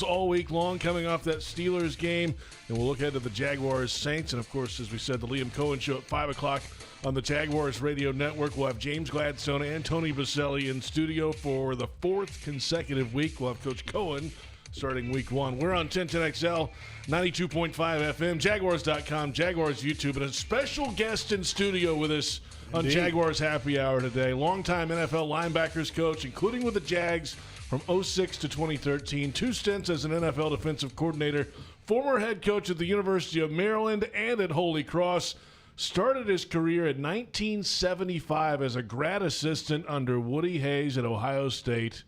all week long coming off that Steelers game, and we'll look ahead to the Jaguars Saints, and of course, as we said, the Liam Coen Show at 5 o'clock on the Jaguars Radio Network. We'll have James Gladstone and Tony Boselli in studio for the fourth consecutive week. We'll have Coach Coen starting week one. We're on 1010XL, 92.5 FM, Jaguars.com, Jaguars YouTube, and a special guest in studio with us on Jaguars Happy Hour today. Longtime NFL linebackers coach, including with the Jags from 2006 to 2013, 2 stints as an NFL defensive coordinator, former head coach at the University of Maryland and at Holy Cross. Started his career in 1975 as a grad assistant under Woody Hayes at Ohio State.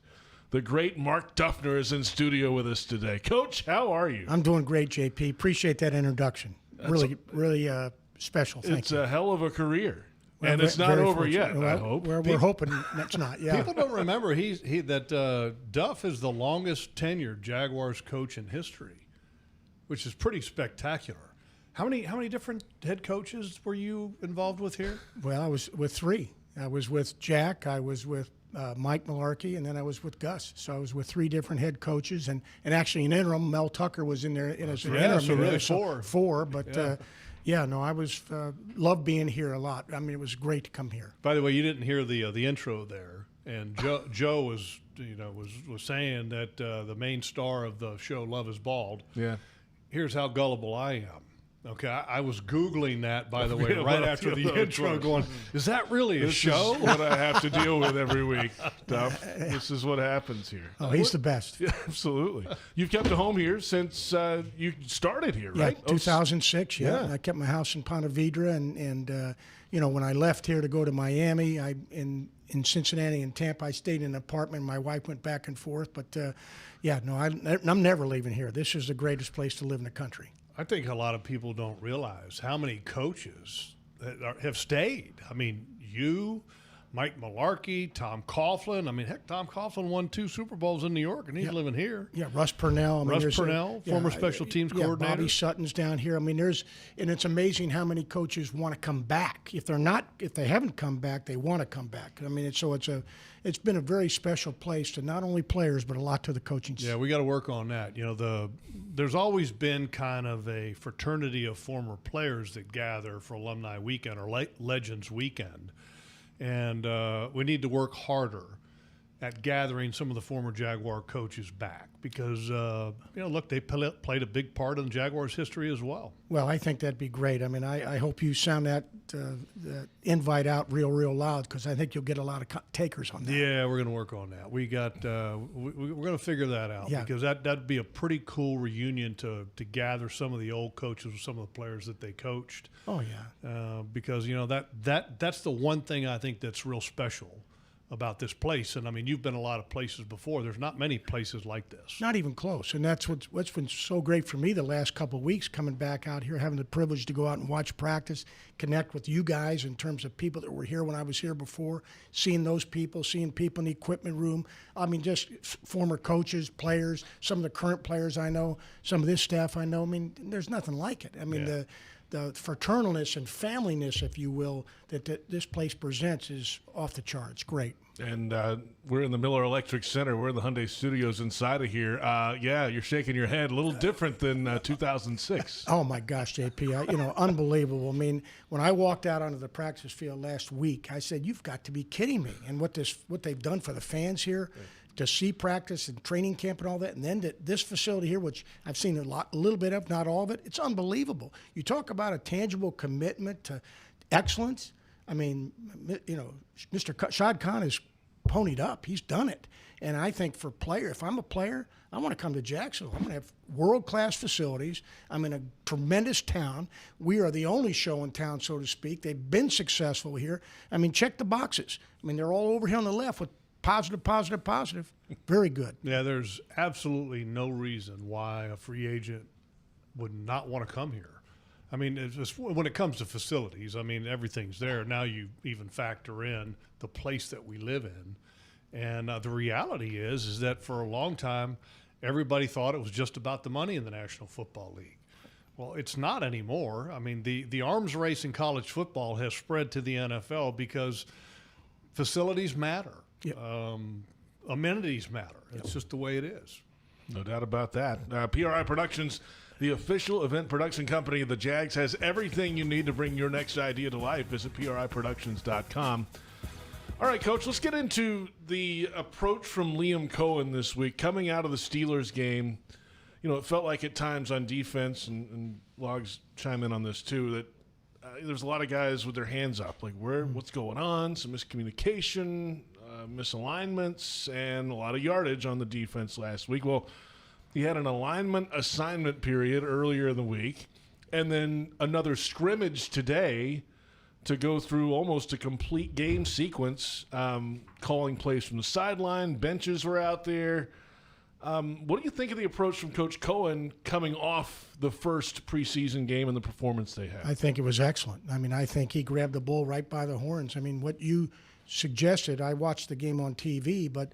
The great Mark Duffner is in studio with us today. Coach, how are you? I'm doing great, JP. Appreciate that introduction. Really special. Thank you. It's a hell of a career. Well, and it's not over yet, I hope. We're hoping it's not, yeah. People don't remember that Duff is the longest tenured Jaguars coach in history, which is pretty spectacular. How many different head coaches were you involved with here? Well, I was with 3. I was with Jack, I was with Mike Malarkey, and then I was with Gus. So I was with 3 different head coaches, and actually an interim. Mel Tucker was in there as an interim. So really 4. 4, but I was loved being here a lot. I mean, it was great to come here. By the way, you didn't hear the intro there, and Joe was saying that the main star of the show, Love Is Bald. Yeah. Here's how gullible I am. Okay, I was Googling that, by the way, right after the intro, going, is that really a show? This is what I have to deal with every week, Duff. This is what happens here. Oh, he's the best. Yeah, absolutely. You've kept a home here since you started here, right? Yeah, 2006, yeah. I kept my house in Ponte Vedra, and when I left here to go to Miami, in Cincinnati and Tampa, I stayed in an apartment. My wife went back and forth, but, I'm never leaving here. This is the greatest place to live in the country. I think a lot of people don't realize how many coaches have stayed. I mean, you, Mike Malarkey, Tom Coughlin. I mean, heck, Tom Coughlin won 2 Super Bowls in New York, and he's living here. Yeah, Russ Purnell. Former special teams coordinator. Bobby Sutton's down here. I mean, and it's amazing how many coaches want to come back. If they haven't come back, they want to come back. I mean, it's been a very special place to not only players but a lot to the coaching staff. Yeah, we got to work on that. There's always been kind of a fraternity of former players that gather for Alumni Weekend or Legends Weekend. And we need to work harder at gathering some of the former Jaguar coaches back because, look, they played a big part in the Jaguars' history as well. Well, I think that'd be great. I mean, I hope you sound that invite out real loud because I think you'll get a lot of takers on that. Yeah, we're going to work on that. We're going to figure that out because that'd be a pretty cool reunion to gather some of the old coaches with some of the players that they coached. Oh, yeah. Because, that's the one thing I think that's real special about this place. And I mean, you've been a lot of places before. There's not many places like this. Not even close. And that's what's been so great for me the last couple of weeks coming back out here, having the privilege to go out and watch practice, connect with you guys in terms of people that were here when I was here before, seeing those people, seeing people in the equipment room. I mean, just former coaches, players, some of the current players I know, some of this staff I know. I mean, there's nothing like it. I mean, the fraternalness and familyness, if you will, that this place presents is off the charts. Great. And we're in the Miller Electric Center. We're in the Hyundai Studios inside of here. You're shaking your head. A little different than 2006. Oh, my gosh, JP. Unbelievable. I mean, when I walked out onto the practice field last week, I said, you've got to be kidding me. And what they've done for the fans here, to see practice and training camp and all that, and then to this facility here, which I've seen a little bit of, not all of it, it's unbelievable. You talk about a tangible commitment to excellence. I mean, Mr. Shad Khan is ponied up. He's done it. And I think if I'm a player, I want to come to Jacksonville. I'm going to have world-class facilities. I'm in a tremendous town. We are the only show in town, so to speak. They've been successful here. I mean, check the boxes. I mean, they're all over here on the left with positive. Very good. Yeah, there's absolutely no reason why a free agent would not want to come here. I mean, it's just, when it comes to facilities, I mean, everything's there. Now you even factor in the place that we live in. And the reality is that for a long time, everybody thought it was just about the money in the National Football League. Well, it's not anymore. I mean, the arms race in college football has spread to the NFL because facilities matter. Yep. Amenities matter. It's just the way it is. No doubt about that. PRI Productions, the official event production company of the Jags, has everything you need to bring your next idea to life. Visit PRIProductions.com. All right, Coach, let's get into the approach from Liam Coen this week. Coming out of the Steelers game, it felt like at times on defense, and Logs chime in on this too, that there's a lot of guys with their hands up, like what's going on, some miscommunication, misalignments, and a lot of yardage on the defense last week. Well, he had an alignment assignment period earlier in the week, and then another scrimmage today to go through almost a complete game sequence, calling plays from the sideline. Benches were out there. What do you think of the approach from Coach Coen coming off the first preseason game and the performance they had? I think it was excellent. I think he grabbed the bull right by the horns. What you suggested, I watched the game on TV, but,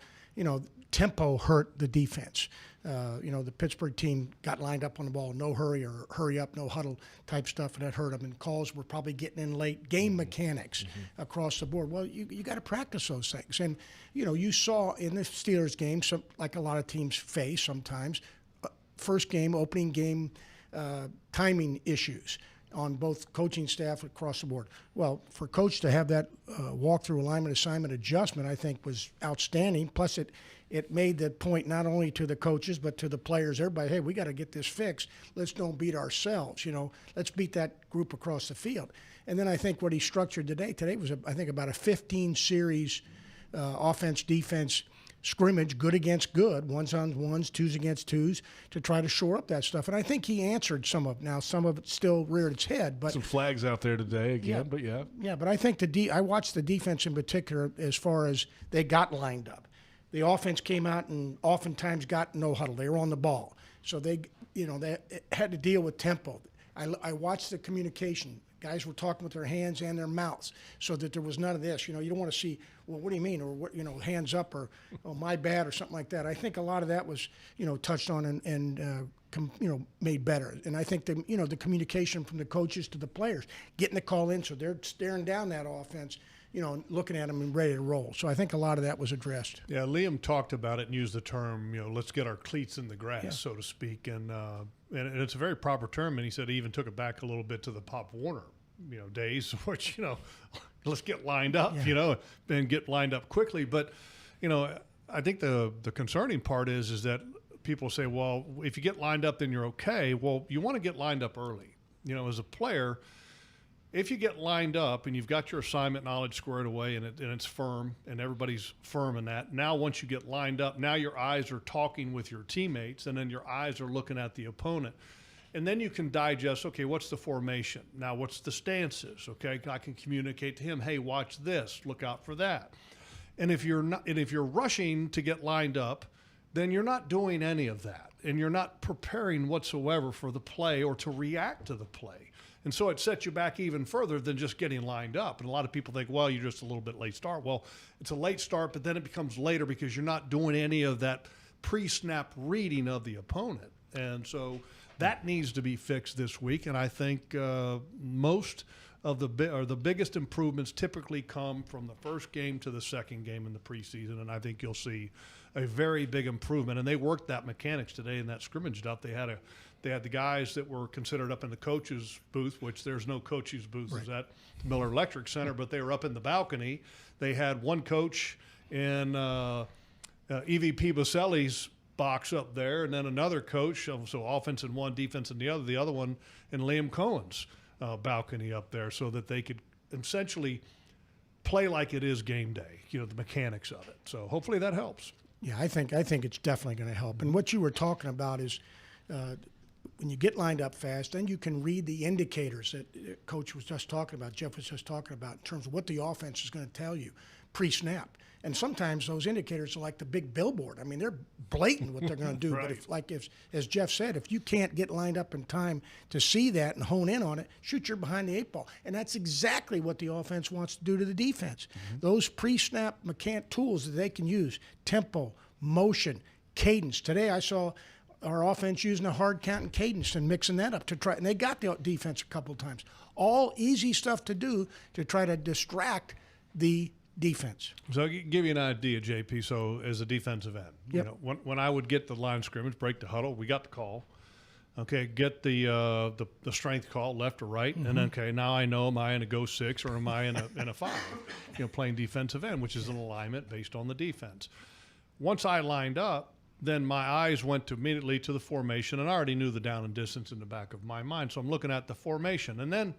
tempo hurt the defense. The Pittsburgh team got lined up on the ball, no hurry or hurry up, no huddle type stuff, and that hurt them. And calls were probably getting in late. Game mechanics across the board. Well, you got to practice those things. And, you saw in the Steelers game, like a lot of teams face sometimes, first game, opening game, timing issues on both coaching staff across the board. Well, for Coach to have that walkthrough alignment assignment adjustment, I think was outstanding. Plus, it made the point not only to the coaches but to the players, everybody, hey, we got to get this fixed. Let's don't beat ourselves. Let's beat that group across the field. And then I think what he structured today was, I think, about a 15-series offense, defense scrimmage, good against good, ones on ones, twos against twos, to try to shore up that stuff. And I think he answered some of it. Now, some of it still reared its head. But some flags out there today again, but yeah. Yeah, but I think I watched the defense in particular as far as they got lined up. The offense came out and oftentimes got no huddle. They were on the ball. So they had to deal with tempo. I watched the communication. Guys were talking with their hands and their mouths so that there was none of this. You don't want to see, well, what do you mean? Or, what, hands up or, oh, my bad or something like that. I think a lot of that was, touched on and made better. And I think the communication from the coaches to the players, getting the call in so they're staring down that offense, looking at them and ready to roll. So I think a lot of that was addressed. Yeah, Liam talked about it and used the term, let's get our cleats in the grass, so to speak. And it's a very proper term. And he said he even took it back a little bit to the Pop Warner, days, which, let's get lined up, and get lined up quickly. But, I think the concerning part is that people say, well, if you get lined up, then you're okay. Well, you want to get lined up early. As a player, if you get lined up and you've got your assignment knowledge squared away and it's firm and everybody's firm in that, now once you get lined up, now your eyes are talking with your teammates and then your eyes are looking at the opponent. And then you can digest, okay, what's the formation? Now what's the stances? Okay, I can communicate to him, hey, watch this, look out for that. And if you're rushing to get lined up, then you're not doing any of that. And you're not preparing whatsoever for the play or to react to the play. And so it sets you back even further than just getting lined up. And a lot of people think, well, you're just a little bit late start. Well, it's a late start, but then it becomes later because you're not doing any of that pre-snap reading of the opponent. And so that needs to be fixed this week. And I think most of the biggest improvements typically come from the first game to the second game in the preseason. And I think you'll see a very big improvement. And they worked that mechanics today in that scrimmage stuff. They had the guys that were considered up in the coach's booth, which there's no coach's booth is at Miller Electric Center, but they were up in the balcony. They had one coach in EVP Boselli's box up there, and then another coach, so offense in one, defense in the other one in Liam Coen's balcony up there, so that they could essentially play like it is game day, the mechanics of it. So hopefully that helps. Yeah, I think it's definitely going to help. And what you were talking about is when you get lined up fast, then you can read the indicators that Coach was just talking about, Jeff was just talking about, in terms of what the offense is going to tell you pre-snap. And sometimes those indicators are like the big billboard. They're blatant what they're going to do. Right. But as Jeff said, if you can't get lined up in time to see that and hone in on it, shoot, you're behind the eight ball. And that's exactly what the offense wants to do to the defense. Those pre-snap tools that they can use, tempo, motion, cadence. Today I saw our offense using a hard count and cadence and mixing that up to try, and they got the defense a couple of times. All easy stuff to do to try to distract the defense. So I'll give you an idea, JP. So as a defensive end, Yep. when I would get the line of scrimmage, break the huddle, we got the call. Okay, get the strength call, left or right, and then, okay, now I know, am I in a go 6 or am I in a 5? Playing defensive end, which is an alignment based on the defense. Once I lined up, then my eyes went immediately to the formation, and I already knew the down and distance in the back of my mind. So I'm looking at the formation, and then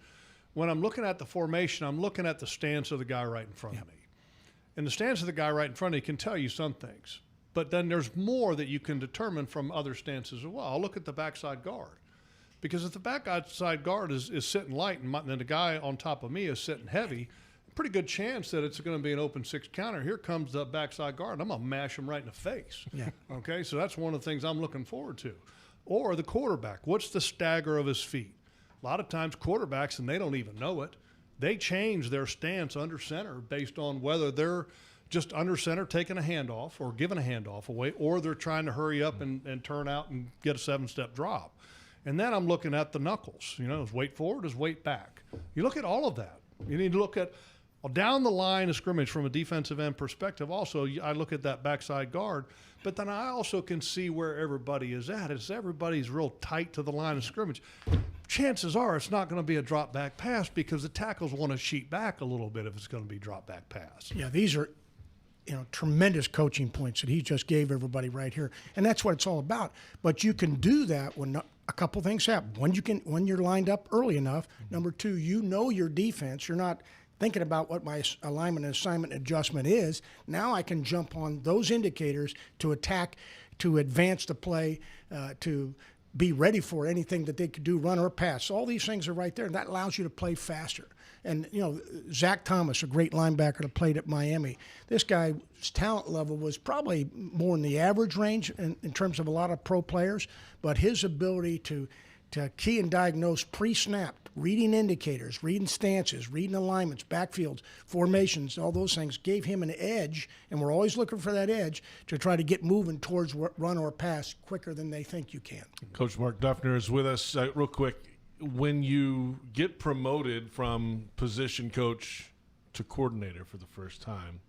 when I'm looking at the formation, I'm looking at the stance of the guy right in front of me. And the stance of the guy right in front of you can tell you some things. But then there's more that you can determine from other stances as well. I'll look at the backside guard. Because if the backside guard is sitting light and then the guy on top of me is sitting heavy, pretty good chance that it's going to be an open 6 counter. Here comes the backside guard. I'm going to mash him right in the face. Yeah. Okay, so that's one of the things I'm looking forward to. Or the quarterback. What's the stagger of his feet? A lot of times quarterbacks, and they don't even know it, they change their stance under center based on whether they're just under center taking a handoff or giving a handoff away, or they're trying to hurry up and turn out and get a 7-step drop. And then I'm looking at the knuckles. Is weight forward, is weight back. You look at all of that. You need to look at down the line of scrimmage from a defensive end perspective. Also, I look at that backside guard, but then I also can see where everybody is at. As everybody's real tight to the line of scrimmage, chances are it's not going to be a drop back pass because the tackles want to sheet back a little bit if it's going to be drop back pass. Yeah, these are tremendous coaching points that he just gave everybody right here, and that's what it's all about. But you can do that when a couple things happen. When you're lined up early enough. Number 2, your defense. You're not thinking about what my alignment and assignment adjustment is. Now I can jump on those indicators to attack, to advance the play, to be ready for anything that they could do, run or pass. All these things are right there, and that allows you to play faster. And, Zach Thomas, a great linebacker that played at Miami, this guy's talent level was probably more in the average range in terms of a lot of pro players, but his ability to key and diagnose pre-snap, reading indicators, reading stances, reading alignments, backfields, formations, all those things gave him an edge, and we're always looking for that edge to try to get moving towards run or pass quicker than they think you can. Coach Mark Duffner is with us. Real quick, when you get promoted from position coach to coordinator for the first time,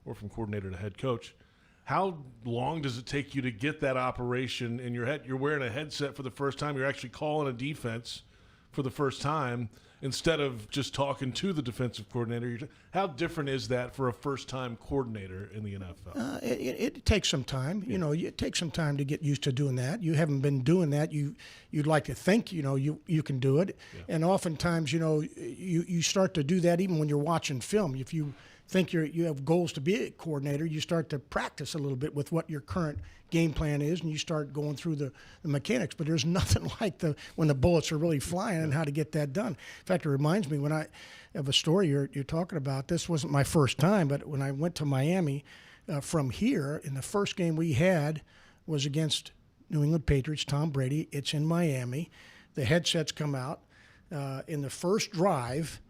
or from coordinator to head coach, how long does it take you to get that operation in your head? You're wearing a headset for the first time. You're actually calling a defense for the first time instead of just talking to the defensive coordinator. How different is that for a first-time coordinator in the NFL? It takes some time. Yeah. It takes some time to get used to doing that. You haven't been doing that. You'd like to think, you can do it. Yeah. And oftentimes, you start to do that even when you're watching film. If you think you have goals to be a coordinator, you start to practice a little bit with what your current game plan is, and you start going through the mechanics. But there's nothing like when the bullets are really flying and how to get that done. In fact, it reminds me when I have a story you're talking about. This wasn't my first time, but when I went to Miami from here, in the first game we had was against New England Patriots, Tom Brady. It's in Miami. The headsets come out. In the first drive,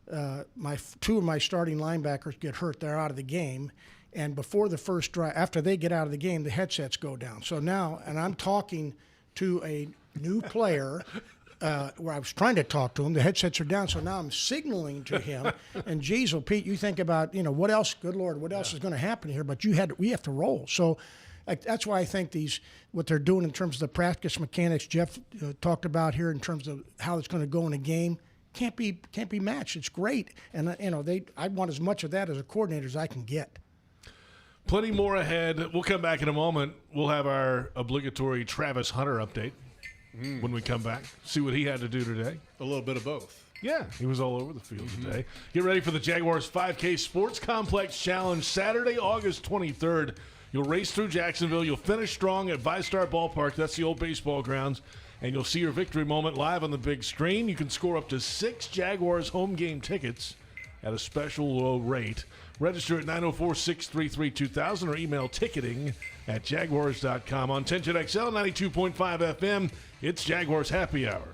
two of my starting linebackers get hurt. They're out of the game. And before the first drive, after they get out of the game, the headsets go down. So now, and I'm talking to a new player where I was trying to talk to him. The headsets are down. So now I'm signaling to him. And geez, well, Pete, you think about, what else, good Lord, what else is going to happen here? But we have to roll. So that's why I think what they're doing in terms of the practice mechanics Jeff talked about here in terms of how it's going to go in a game, can't be matched. It's great, and I want as much of that as a coordinator as I can get. Plenty more ahead. We'll come back in a moment. We'll have our obligatory Travis Hunter update when we come back. See what he had to do today. A little bit of both. Yeah, he was all over the field today. Get ready for the Jaguars 5K Sports Complex Challenge Saturday, August 23rd. You'll race through Jacksonville. You'll finish strong at VyStar Ballpark. That's the old baseball grounds. And you'll see your victory moment live on the big screen. You can score up to 6 Jaguars home game tickets at a special low rate. Register at 904-633-2000 or email ticketing at jaguars.com. On 10 XL 92.5 FM, it's Jaguars Happy Hour.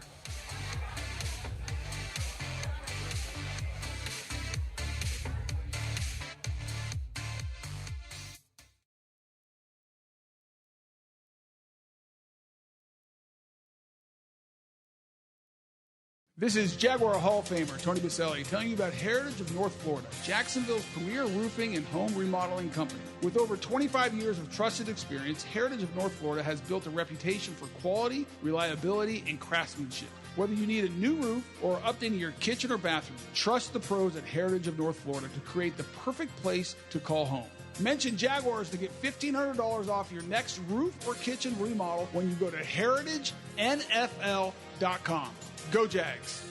This is Jaguar Hall of Famer Tony Boselli telling you about Heritage of North Florida, Jacksonville's premier roofing and home remodeling company. With over 25 years of trusted experience, Heritage of North Florida has built a reputation for quality, reliability, and craftsmanship. Whether you need a new roof or updating your kitchen or bathroom, trust the pros at Heritage of North Florida to create the perfect place to call home. Mention Jaguars to get $1,500 off your next roof or kitchen remodel when you go to heritagenfl.com. Go Jags.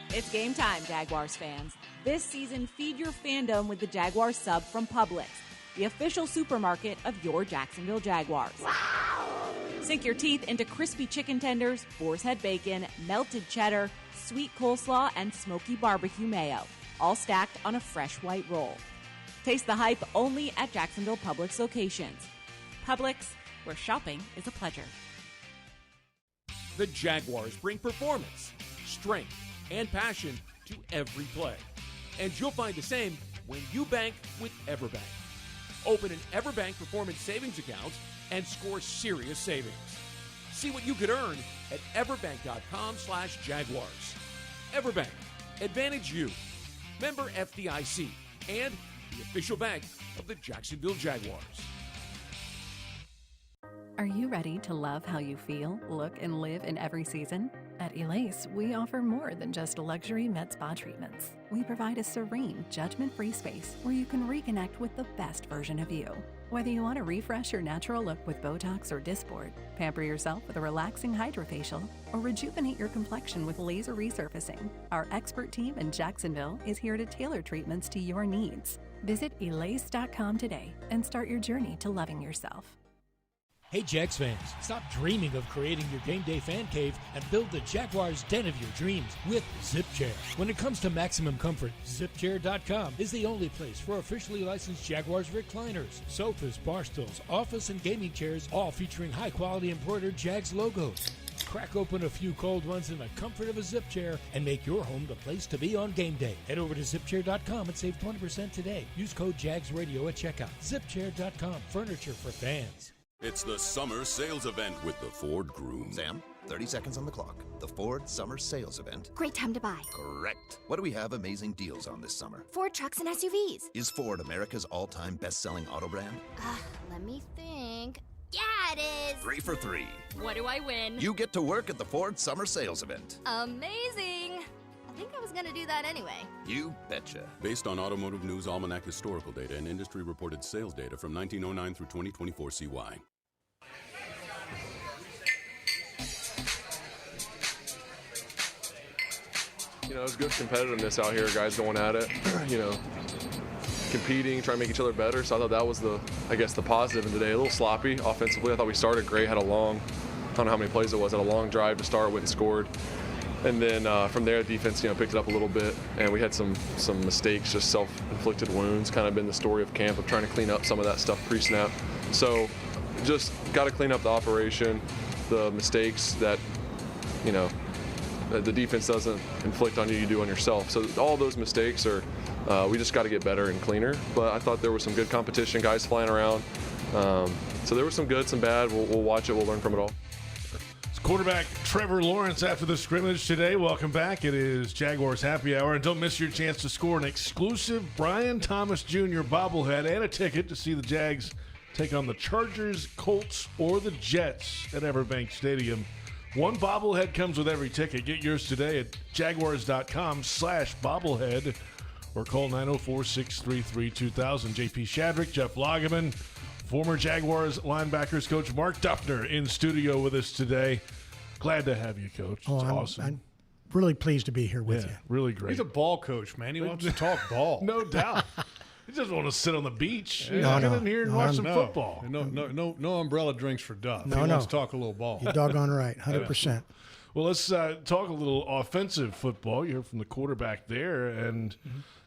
It's game time, Jaguars fans. This season, feed your fandom with the Jaguars sub from Publix, the official supermarket of your Jacksonville Jaguars. Wow. Sink your teeth into crispy chicken tenders, boar's head bacon, melted cheddar, sweet coleslaw, and smoky barbecue mayo, all stacked on a fresh white roll. Taste the hype only at Jacksonville Publix locations. Publix, where shopping is a pleasure. The Jaguars bring performance, strength, and passion to every play. And you'll find the same when you bank with Everbank. Open an Everbank Performance Savings account and score serious savings. See what you could earn at everbank.com/Jaguars. Everbank, advantage you. Member FDIC and the official bank of the Jacksonville Jaguars. Are you ready to love how you feel, look, and live in every season? At Elace, we offer more than just luxury med spa treatments. We provide a serene, judgment-free space where you can reconnect with the best version of you. Whether you want to refresh your natural look with Botox or Dysport, pamper yourself with a relaxing hydrofacial, or rejuvenate your complexion with laser resurfacing, our expert team in Jacksonville is here to tailor treatments to your needs. Visit Elace.com today and start your journey to loving yourself. Hey Jags fans, stop dreaming of creating your game day fan cave and build the Jaguars den of your dreams with ZipChair. When it comes to maximum comfort, ZipChair.com is the only place for officially licensed Jaguars recliners, sofas, bar stools, office and gaming chairs, all featuring high-quality embroidered Jags logos. Crack open a few cold ones in the comfort of a ZipChair and make your home the place to be on game day. Head over to ZipChair.com and save 20% today. Use code JagsRadio at checkout. ZipChair.com, furniture for fans. It's the summer sales event with the Ford Groom. Sam, 30 seconds on the clock. The Ford Summer Sales Event. Great time to buy. Correct. What do we have amazing deals on this summer? Ford trucks and SUVs. Is Ford America's all-time best-selling auto brand? Let me think. Yeah, it is. 3 for 3. What do I win? You get to work at the Ford Summer Sales Event. Amazing. I think I was going to do that anyway. You betcha. Based on Automotive News Almanac historical data and industry-reported sales data from 1909 through 2024 CY. You know, there's good competitiveness out here, guys going at it, you know, competing, trying to make each other better. So I thought that was the positive in today. A little sloppy offensively. I thought we started great, had a long, I don't know how many plays it was, had a long drive to start, went and scored. And then from there, defense, you know, picked it up a little bit, and we had some mistakes, just self-inflicted wounds, kind of been the story of camp of trying to clean up some of that stuff pre-snap. So just got to clean up the operation, the mistakes that, you know, the defense doesn't inflict on you, you do on yourself. So all those mistakes are, we just got to get better and cleaner. But I thought there was some good competition, guys flying around. So there was some good, some bad. We'll watch it, we'll learn from it all. It's quarterback Trevor Lawrence after the scrimmage today. Welcome back. It is Jaguars Happy Hour. And don't miss your chance to score an exclusive Brian Thomas Jr. bobblehead and a ticket to see the Jags take on the Chargers, Colts, or the Jets at Everbank Stadium. One bobblehead comes with every ticket. Get yours today at jaguars.com/bobblehead or call 904-633-2000. JP Shadrick, Jeff Lageman, former Jaguars linebackers coach Mark Duffner in studio with us today. Glad to have you, Coach. It's awesome. I'm really pleased to be here with you. Really great. He's a ball coach, man. He wants to talk ball. No doubt. He just want to sit on the beach. No, Get in here and watch some football. No umbrella drinks for Duff. No, he wants to talk a little ball. You're doggone right, 100%. Well, let's talk a little offensive football. You heard from the quarterback there, and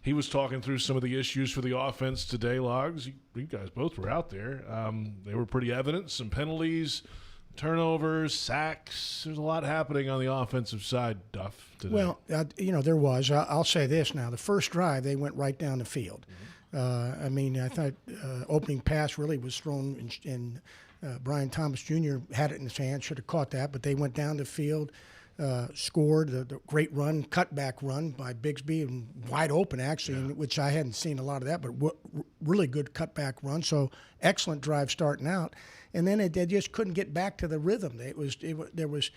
he was talking through some of the issues for the offense today, Logs. You guys both were out there. They were pretty evident. Some penalties, turnovers, sacks. There's a lot happening on the offensive side, Duff, today. Well, you know, there was. I'll say this now. The first drive, they went right down the field. I thought opening pass really was thrown in Brian Thomas Jr. had it in his hand, should have caught that, but they went down the field, scored the great run, cutback run by Bigsby, and wide open actually, which I hadn't seen a lot of that, but really good cutback run. So excellent drive starting out, and then they just couldn't get back to the rhythm. There was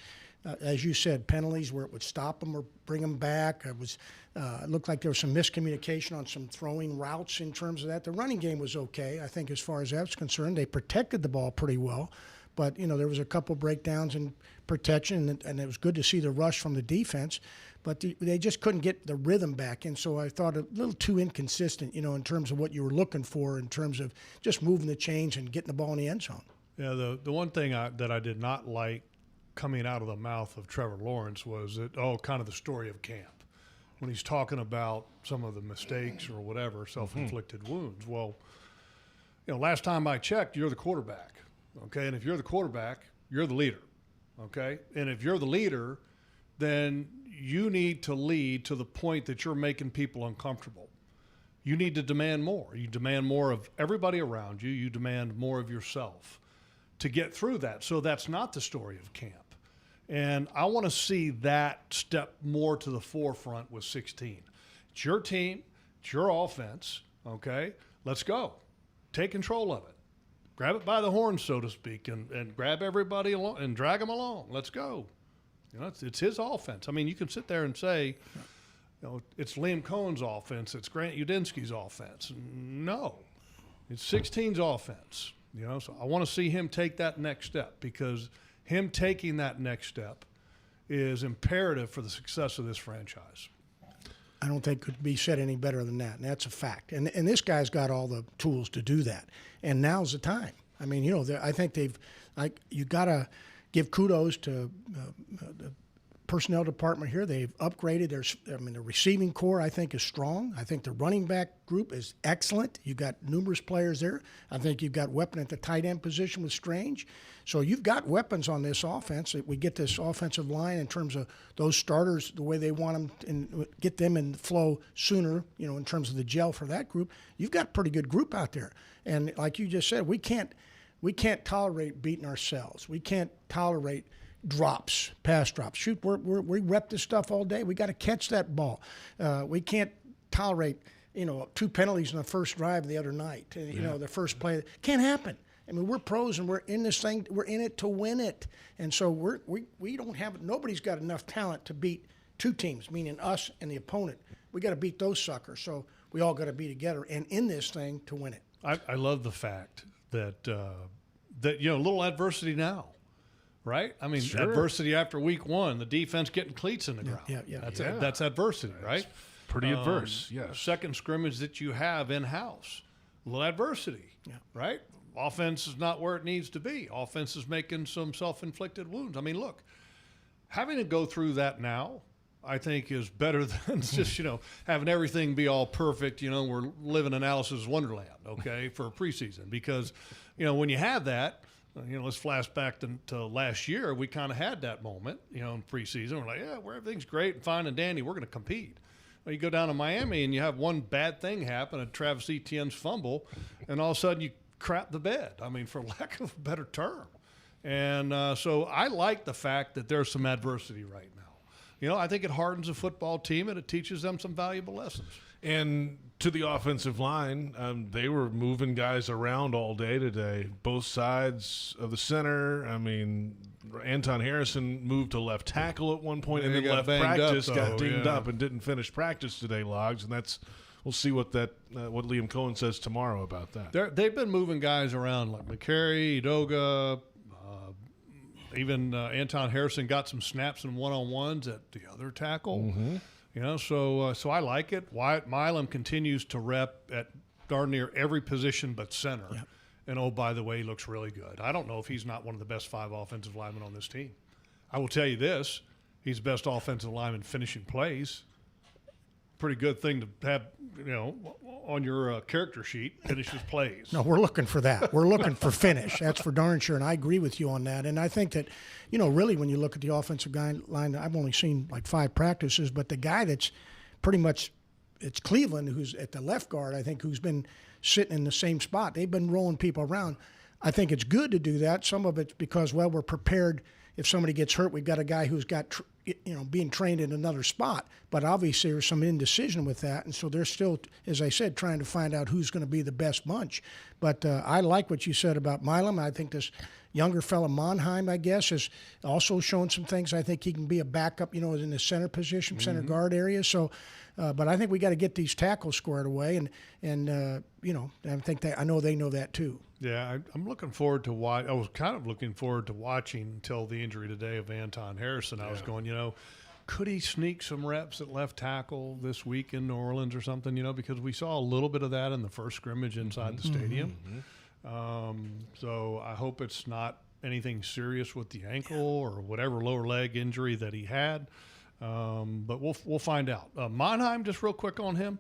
as you said, penalties where it would stop them or bring them back. It looked like there was some miscommunication on some throwing routes in terms of that. The running game was okay, I think, as far as that's concerned. They protected the ball pretty well, but there was a couple breakdowns in protection, and it was good to see the rush from the defense. But they just couldn't get the rhythm back, and so I thought a little too inconsistent, in terms of what you were looking for in terms of just moving the chains and getting the ball in the end zone. Yeah, the one thing that I did not like coming out of the mouth of Trevor Lawrence was kind of the story of camp. When he's talking about some of the mistakes or whatever, self-inflicted wounds. Well, last time I checked, you're the quarterback, okay? And if you're the quarterback, you're the leader, okay? And if you're the leader, then you need to lead to the point that you're making people uncomfortable. You need to demand more. You demand more of everybody around you. You demand more of yourself to get through that. So that's not the story of camp. And I want to see that step more to the forefront with 16. It's your team. It's your offense, okay? Let's go. Take control of it. Grab it by the horns, so to speak, and grab everybody along and drag them along. Let's go. It's his offense. I mean, you can sit there and say, it's Liam Coen's offense. It's Grant Udinski's offense. No. It's 16's offense. So I want to see him take that next step, because him taking that next step is imperative for the success of this franchise. I don't think it could be said any better than that, and that's a fact. And this guy's got all the tools to do that, and now's the time. I mean, I think you got to give kudos to the personnel department here. They've upgraded the receiving core, I think, is strong. I think the running back group is excellent. You've got numerous players there. I think you've got weapon at the tight end position with Strange. So you've got weapons on this offense. We get this offensive line in terms of those starters the way they want them, and get them in the flow sooner, in terms of the gel for that group. You've got a pretty good group out there. And like you just said, we can't tolerate beating ourselves. We can't tolerate drops, pass drops. Shoot, we rep this stuff all day. We got to catch that ball. We can't tolerate, 2 penalties in the first drive the other night. The first play. Can't happen. I mean, we're pros, and we're in this thing. We're in it to win it. And so we don't have – nobody's got enough talent to beat 2 teams, meaning us and the opponent. We got to beat those suckers. So we all got to be together and in this thing to win it. I love the fact that a little adversity now. Right? I mean, sure. Adversity after week 1, the defense getting cleats in the ground. Yeah. That's adversity, right? It's pretty adverse, yes. Second scrimmage that you have in-house, a little adversity, right? Offense is not where it needs to be. Offense is making some self-inflicted wounds. I mean, look, having to go through that now, I think, is better than just, having everything be all perfect. We're living in Alice's Wonderland, okay, for preseason. Because, when you have that, let's flash back to last year. We kind of had that moment, in preseason. We're like, everything's great and fine and dandy. We're going to compete. Well, you go down to Miami and you have one bad thing happen, a Travis Etienne's fumble, and all of a sudden you crap the bed. I mean, for lack of a better term. And so I like the fact that there's some adversity right now. I think it hardens a football team, and it teaches them some valuable lessons. And to the offensive line, they were moving guys around all day today, both sides of the center. I mean, Anton Harrison moved to left tackle at one point, and then left practice, got dinged up, and didn't finish practice today, Logs. And we'll see what Liam Coen says tomorrow about that. They've been moving guys around like McCary, Edoga, even Anton Harrison got some snaps and one-on-ones at the other tackle. Mm-hmm. So I like it. Wyatt Milam continues to rep at darn near every position but center. Yep. And, oh, by the way, he looks really good. I don't know if he's not one of the best 5 offensive linemen on this team. I will tell you this. He's the best offensive lineman finishing plays. Pretty good thing to have, on your character sheet, finishes plays. No, we're looking for that. We're looking for finish. That's for darn sure, and I agree with you on that. And I think that, really when you look at the offensive line, I've only seen like 5 practices, but the guy that's pretty much it's Cleveland who's at the left guard, I think, who's been sitting in the same spot. They've been rolling people around. I think it's good to do that. Some of it's because, well, we're prepared. If somebody gets hurt, we've got a guy who's got, being trained in another spot. But obviously there's some indecision with that. And so they're still, as I said, trying to find out who's going to be the best bunch. But I like what you said about Milam. I think this younger fella, Monheim, I guess, has also shown some things. I think he can be a backup, in the center position, center guard area. So, but I think we got to get these tackles squared away. And I know they know that too. Yeah, I'm looking forward to I was kind of looking forward to watching until the injury today of Anton Harrison. I was going, could he sneak some reps at left tackle this week in New Orleans or something, because we saw a little bit of that in the first scrimmage inside the stadium. So I hope it's not anything serious with the ankle or whatever lower leg injury that he had. But we'll find out. Monheim, just real quick on him.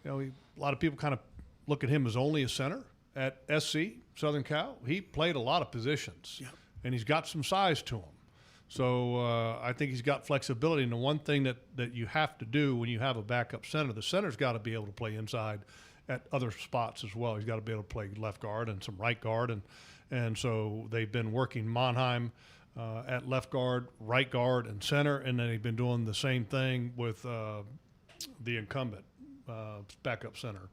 A lot of people kind of look at him as only a center. At SC, Southern Cal, he played a lot of positions, and he's got some size to him. So I think he's got flexibility. And the one thing that you have to do when you have a backup center, the center's got to be able to play inside at other spots as well. He's got to be able to play left guard and some right guard. And so they've been working Monheim at left guard, right guard, and center, and then they've been doing the same thing with the incumbent backup center.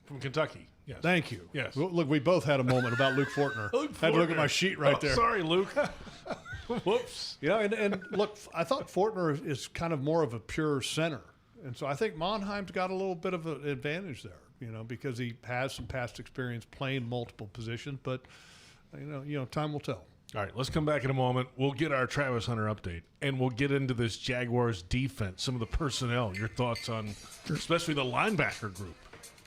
From Kentucky. Yes. Thank you. Yes. Look, we both had a moment about Luke Fortner. Had to look at my sheet right there. Sorry, Luke. Whoops. And look, I thought Fortner is kind of more of a pure center. And so I think Monheim's got a little bit of an advantage there, because he has some past experience playing multiple positions. But, time will tell. All right, let's come back in a moment. We'll get our Travis Hunter update, and we'll get into this Jaguars defense, some of the personnel, your thoughts on especially the linebacker group.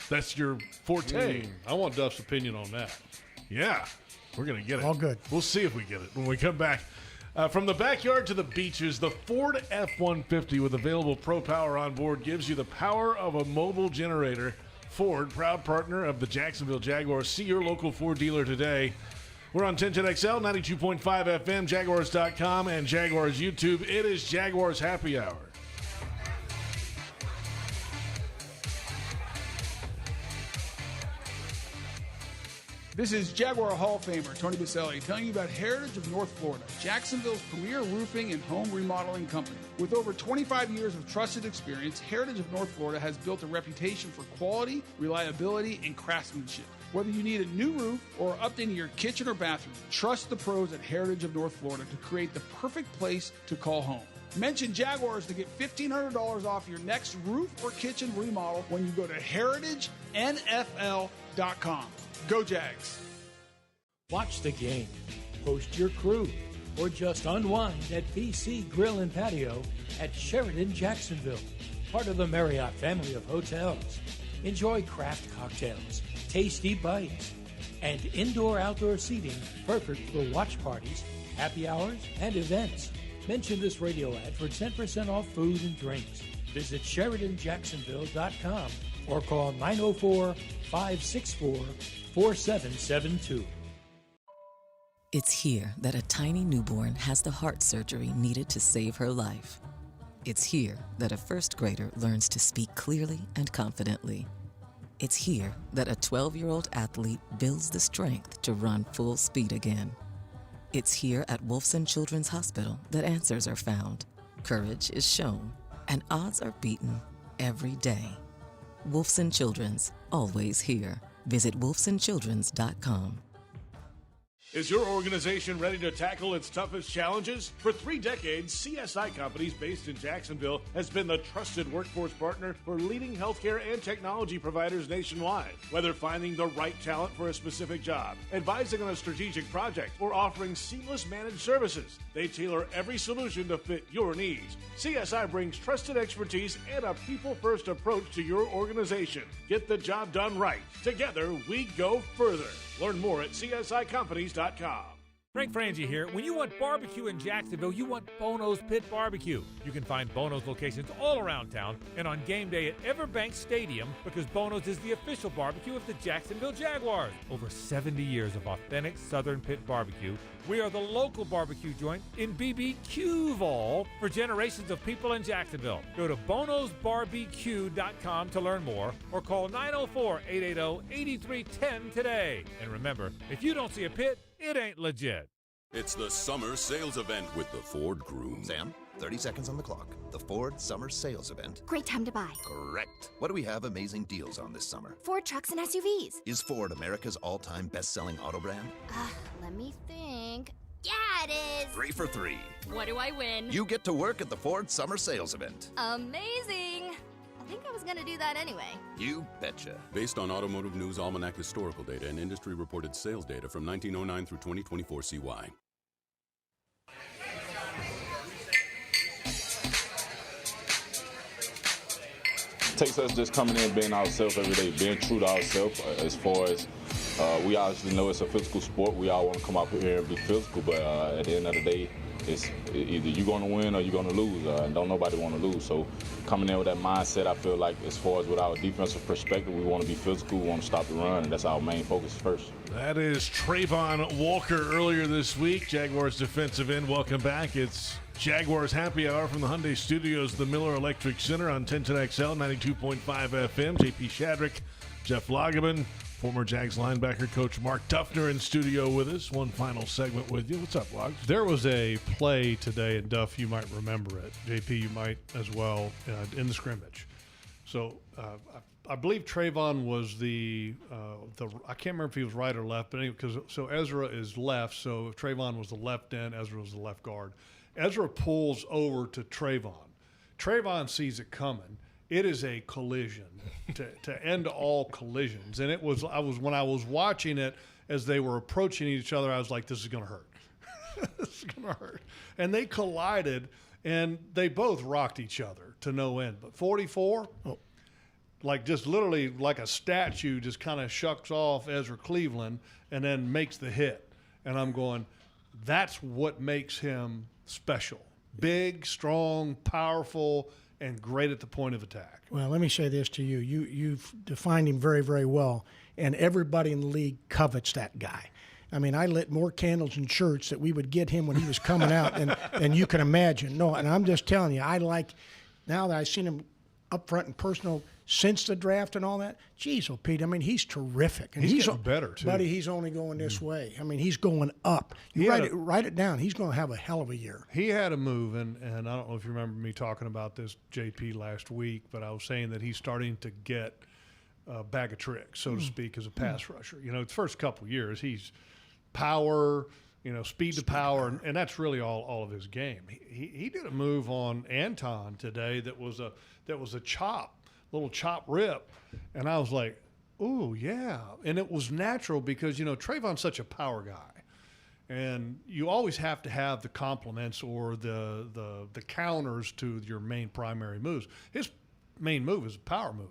That's your forte. I want Duff's opinion on that. Yeah, we're going to get it. All good. We'll see if we get it when we come back. From the backyard to the beaches, the Ford F-150 with available Pro Power on board gives you the power of a mobile generator. Ford, proud partner of the Jacksonville Jaguars. See your local Ford dealer today. We're on 1010XL, 92.5 FM, Jaguars.com, and Jaguars YouTube. It is Jaguars Happy Hour. This is Jaguar Hall of Famer Tony Boselli telling you about Heritage of North Florida, Jacksonville's premier roofing and home remodeling company. With over 25 years of trusted experience, Heritage of North Florida has built a reputation for quality, reliability, and craftsmanship. Whether you need a new roof or updating your kitchen or bathroom, trust the pros at Heritage of North Florida to create the perfect place to call home. Mention Jaguars to get $1,500 off your next roof or kitchen remodel when you go to heritagenfl.com. Go Jags. Watch the game, host your crew, or just unwind at BC Grill and Patio at Sheridan Jacksonville, part of the Marriott family of hotels. Enjoy craft cocktails, tasty bites, and indoor-outdoor seating perfect for watch parties, happy hours, and events. Mention this radio ad for 10% off food and drinks. Visit SheridanJacksonville.com or call 904-564-4772. It's here that a tiny newborn has the heart surgery needed to save her life. It's here that a first grader learns to speak clearly and confidently. It's here that a 12-year-old athlete builds the strength to run full speed again. It's here at Wolfson Children's Hospital that answers are found, courage is shown, and odds are beaten every day. Wolfson Children's, always here. Visit wolfsonchildrens.com. Is your organization ready to tackle its toughest challenges? For 3 decades, CSI Companies based in Jacksonville has been the trusted workforce partner for leading healthcare and technology providers nationwide. Whether finding the right talent for a specific job, advising on a strategic project, or offering seamless managed services, they tailor every solution to fit your needs. CSI brings trusted expertise and a people-first approach to your organization. Get the job done right. Together, we go further. Learn more at CSICompanies.com. Frank Frangie here. When you want barbecue in Jacksonville, you want Bono's Pit Barbecue. You can find Bono's locations all around town and on game day at Everbank Stadium because Bono's is the official barbecue of the Jacksonville Jaguars. Over 70 years of authentic Southern Pit Barbecue. We are the local barbecue joint in BBQval for generations of people in Jacksonville. Go to bonosbarbecue.com to learn more or call 904-880-8310 today. And remember, if you don't see a pit, it ain't legit. It's the summer sales event with the Ford Groom. Sam, 30 seconds on the clock. The Ford Summer Sales Event. Great time to buy. Correct. What do we have amazing deals on this summer? Ford trucks and SUVs. Is Ford America's all-time best-selling auto brand? Let me think. Yeah, it is. 3 for 3. What do I win? You get to work at the Ford Summer Sales Event. Amazing. I think I was going to do that anyway. You betcha. Based on Automotive News Almanac historical data and industry-reported sales data from 1909 through 2024 CY. It takes us just coming in, being ourselves every day, being true to ourselves. As far as we obviously know it's a physical sport. We all want to come out here and be physical, but at the end of the day, it's either you're going to win or you're going to lose, and don't nobody want to lose. So coming in with that mindset, I feel like as far as with our defensive perspective, we want to be physical, we want to stop the run, and that's our main focus first. That is Trayvon Walker earlier this week, Jaguars defensive end. Welcome back. It's Jaguars Happy Hour from the Hyundai Studios, the Miller Electric Center on 1010XL, 92.5 FM. JP Shadrick, Jeff Lageman, former Jags linebacker coach Mark Duffner in studio with us. One final segment with you. What's up, Logs? There was a play today, and Duff, you might remember it. JP, you might as well, in the scrimmage. So I believe Trayvon was the I can't remember if he was right or left, but anyway, so Ezra is left. So if Trayvon was the left end, Ezra was the left guard. Ezra pulls over to Trayvon. Trayvon sees it coming. It is a collision to end all collisions. And when I was watching it as they were approaching each other, I was like, this is going to hurt. This is going to hurt. And they collided, and they both rocked each other to no end. But 44, like just literally like a statue, just kind of shucks off Ezra Cleveland and then makes the hit. And I'm going, that's what makes him special. Big, strong, powerful, and great at the point of attack. Well, let me say this to you. You've defined him very, very well, and everybody in the league covets that guy. I mean, I lit more candles in church that we would get him when he was coming out than you can imagine. No, and I'm just telling you, now that I've seen him up front and personal since the draft and all that, geez, oh, Pete, I mean, he's terrific. And he's getting better, too. Buddy, he's only going this way. I mean, he's going up. You write it down. He's going to have a hell of a year. He had a move, and I don't know if you remember me talking about this, JP, last week, but I was saying that he's starting to get a bag of tricks, so to speak, as a pass rusher. You know, the first couple of years, he's power, speed to power, and that's really all of his game. He did a move on Anton today that was a little chop rip, and I was like, ooh, yeah. And it was natural because, Trayvon's such a power guy, and you always have to have the complements or the counters to your main primary moves. His main move is a power move.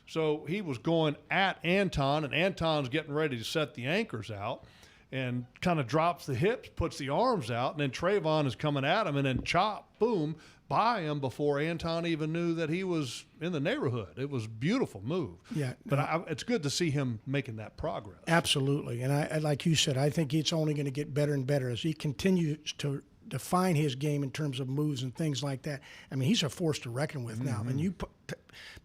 So he was going at Anton, and Anton's getting ready to set the anchors out and kind of drops the hips, puts the arms out, and then Trayvon is coming at him, and then chop, boom, by him before Anton even knew that he was in the neighborhood. It was a beautiful move. Yeah. But it's good to see him making that progress. Absolutely. And I like you said, I think it's only going to get better and better as he continues to define his game in terms of moves and things like that. I mean, he's a force to reckon with now. And you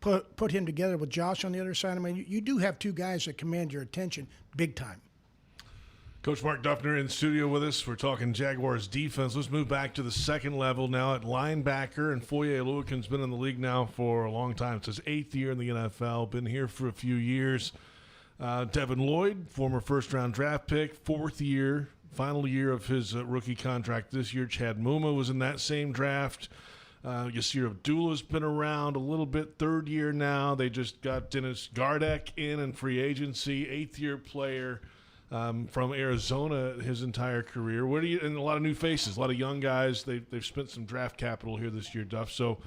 put him together with Josh on the other side. I mean, you do have two guys that command your attention big time. Coach Mark Duffner in studio with us. We're talking Jaguars defense. Let's move back to the second level now at linebacker. And Foye Oluwakin's been in the league now for a long time. It's his 8th year in the NFL. Been here for a few years. Devin Lloyd, former first-round draft pick, 4th year, final year of his rookie contract this year. Chad Muma was in that same draft. Yasir Abdullah's been around a little bit, 3rd year now. They just got Dennis Gardeck in free agency, 8th-year player. From Arizona his entire career. And a lot of new faces, a lot of young guys. They've spent some draft capital here this year, Duff. So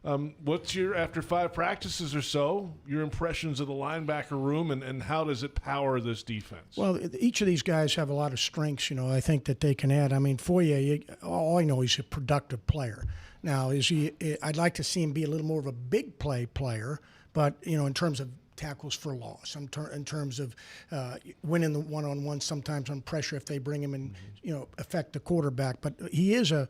What's your, after 5 practices or so, your impressions of the linebacker room, and how does it power this defense? Well, each of these guys have a lot of strengths, I think that they can add. I mean, Foye, all I know, he's a productive player. Now, I'd like to see him be a little more of a big play player, but, in terms of tackles for loss, in terms of winning the one-on-one sometimes on pressure if they bring him and affect the quarterback. But he is a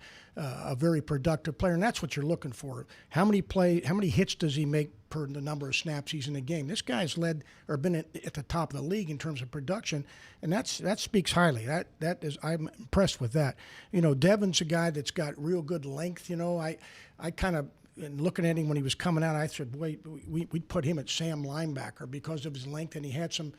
very productive player, and that's what you're looking for. How many hits does he make per the number of snaps he's in the game? This guy's led or been at the top of the league in terms of production, and that speaks highly. I'm impressed with that. Devin's a guy that's got real good length. I kind of. And looking at him when he was coming out, I said, wait, we'd put him at Sam linebacker because of his length, and he had some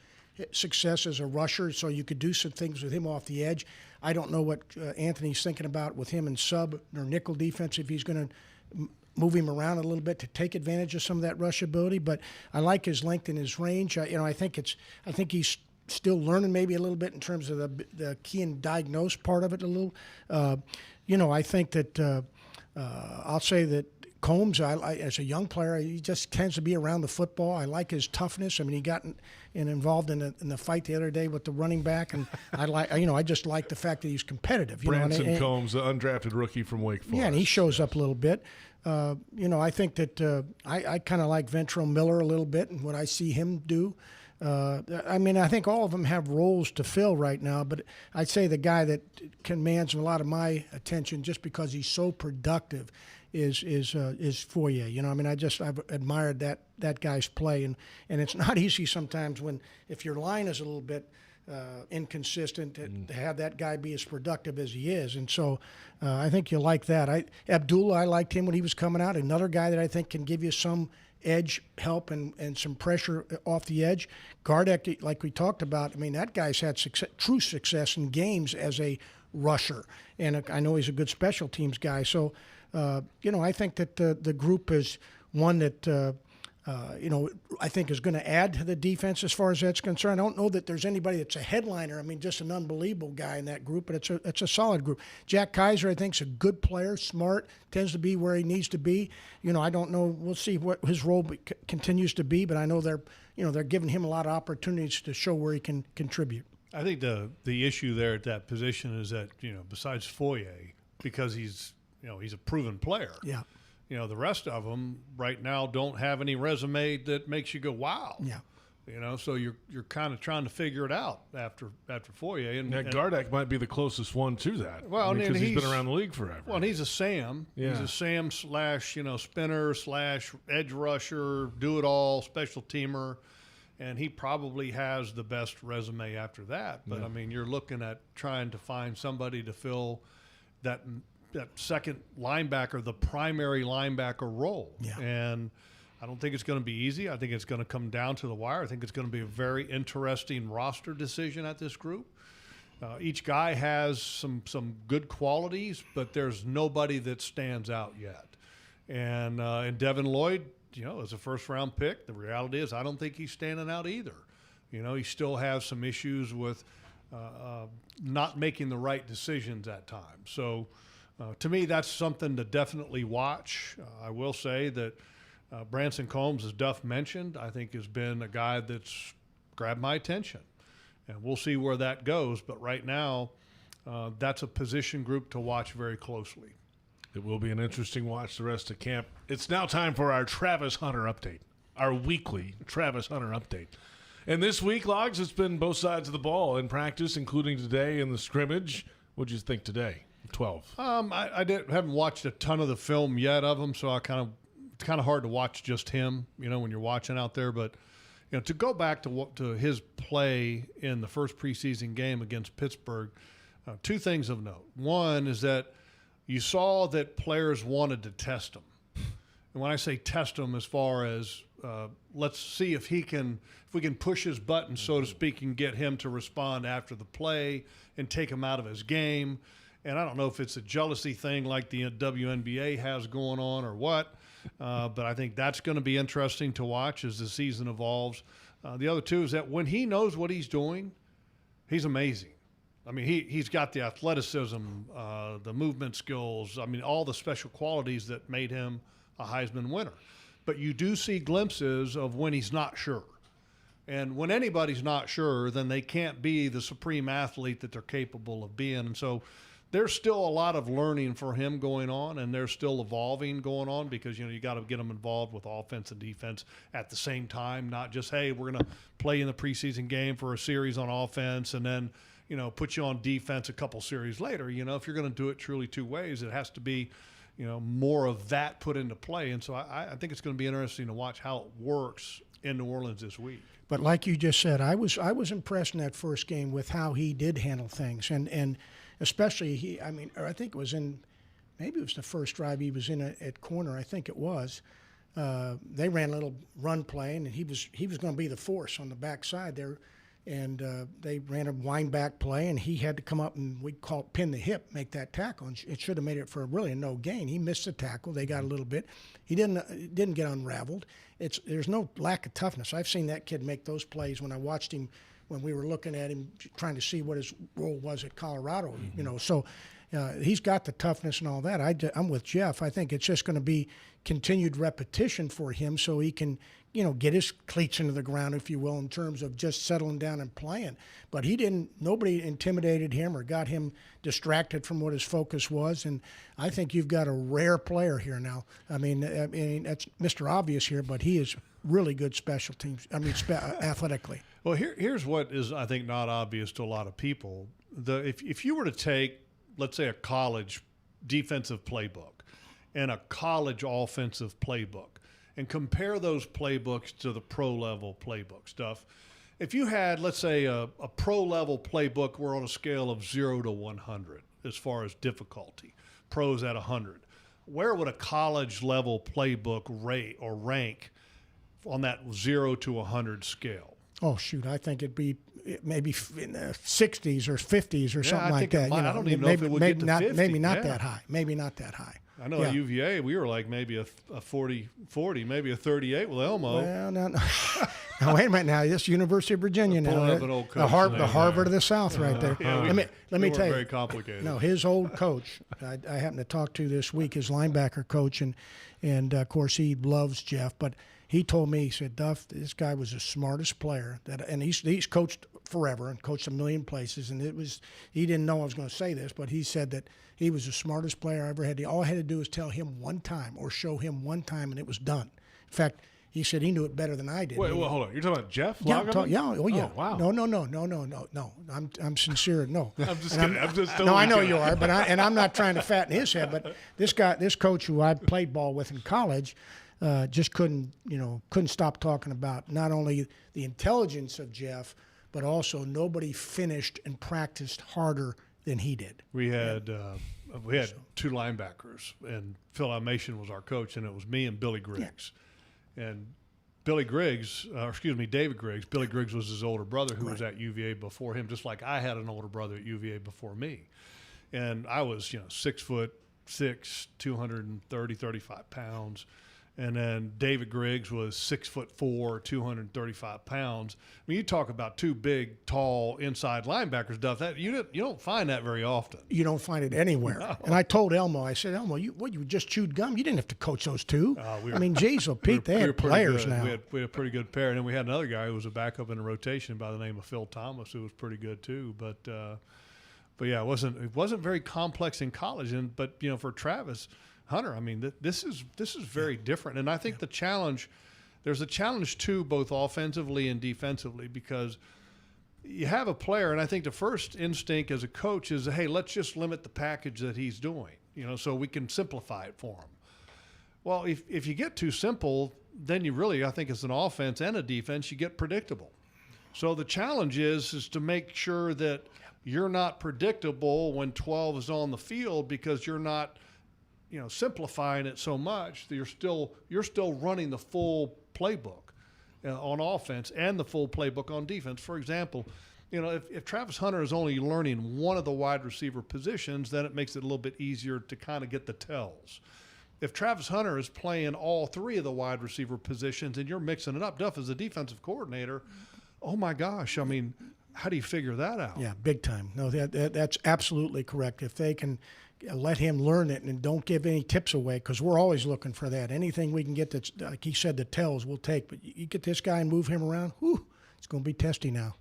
success as a rusher, so you could do some things with him off the edge. I don't know what Anthony's thinking about with him in sub or nickel defense, if he's going to move him around a little bit to take advantage of some of that rush ability, but I like his length and his range. I think he's still learning maybe a little bit in terms of the key and diagnose part of it a little. I think that I'll say that Combs, as a young player, he just tends to be around the football. I like his toughness. I mean, he got involved in the fight the other day with the running back, and I just like the fact that he's competitive. Branson Combs, the undrafted rookie from Wake Forest. Yeah, and he shows up a little bit. I think that I kind of like Ventrell Miller a little bit and what I see him do. I think all of them have roles to fill right now, but I'd say the guy that commands a lot of my attention just because he's so productive is Foye. I've admired that guy's play, and it's not easy sometimes if your line is a little bit inconsistent to have that guy be as productive as he is, and so I think you like that. Abdullah, I liked him when he was coming out. Another guy that I think can give you some edge help and some pressure off the edge. Gardeck, like we talked about, that guy's had true success in games as a rusher, and I know he's a good special teams guy. So. I think that the group is one that, I think is going to add to the defense as far as that's concerned. I don't know that there's anybody that's a headliner. Just an unbelievable guy in that group, but it's a solid group. Jack Kaiser, I think, is a good player, smart, tends to be where he needs to be. I don't know. We'll see what his role continues to be, but I know they're giving him a lot of opportunities to show where he can contribute. I think the issue there at that position is that, besides Foye, because he's a proven player. Yeah. The rest of them right now don't have any resume that makes you go, wow. Yeah. So you're kind of trying to figure it out after Foye. And Gardeck might be the closest one to that. Well, because he's been around the league forever. Well, and he's a Sam. Yeah. He's a Sam / spinner / edge rusher, do it all, special teamer. And he probably has the best resume after that. But, you're looking at trying to find somebody to fill that second linebacker, the primary linebacker role. Yeah. And I don't think it's going to be easy. I think it's going to come down to the wire. I think it's going to be a very interesting roster decision at this group. Each guy has some good qualities, but there's nobody that stands out yet. And Devin Lloyd, as a first-round pick, the reality is I don't think he's standing out either. He still has some issues with not making the right decisions at times. So, to me, that's something to definitely watch. I will say that Branson Combs, as Duff mentioned, I think has been a guy that's grabbed my attention. And we'll see where that goes. But right now, that's a position group to watch very closely. It will be an interesting watch the rest of camp. It's now time for our Travis Hunter update, our weekly Travis Hunter update. And this week, Logs, it's been both sides of the ball in practice, including today in the scrimmage. What'd you think today? 12. I haven't watched a ton of the film yet of him, so it's kind of hard to watch just him, when you're watching out there. But to go back to his play in the first preseason game against Pittsburgh, two things of note. One is that you saw that players wanted to test him, and when I say test him, as far as let's see if we can push his button, so to speak, and get him to respond after the play and take him out of his game. And I don't know if it's a jealousy thing like the WNBA has going on or what, but I think that's going to be interesting to watch as the season evolves. The other two is that when he knows what he's doing, he's amazing. He's got the athleticism, the movement skills, all the special qualities that made him a Heisman winner. But you do see glimpses of when he's not sure. And when anybody's not sure, then they can't be the supreme athlete that they're capable of being. And so there's still a lot of learning for him going on, and there's still evolving going on because, you got to get them involved with offense and defense at the same time, not just, hey, we're going to play in the preseason game for a series on offense and then, put you on defense a couple series later. If you're going to do it truly two ways, it has to be, more of that put into play. And so I think it's going to be interesting to watch how it works in New Orleans this week. But like you just said, I was impressed in that first game with how he did handle things, and especially I think it was maybe it was the first drive he was in at corner. I think it was. They ran a little run play, and he was going to be the force on the backside there, and they ran a wind back play, and he had to come up and we'd call it pin the hip, make that tackle, and it should have made it for really a no gain. He missed the tackle. They got a little bit. He didn't get unraveled. There's no lack of toughness. I've seen that kid make those plays when I watched him when we were looking at him trying to see what his role was at Colorado. So he's got the toughness and all that. I'm with Jeff. I think it's just going to be continued repetition for him so he can get his cleats into the ground, if you will, in terms of just settling down and playing. But nobody intimidated him or got him distracted from what his focus was. And I think you've got a rare player here now. I mean that's Mr. Obvious here, but he is really good special teams. Athletically. Well, here's what is, I think, not obvious to a lot of people. If you were to take, let's say, a college defensive playbook and a college offensive playbook, and compare those playbooks to the pro-level playbook stuff. If you had, let's say, a pro-level playbook, we're on a scale of 0 to 100 as far as difficulty. Pros at 100. Where would a college-level playbook rate or rank on that 0 to 100 scale? Oh, shoot, I think it'd be maybe in the 60s or 50s or something like that. I don't even know if it would get to 50. Maybe not that high. Maybe not that high. I know at UVA we were like maybe a 40, maybe a 38 with Elmo. Well, no. Now, wait a minute. Now, this University of Virginia now, the Harvard of the South, right there. Let me tell you. Very complicated. No, his old coach, I happened to talk to this week, his linebacker coach, and of course he loves Jeff, but he told me, he said, Duff, this guy was the smartest player and he's coached forever and coached a million places, and he didn't know I was going to say this, but he said that he was the smartest player I ever had. All I had to do was tell him one time or show him one time, and it was done. In fact, he said he knew it better than I did. Wait, hold on. You're talking about Jeff Lageman? Yeah. Oh, yeah. Oh, wow. No. I'm sincere. No. I'm just kidding. No, I know you are, but I'm not trying to fatten his head. But this coach who I played ball with in college, just couldn't stop talking about not only the intelligence of Jeff, but also nobody finished and practiced harder than he did. We had two linebackers, and Phil Almation was our coach, and it was me and Billy Griggs. Yeah. And David Griggs, Billy Griggs was his older brother who was at UVA before him, just like I had an older brother at UVA before me. And I was, 6'6", 230, 35 pounds. And then David Griggs was 6'4", 235 pounds. I mean, you talk about two big, tall inside linebackers, Duff. That you don't find that very often. You don't find it anywhere. No. And I told Elmo, I said, Elmo, you just chewed gum? You didn't have to coach those two. Geez, Pete, they had players now. We had a pretty good pair. And then we had another guy who was a backup in the rotation by the name of Phil Thomas, who was pretty good too. But yeah, it wasn't very complex in college. But for Travis Hunter, I mean, this is very different. And I think there's a challenge too, both offensively and defensively, because you have a player, and I think the first instinct as a coach is, hey, let's just limit the package that he's doing, so we can simplify it for him. Well, if you get too simple, then you really, I think as an offense and a defense, you get predictable. So the challenge is to make sure that you're not predictable when 12 is on the field, because you're not simplifying it so much that you're still running the full playbook on offense and the full playbook on defense. For example, if Travis Hunter is only learning one of the wide receiver positions, then it makes it a little bit easier to kind of get the tells. If Travis Hunter is playing all three of the wide receiver positions and you're mixing it up, Duff, as a defensive coordinator, oh my gosh, I mean, how do you figure that out? Yeah, big time. No, that's absolutely correct. If they can let him learn it and don't give any tips away, because we're always looking for that. Anything we can get that's, like he said, the tells we'll take. But you get this guy and move him around, whew, it's going to be testy now.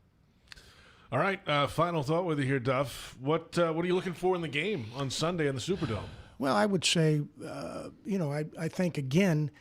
All right, final thought with you here, Duff. What are you looking for in the game on Sunday in the Superdome? Well, I would say, I think, again,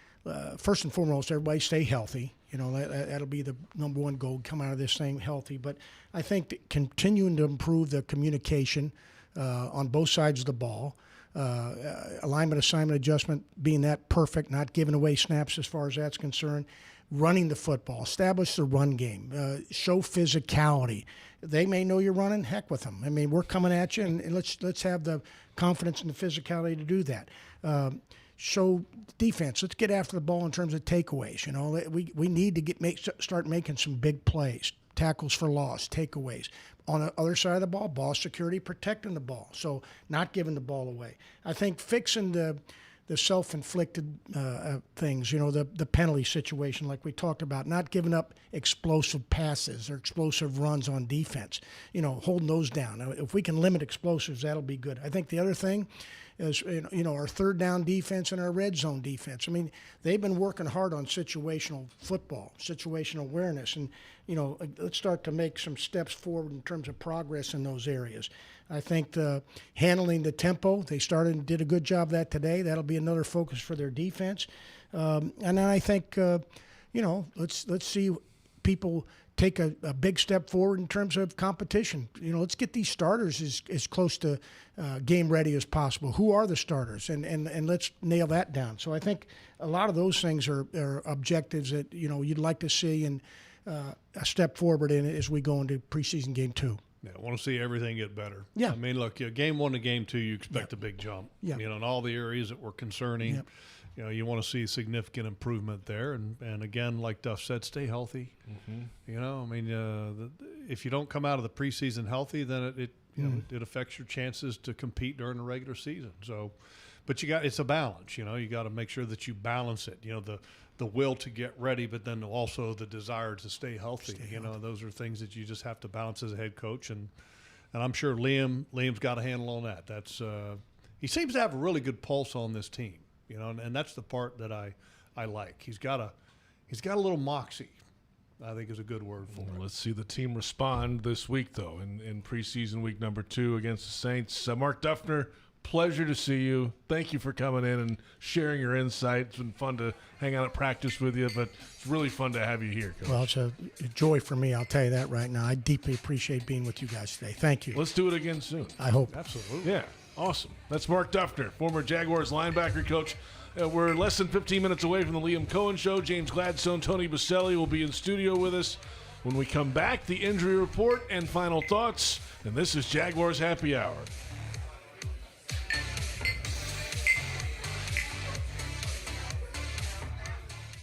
first and foremost, everybody stay healthy. That'll be the number one goal, come out of this thing healthy. But I think that continuing to improve the communication on both sides of the ball, alignment, assignment, adjustment, being that perfect, not giving away snaps as far as that's concerned, running the football, establish the run game, show physicality. They may know you're running, heck with them. I mean, we're coming at you, and let's have the confidence and the physicality to do that. Show defense. Let's get after the ball in terms of takeaways. We need to start making some big plays, tackles for loss, takeaways. On the other side of the ball security, protecting the ball, so not giving the ball away. I think fixing the self-inflicted things, the penalty situation like we talked about, not giving up explosive passes or explosive runs on defense, holding those down. Now, if we can limit explosives, that'll be good. I think the other thing is, our third down defense and our red zone defense. I mean, they've been working hard on situational football, situational awareness, and, let's start to make some steps forward in terms of progress in those areas. I think handling the tempo, they started and did a good job of that today. That'll be another focus for their defense. And then I think, let's see people take a big step forward in terms of competition. Let's get these starters as close to game ready as possible. Who are the starters? And let's nail that down. So I think a lot of those things are objectives that, you'd like to see and a step forward in it as we go into preseason game 2. Yeah, I want to see everything get better. Yeah. I mean, look, game 1 to game 2, you expect a big jump. Yeah. In all the areas that were concerning. Yep. You want to see significant improvement there. And again, like Duff said, stay healthy. Mm-hmm. If you don't come out of the preseason healthy, then it affects your chances to compete during the regular season. So, but it's a balance. You got to make sure that you balance it. The will to get ready, but then also the desire to stay healthy. Those are things that you just have to balance as a head coach. And I'm sure Liam's got a handle on that. That's he seems to have a really good pulse on this team. And that's the part that I like. He's got a little moxie, I think is a good word for it. Let's see the team respond this week, though, in preseason week number 2 against the Saints. Mark Duffner, pleasure to see you. Thank you for coming in and sharing your insight. It's been fun to hang out at practice with you, but it's really fun to have you here, Coach. Well, it's a joy for me, I'll tell you that right now. I deeply appreciate being with you guys today. Thank you. Let's do it again soon. I hope. Absolutely. Yeah, awesome. That's Mark Duffner, former Jaguars linebacker coach. We're less than 15 minutes away from the Liam Coen Show. James Gladstone, Tony Boselli will be in studio with us. When we come back, the injury report and final thoughts. And this is Jaguars Happy Hour.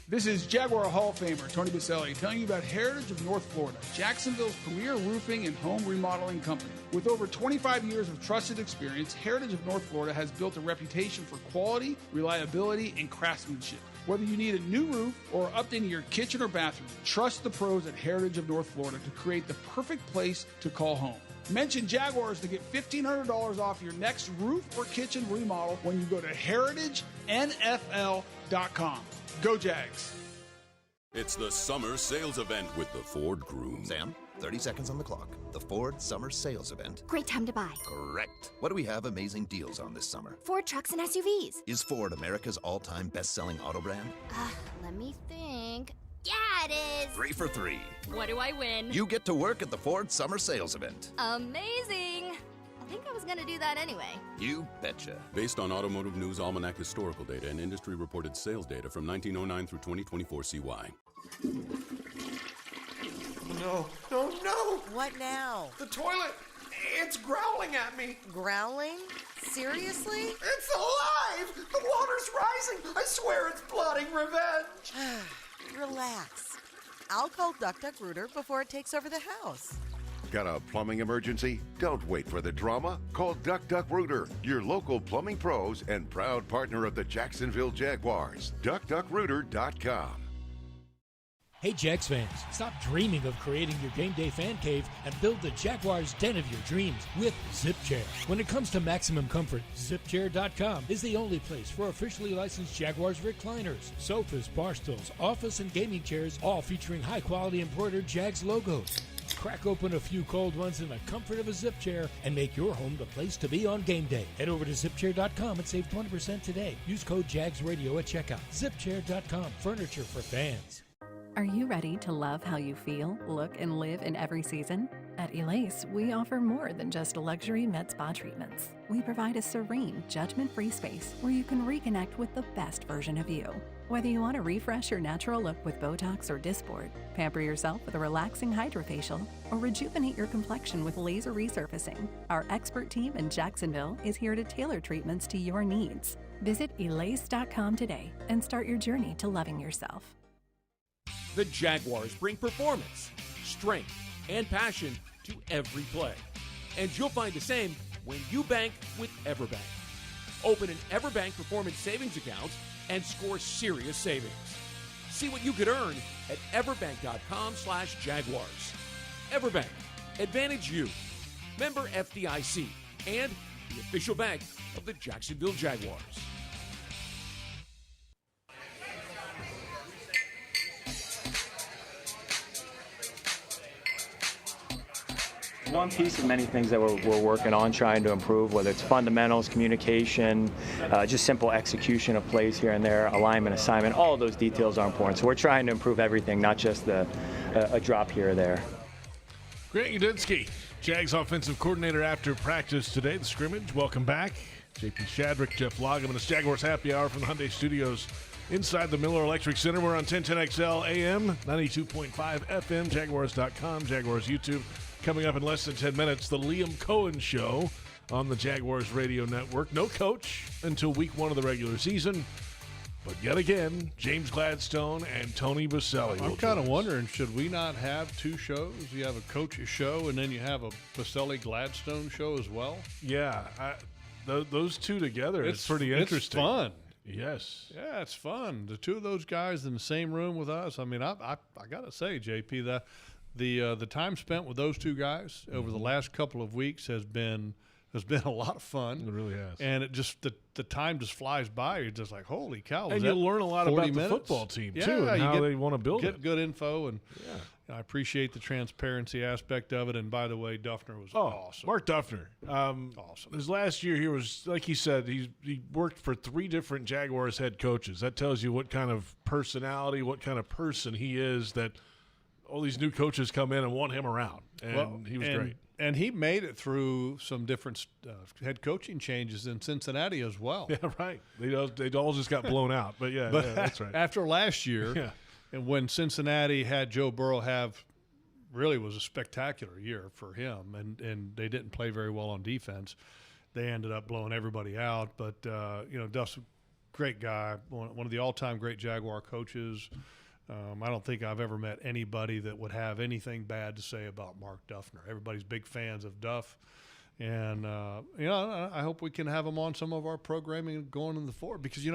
This is Jaguar Hall of Famer Tony Boselli telling you about Heritage of North Florida, Jacksonville's premier roofing and home remodeling company. With over 25 years of trusted experience, Heritage of North Florida has built a reputation for quality, reliability, and craftsmanship. Whether you need a new roof or updating your kitchen or bathroom, trust the pros at Heritage of North Florida to create the perfect place to call home. Mention Jaguars to get $1,500 off your next roof or kitchen remodel when you go to heritagenfl.com. Go Jags. It's the summer sales event with the Ford Groom. Sam, 30 seconds on the clock. The Ford Summer Sales Event. Great time to buy. Correct. What do we have amazing deals on this summer? Ford trucks and SUVs. Is Ford America's all-time best-selling auto brand? Let me think. Yeah, it is. 3 for 3. What do I win? You get to work at the Ford Summer Sales Event. Amazing. I think I was going to do that anyway. You betcha. Based on Automotive News Almanac historical data and industry-reported sales data from 1909 through 2024 CY. No. What now? The toilet. It's growling at me. Growling? Seriously? It's alive! The water's rising! I swear it's plotting revenge! Relax. I'll call Duck Duck Rooter before it takes over the house. Got a plumbing emergency? Don't wait for the drama. Call Duck Duck Rooter, your local plumbing pros and proud partner of the Jacksonville Jaguars. DuckDuckRooter.com. Hey Jags fans, stop dreaming of creating your game day fan cave and build the Jaguars den of your dreams with ZipChair. When it comes to maximum comfort, ZipChair.com is the only place for officially licensed Jaguars recliners, sofas, bar stools, office and gaming chairs, all featuring high-quality embroidered Jags logos. Crack open a few cold ones in the comfort of a ZipChair and make your home the place to be on game day. Head over to ZipChair.com and save 20% today. Use code JagsRadio at checkout. ZipChair.com, furniture for fans. Are you ready to love how you feel, look, and live in every season? At Elase, we offer more than just luxury med spa treatments. We provide a serene, judgment-free space where you can reconnect with the best version of you. Whether you want to refresh your natural look with Botox or Dysport, pamper yourself with a relaxing hydrofacial, or rejuvenate your complexion with laser resurfacing, our expert team in Jacksonville is here to tailor treatments to your needs. Visit Elase.com today and start your journey to loving yourself. The Jaguars bring performance, strength, and passion to every play. And you'll find the same when you bank with EverBank. Open an EverBank Performance Savings account and score serious savings. See what you could earn at everbank.com/Jaguars. EverBank, advantage you. Member FDIC and the official bank of the Jacksonville Jaguars. One piece of many things that we're working on trying to improve, whether it's fundamentals, communication, just simple execution of plays here and there, alignment, assignment, all of those details are important. So we're trying to improve everything, not just a drop here or there. Grant Udinski, Jags offensive coordinator after practice today, the scrimmage. Welcome back. JP Shadrick, Jeff Lageman. It's Jaguars Happy Hour from the Hyundai Studios inside the Miller Electric Center. We're on 1010XL AM, 92.5 FM, Jaguars.com, Jaguars YouTube. Coming up in less than 10 minutes, the Liam Coen Show on the Jaguars Radio Network. No coach until week 1 of the regular season. But yet again, James Gladstone and Tony Boselli. I'm kind of wondering, should we not have two shows? You have a coach's show, and then you have a Boselli-Gladstone show as well? Yeah, those two together, it's pretty interesting. It's fun. Yes. Yeah, it's fun. The two of those guys in the same room with us. I mean, I got to say, JP, that the time spent with those two guys over the last couple of weeks has been a lot of fun. It really has. And it just the time just flies by. You're just like, holy cow! And you learn a lot about the football team too, and how they want to build it. Get good info, and I appreciate the transparency aspect of it. And by the way, Duffner was awesome. Mark Duffner, awesome. His last year, he was, like he said, he worked for 3 different Jaguars head coaches. That tells you what kind of personality, what kind of person he is. That all these new coaches come in and want him around, and he was great. And he made it through some different head coaching changes in Cincinnati as well. Yeah, right. They all just got blown out. But yeah, that's right. After last year, and when Cincinnati had Joe Burrow really was a spectacular year for him, and they didn't play very well on defense. They ended up blowing everybody out. But, Duff's a great guy, one of the all-time great Jaguar coaches. I don't think I've ever met anybody that would have anything bad to say about Mark Duffner. Everybody's big fans of Duff. And, I hope we can have him on some of our programming going in the forward because,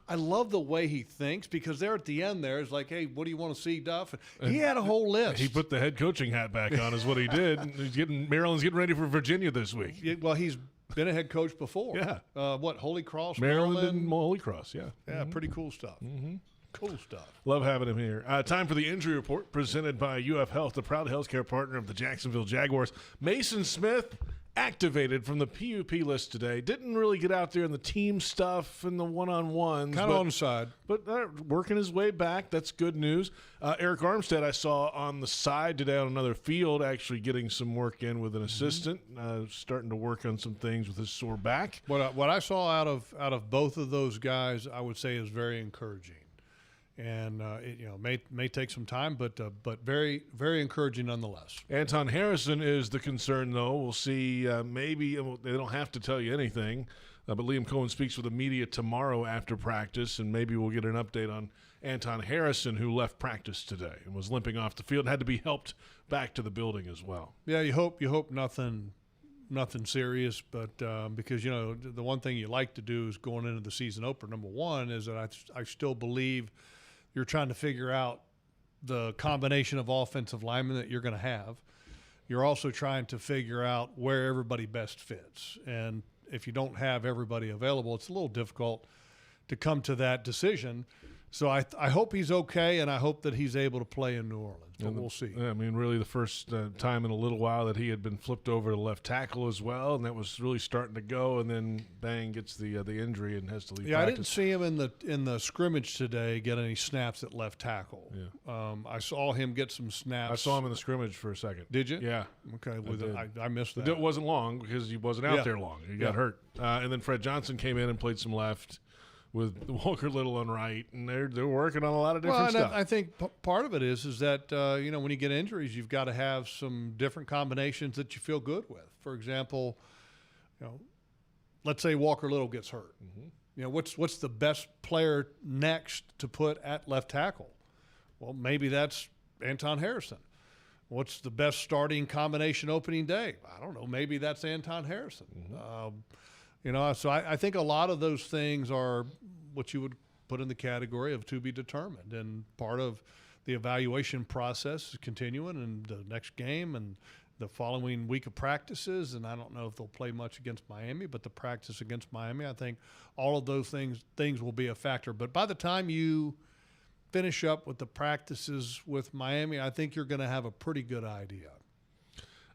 I love the way he thinks because there at the end there is like, hey, what do you want to see, Duff? And he had a whole list. He put the head coaching hat back on is what he did. Maryland's getting ready for Virginia this week. Well, he's been a head coach before. Yeah. Holy Cross, Maryland and Holy Cross, yeah. Yeah, pretty cool stuff. Mm-hmm. Cool stuff. Love having him here. Time for the injury report presented by UF Health, the proud healthcare partner of the Jacksonville Jaguars. Mason Smith activated from the PUP list today. Didn't really get out there in the team stuff and the one-on-ones. Kind of on the side. But working his way back. That's good news. Eric Armstead I saw on the side today on another field actually getting some work in with an assistant, starting to work on some things with his sore back. What I saw out of both of those guys I would say is very encouraging. And it may take some time, but very, very encouraging nonetheless. Anton Harrison is the concern, though. We'll see. Maybe they don't have to tell you anything, but Liam Coen speaks with the media tomorrow after practice, and maybe we'll get an update on Anton Harrison, who left practice today and was limping off the field and had to be helped back to the building as well. Yeah, you hope nothing serious, but because the one thing you like to do is going into the season opener. Number one is that I still believe. You're trying to figure out the combination of offensive linemen that you're going to have. You're also trying to figure out where everybody best fits. And if you don't have everybody available, it's a little difficult to come to that decision. So I hope he's okay, and I hope that he's able to play in New Orleans. But we'll see. I mean, really the first time in a little while that he had been flipped over to left tackle as well, and that was really starting to go. And then bang, gets the injury and has to leave. Yeah, practice. I didn't see him in the scrimmage today get any snaps at left tackle. Yeah. I saw him get some snaps. I saw him in the scrimmage for a second. Did you? Yeah. Okay. I missed that. It wasn't long because he wasn't out there long. He got hurt. And then Fred Johnson came in and played some left with Walker Little on right, and they're working on a lot of different stuff. I think part of it is that when you get injuries, you've got to have some different combinations that you feel good with. For example, let's say Walker Little gets hurt. Mm-hmm. What's the best player next to put at left tackle? Well, maybe that's Anton Harrison. What's the best starting combination opening day? I don't know. Maybe that's Anton Harrison. Mm-hmm. So I think a lot of those things are what you would put in the category of to be determined. And part of the evaluation process is continuing in the next game and the following week of practices. And I don't know if they'll play much against Miami, but the practice against Miami, I think all of those things will be a factor. But by the time you finish up with the practices with Miami, I think you're going to have a pretty good idea.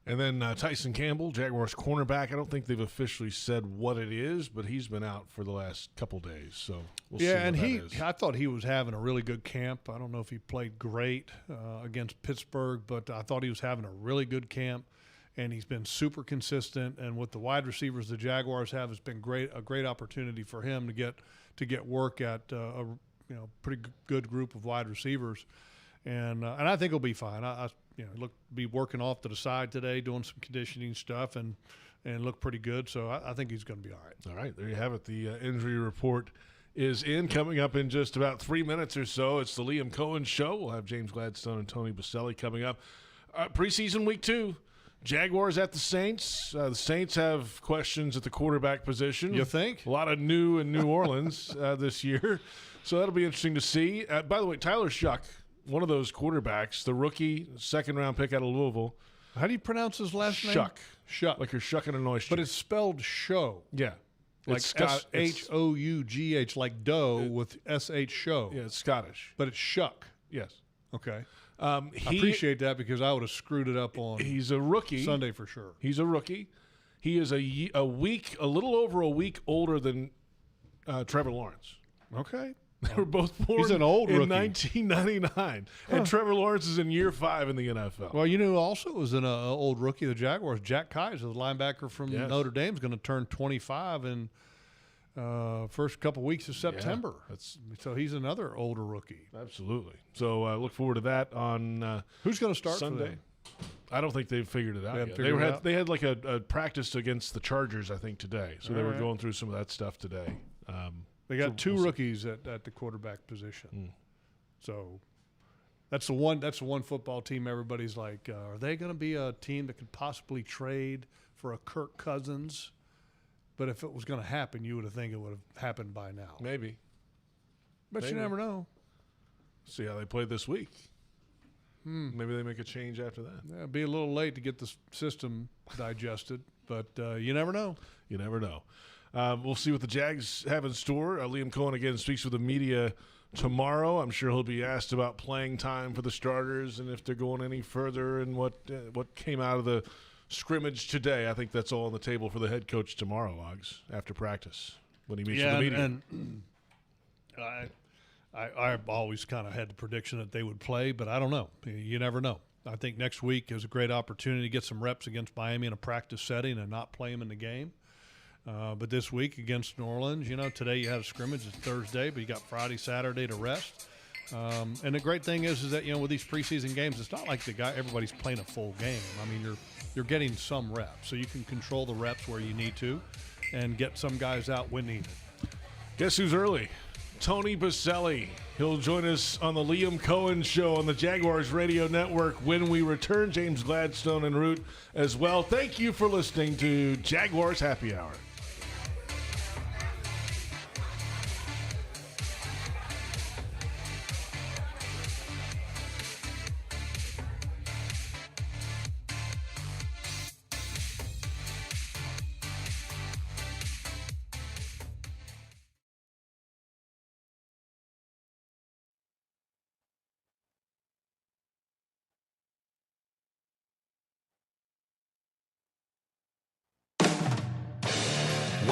And then Tyson Campbell, Jaguars cornerback. I don't think they've officially said what it is, but he's been out for the last couple days. So we'll see what and that is. I thought he was having a really good camp. I don't know if he played great against Pittsburgh, but I thought he was having a really good camp, and he's been super consistent. And with the wide receivers the Jaguars have, it's been a great opportunity for him to get work at a pretty good group of wide receivers. And I think he'll be fine. Be working off to the side today, doing some conditioning stuff, and look pretty good. So I think he's going to be all right. All right, there you have it. The injury report is in. Coming up in just about 3 minutes or so, it's the Liam Coen Show. We'll have James Gladstone and Tony Boselli coming up. Preseason week 2. Jaguars at the Saints. The Saints have questions at the quarterback position. You think? A lot of new in New Orleans this year. So that'll be interesting to see. By the way, Tyler Shuck, one of those quarterbacks, the rookie, second-round pick out of Louisville. How do you pronounce his last name? Shuck. Like you're shucking an oyster. But it's spelled show. Yeah. Like Shough, like dough with SH show. Yeah, it's Scottish. But it's Shuck. Yes. Okay. I appreciate that because I would have screwed it up on He's a rookie. Sunday for sure. He's a rookie. He is a little over a week older than Trevor Lawrence. Okay. They were both born He's an old in rookie. 1999. And Trevor Lawrence is in year 5 in the NFL. Well, who also was an old rookie of the Jaguars, Jack Kaiser, the linebacker from Notre Dame, is going to turn 25 in first couple weeks of September. Yeah, so he's another older rookie. Absolutely. So look forward to that on who's going to start Sunday. for them? I don't think they've figured it out yet. They had like a practice against the Chargers, I think, today. So they were going through some of that stuff today. They got two rookies at the quarterback position. So that's the one football team everybody's like, are they going to be a team that could possibly trade for a Kirk Cousins? But if it was going to happen, you would have think it would have happened by now. Maybe. But you never know. See how they played this week. Maybe they make a change after that. Yeah, it'd be a little late to get the system digested, but you never know. You never know. We'll see what the Jags have in store. Liam Coen again speaks with the media tomorrow. I'm sure he'll be asked about playing time for the starters and if they're going any further and what came out of the scrimmage today. I think that's all on the table for the head coach tomorrow, Oggs, after practice when he meets with the media. And I always kind of had the prediction that they would play, but I don't know. You never know. I think next week is a great opportunity to get some reps against Miami in a practice setting and not play them in the game. But this week against New Orleans, today you had a scrimmage. It's Thursday, but you got Friday, Saturday to rest. And the great thing is that, with these preseason games, it's not like everybody's playing a full game. I mean, you're getting some reps, so you can control the reps where you need to and get some guys out when needed. Guess who's early? Tony Boselli. He'll join us on the Liam Coen Show on the Jaguars Radio Network when we return. James Gladstone and Root as well. Thank you for listening to Jaguars Happy Hour.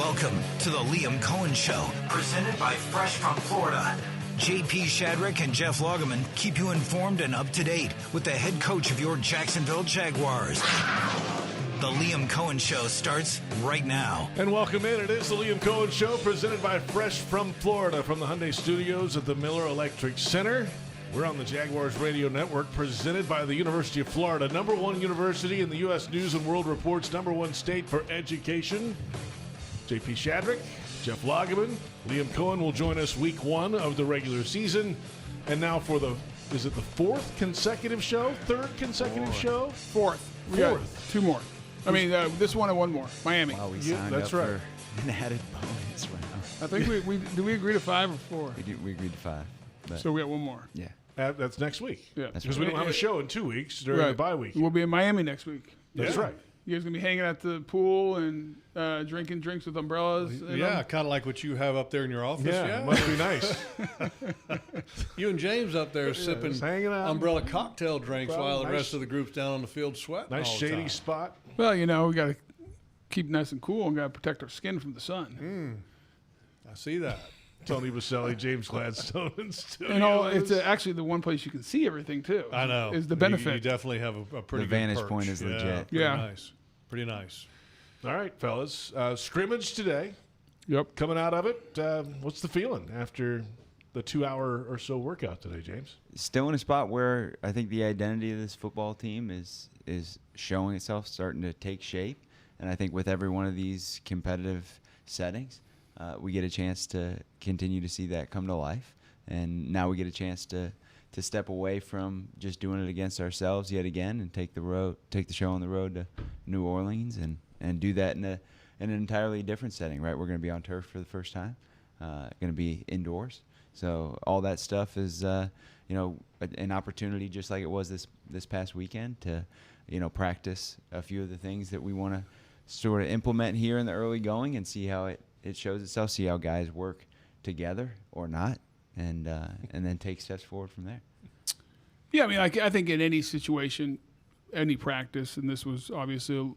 Welcome to the Liam Coen Show, presented by Fresh from Florida. JP Shadrick and Jeff Lageman keep you informed and up to date with the head coach of your Jacksonville Jaguars. The Liam Coen Show starts right now. And welcome in. It is the Liam Coen Show, presented by Fresh from Florida from the Hyundai Studios at the Miller Electric Center. We're on the Jaguars Radio Network, presented by the University of Florida, #1 university in the U.S. News and World Report's #1 state for education. JP Shadrick, Jeff Lageman, Liam Coen will join us week 1 of the regular season. And now for is it the 4th consecutive show? 3rd consecutive show? 4th. We got 2 more. I mean, this one and 1 more. Miami. Wow, we signed that's up right. for an added bonus round. I think we agree to 5 or 4? We agreed to 5. But So we got 1 more. yeah. That's next week. Yeah. Because we don't have a show in 2 weeks during the bye week. We'll be in Miami next week. That's right. You guys going to be hanging at the pool and drinking drinks with umbrellas? Yeah, kind of like what you have up there in your office. Yeah, it must be nice. You and James up there sipping hanging out. umbrella cocktail drinks Well, while the nice- rest of the group's down on the field sweating Nice all the shady time. spot. Well, we got to keep nice and cool and got to protect our skin from the sun. I see that. Tony Boselli, James Gladstone in studio. It's actually the one place you can see everything, too. I know. Is the benefit. You definitely have a pretty The good vantage perch. point is legit. Pretty nice. Pretty nice. All right, fellas. Scrimmage today. Yep. Coming out of it, what's the feeling after the 2-hour or so workout today, James? Still in a spot where I think the identity of this football team is showing itself, starting to take shape. And I think with every one of these competitive settings, we get a chance to continue to see that come to life. And now we get a chance to step away from just doing it against ourselves yet again and take the show on the road to New Orleans and do that in an entirely different setting, right? We're going to be on turf for the first time, going to be indoors. So all that stuff is, an opportunity just like it was this past weekend to, practice a few of the things that we want to sort of implement here in the early going and see how it shows itself, see how guys work together or not, and then take steps forward from there. Yeah, I mean, I think in any situation, any practice, and this was obviously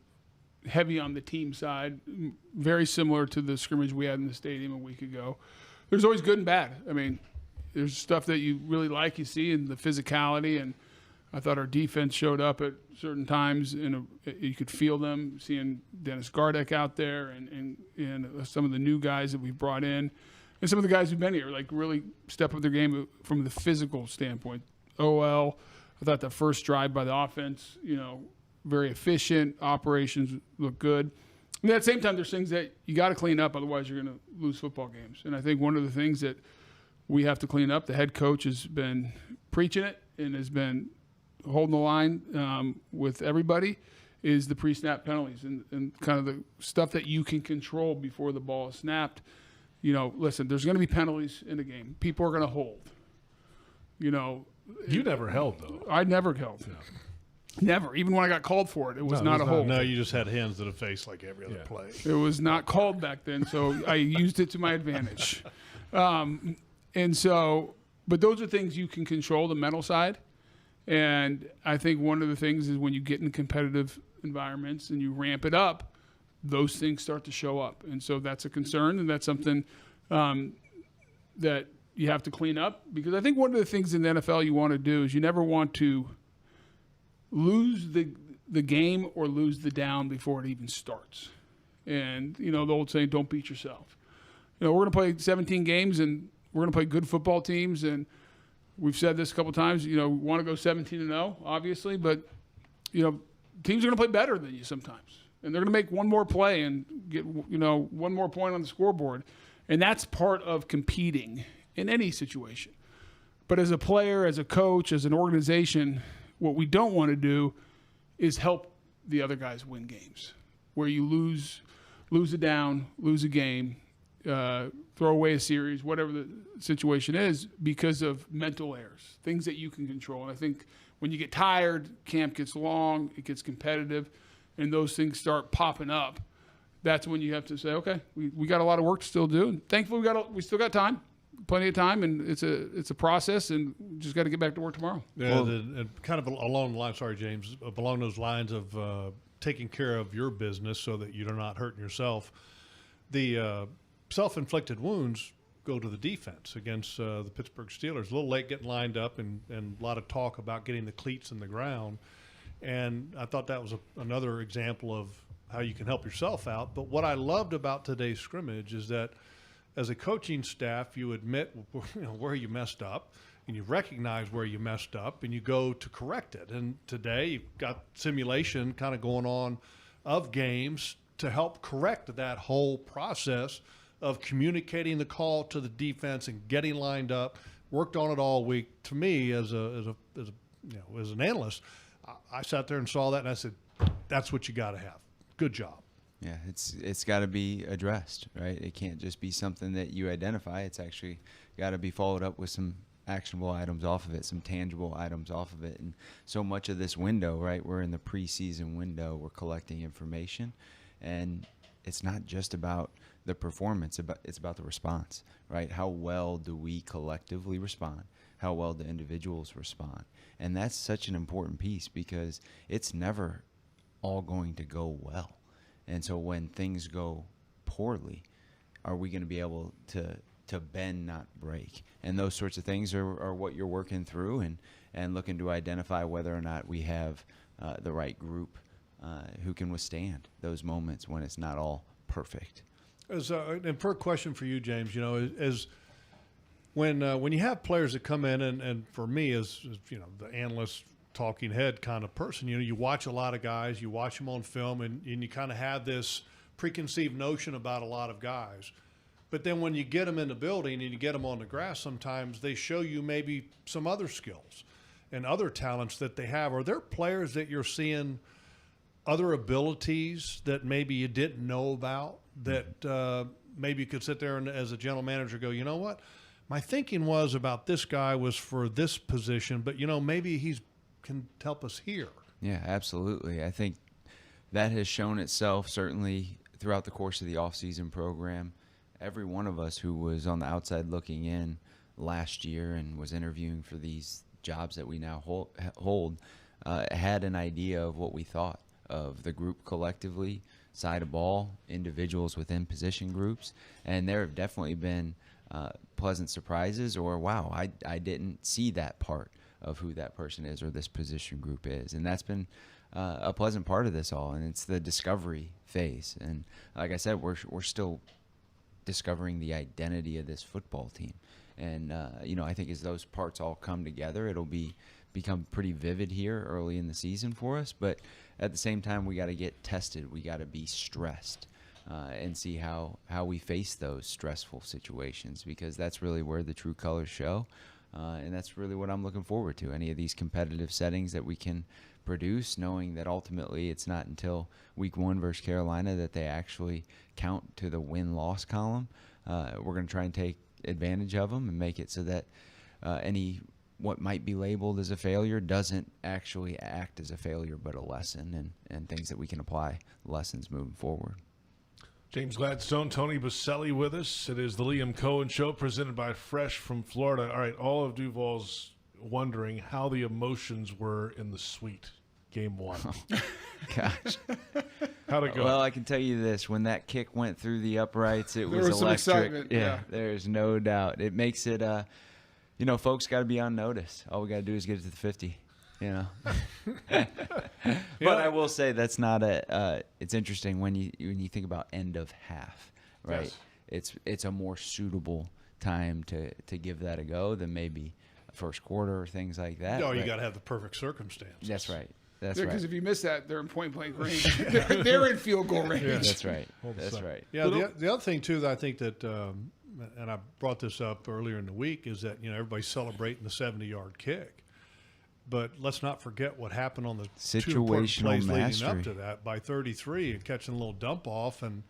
heavy on the team side, very similar to the scrimmage we had in the stadium a week ago. There's always good and bad. I mean, there's stuff that you really like, you see, in the physicality, and I thought our defense showed up at certain times, and you could feel them, seeing Dennis Gardeck out there and some of the new guys that we've brought in, and some of the guys who've been here, like really step up their game from the physical standpoint. OL, I thought the first drive by the offense, very efficient. Operations look good. And at the same time, there's things that you got to clean up, otherwise you're going to lose football games. And I think one of the things that we have to clean up, the head coach has been preaching it and has been holding the line with everybody, is the pre-snap penalties and kind of the stuff that you can control before the ball is snapped. Listen, there's going to be penalties in the game. People are going to hold. You never held, though. I never held. No. Never. Even when I got called for it, it was not a hold. No, you just had hands to the face like every other play. It was not called back then, so I used it to my advantage. But those are things you can control, the mental side. And I think one of the things is when you get in competitive environments and you ramp it up, those things start to show up. And so that's a concern, and that's something that you have to clean up. Because I think one of the things in the NFL you want to do is you never want to lose the game or lose the down before it even starts. And, the old saying, don't beat yourself. We're going to play 17 games, and we're going to play good football teams, and we've said this a couple times, we want to go 17-0, obviously, but, teams are going to play better than you sometimes. And they're going to make one more play and get, one more point on the scoreboard. And that's part of competing in any situation. But as a player, as a coach, as an organization, what we don't want to do is help the other guys win games, where you lose a down, lose a game, throw away a series, whatever the situation is, because of mental errors, things that you can control. And I think when you get tired, camp gets long, it gets competitive, and those things start popping up, that's when you have to say, okay, we got a lot of work to still do. And thankfully, we still got time, plenty of time, and it's a process, and we just got to get back to work tomorrow. Yeah, kind of along the line, sorry, James, along those lines of taking care of your business so that you're not hurting yourself. the self-inflicted wounds go to the defense against the Pittsburgh Steelers. A little late getting lined up and a lot of talk about getting the cleats in the ground. And I thought that was another example of how you can help yourself out. But what I loved about today's scrimmage is that as a coaching staff, you admit where you messed up, and you recognize where you messed up, and you go to correct it. And today you've got simulation kind of going on of games to help correct that whole process of communicating the call to the defense and getting lined up. Worked on it all week. To me, as an analyst, I sat there and saw that, and I said, "That's what you got to have. Good job." Yeah, it's got to be addressed, right? It can't just be something that you identify. It's actually got to be followed up with some actionable items off of it, some tangible items off of it. And so much of this window, right, we're in the preseason window, we're collecting information, and it's not just about the performance, it's about the response, right? How well do we collectively respond? How well do individuals respond? And that's such an important piece because it's never all going to go well. And so when things go poorly, are we going to be able to bend, not break? And those sorts of things are what you're working through and looking to identify whether or not we have the right group who can withstand those moments when it's not all perfect. And per question for you, James, as when you have players that come in, and for me as the analyst, talking head kind of person, you watch a lot of guys, you watch them on film, and you kind of have this preconceived notion about a lot of guys. But then when you get them in the building and you get them on the grass, sometimes they show you maybe some other skills and other talents that they have. Are there players that you're seeing other abilities that maybe you didn't know about that maybe you could sit there and as a general manager go, you know what, my thinking was about this guy was for this position, but maybe he's can help us here? Yeah, absolutely. I think that has shown itself certainly throughout the course of the offseason program. Every one of us who was on the outside looking in last year and was interviewing for these jobs that we now hold had an idea of what we thought of the group collectively, side of ball, individuals within position groups, and there have definitely been pleasant surprises or, wow, I didn't see that part of who that person is or this position group is. And that's been a pleasant part of this all, and it's the discovery phase. And like I said, we're still discovering the identity of this football team. And, I think as those parts all come together, it'll become pretty vivid here early in the season for us. But at the same time, we got to get tested. We got to be stressed and see how we face those stressful situations, because that's really where the true colors show. And that's really what I'm looking forward to, any of these competitive settings that we can produce, knowing that ultimately it's not until week 1 versus Carolina that they actually count to the win-loss column. We're going to try and take advantage of them and make it so that any what might be labeled as a failure doesn't actually act as a failure but a lesson, and things that we can apply lessons moving forward. James Gladstone, Tony Boselli with us. It is the Liam Coen Show presented by Fresh from Florida. All right, all of Duval's wondering how the emotions were in the suite, game 1. Gosh. How'd it go? Well, I can tell you this. When that kick went through the uprights, it was some electric. excitement, yeah. There's no doubt. It makes it, folks got to be on notice. All we got to do is get it to the 50. But I will say that's not it's interesting when you think about end of half, right? Yes. It's a more suitable time to give that a go than maybe first quarter or things like that. No, you got to have the perfect circumstances. That's right. That's right. Because if you miss that, they're in point-blank range. they're in field goal range. Yeah. That's right. That's right. Yeah, the other thing, too, that I think that, and I brought this up earlier in the week, is that, everybody's celebrating the 70-yard kick. But let's not forget what happened on the situational plays mastery leading up to that by 33 and catching a little dump off and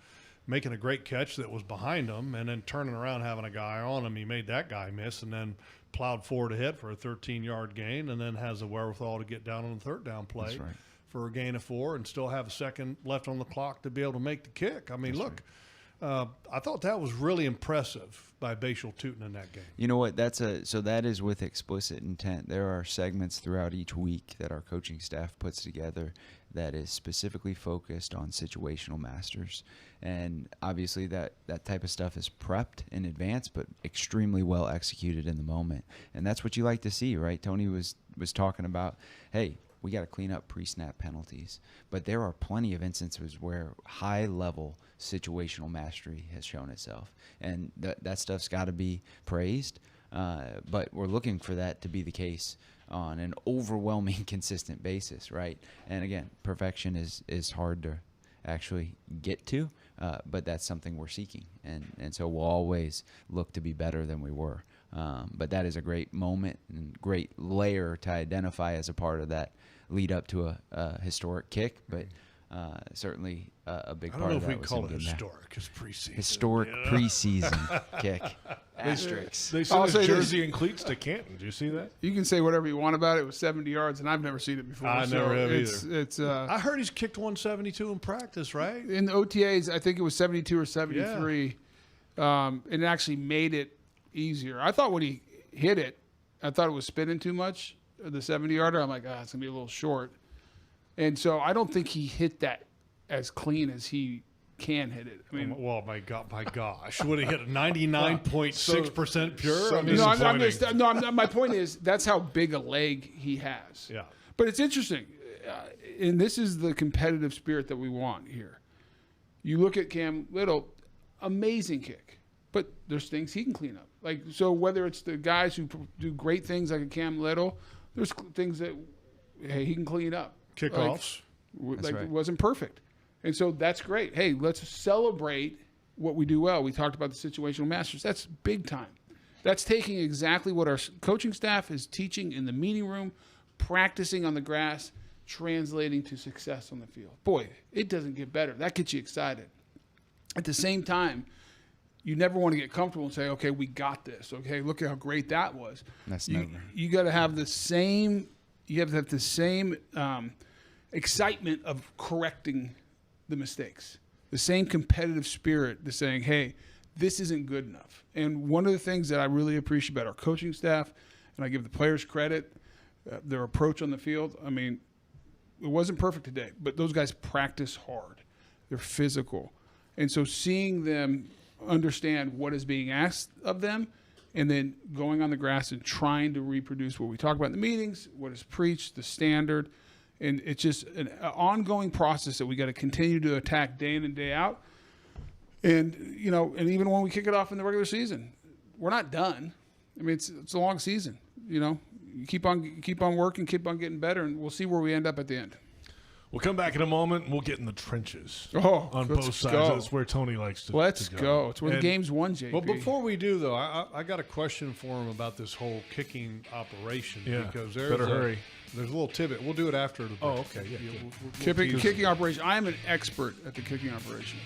making a great catch that was behind him and then turning around having a guy on him. He made that guy miss and then plowed forward ahead for a 13-yard gain and then has the wherewithal to get down on the third down play for a gain of 4 and still have a second left on the clock to be able to make the kick. I mean, I thought that was really impressive by Bashal Tootin in that game. You know what? So that is with explicit intent. There are segments throughout each week that our coaching staff puts together that is specifically focused on situational masters. And obviously that type of stuff is prepped in advance, but extremely well executed in the moment. And that's what you like to see, right? Tony was talking about, hey, we got to clean up pre-snap penalties. But there are plenty of instances where high-level situational mastery has shown itself. And that stuff's got to be praised. But we're looking for that to be the case on an overwhelming, consistent basis, right? And again, perfection is hard to actually get to, but that's something we're seeking. And so we'll always look to be better than we were. But that is a great moment and great layer to identify as a part of that lead up to a historic kick, but certainly a big part of that. I don't know if we call it historic. It's preseason. Historic preseason kick. Asterisks. They sent his jersey and cleats to Canton. Did you see that? You can say whatever you want about it. It was 70 yards, and I've never seen it before. I never have either. It's. I heard he's kicked 172 in practice, right? In the OTAs, I think it was 72 or 73. Yeah. And it actually made it easier. I thought when he hit it, I thought it was spinning too much, the 70-yarder. I'm like, it's going to be a little short. And so I don't think he hit that as clean as he can hit it. I mean, well, my gosh, would he hit a 99.6% pure? My point is that's how big a leg he has. Yeah. But it's interesting, and this is the competitive spirit that we want here. You look at Cam Little, amazing kick, but there's things he can clean up. Like, so whether it's the guys who do great things like a Cam Little, there's things that he can clean up. Kickoffs. It wasn't perfect. And so that's great. Hey, let's celebrate what we do well. We talked about the situational masters. That's big time. That's taking exactly what our coaching staff is teaching in the meeting room, practicing on the grass, translating to success on the field. Boy, it doesn't get better. That gets you excited. At the same time, you never want to get comfortable and say, okay, we got this. Okay, look at how great that was. That's never. You got to have the same. You have to have the same excitement of correcting the mistakes, the same competitive spirit, the saying, hey, this isn't good enough. And one of the things that I really appreciate about our coaching staff, and I give the players credit, their approach on the field. I mean, it wasn't perfect today, but those guys practice hard. They're physical. And so seeing them understand what is being asked of them and then going on the grass and trying to reproduce what we talk about in the meetings, what is preached, the standard. And it's just an ongoing process that we got to continue to attack day in and day out. And, you know, and even when we kick it off in the regular season, we're not done. I mean, it's a long season, you know. You keep on working, keep on getting better, and we'll see where we end up at the end. We'll come back in a moment, and we'll get in the trenches on both sides. That's where Tony likes to Let's to go. It's where the game's won, JP. Well, before we do, though, I got a question for him about this whole kicking operation. Yeah, because hurry. There's a little tidbit. We'll do it after the break. Oh, okay. Yeah, kicking operation. I am an expert at the kicking operation.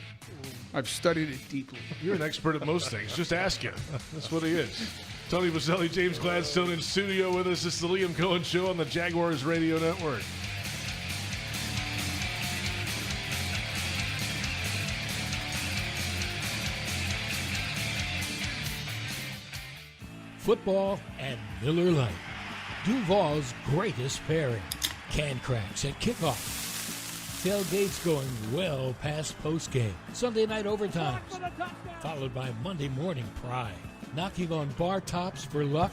I've studied it deeply. You're an expert at most things. Just ask him. That's what he is. Tony Boselli, James Gladstone in studio with us. This is the Liam Coen Show on the Jaguars Radio Network. Football and Miller Lite. Duval's greatest pairing. Can cracks at kickoff. Tailgates going well past postgame. Sunday night overtimes. Followed by Monday morning pride. Knocking on bar tops for luck.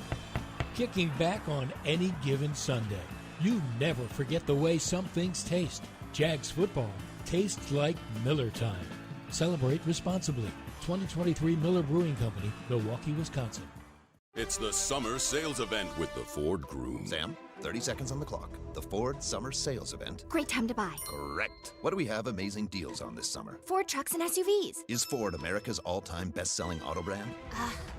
Kicking back on any given Sunday. You never forget the way some things taste. Jags football tastes like Miller time. Celebrate responsibly. 2023 Miller Brewing Company, Milwaukee, Wisconsin. It's the summer sales event with the Ford Groom. Sam, 30 seconds on the clock. The Ford Summer Sales Event. Great time to buy. Correct. What do we have amazing deals on this summer? Ford trucks and SUVs. Is Ford America's all-time best-selling auto brand?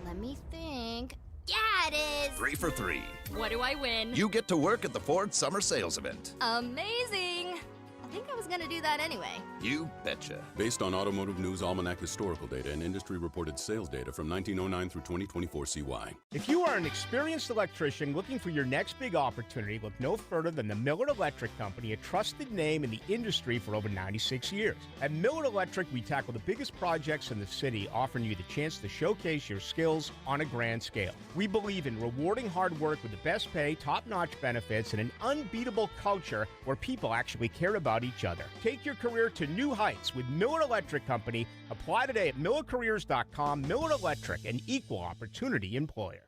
Let me think. Yeah, it is. 3 for 3. What do I win? You get to work at the Ford Summer Sales Event. Amazing. I think I was going to do that anyway. You betcha. Based on Automotive News Almanac historical data and industry-reported sales data from 1909 through 2024 CY. If you are an experienced electrician looking for your next big opportunity, look no further than the Miller Electric Company, a trusted name in the industry for over 96 years. At Miller Electric, we tackle the biggest projects in the city, offering you the chance to showcase your skills on a grand scale. We believe in rewarding hard work with the best pay, top-notch benefits, and an unbeatable culture where people actually care about about each other. Take your career to new heights with Miller Electric Company. Apply today at millercareers.com. Miller Electric, an equal opportunity employer.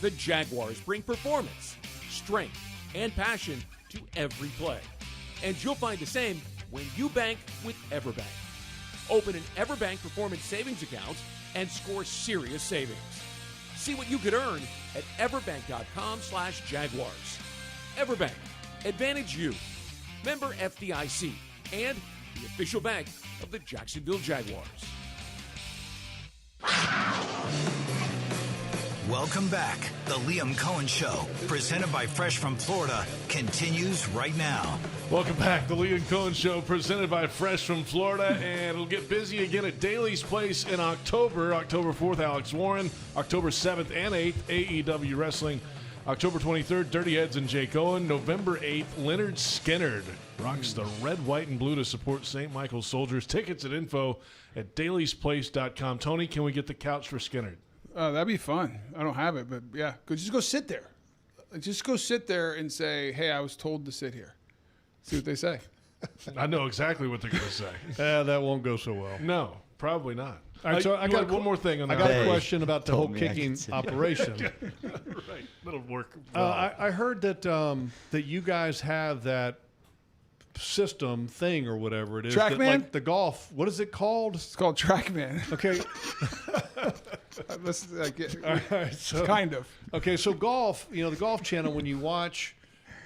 The Jaguars bring performance, strength, and passion to every play. And you'll find the same when you bank with EverBank. Open an EverBank Performance Savings account and score serious savings. See what you could earn at everbank.com/Jaguars. EverBank, advantage you. Member FDIC and the official bank of the Jacksonville Jaguars. Welcome back. The Liam Coen Show, presented by Fresh from Florida, continues right now. Welcome back. The Liam Coen Show, presented by Fresh from Florida, and it'll get busy again at Daly's Place in October. October 4th, Alex Warren. October 7th and 8th, AEW Wrestling. October 23rd, Dirty Heads and Jake Owen. November 8th, Leonard Skinnard rocks the red, white, and blue to support St. Michael's Soldiers. Tickets and info at dailysplace.com. Tony, can we get the couch for Skinnard? That'd be fun. I don't have it, but yeah, just go sit there. Just go sit there and say, "Hey, I was told to sit here." See what they say. I know exactly what they're going to say. That won't go so well. No, probably not. All right, so I got one more thing on that. I got a question about the whole kicking operation. Right, that'll work. I heard that that you guys have that system thing or whatever it is. TrackMan? Like the golf. What is it called? It's called TrackMan. Okay. All right, so, kind of. Okay, so golf, the Golf Channel, when you watch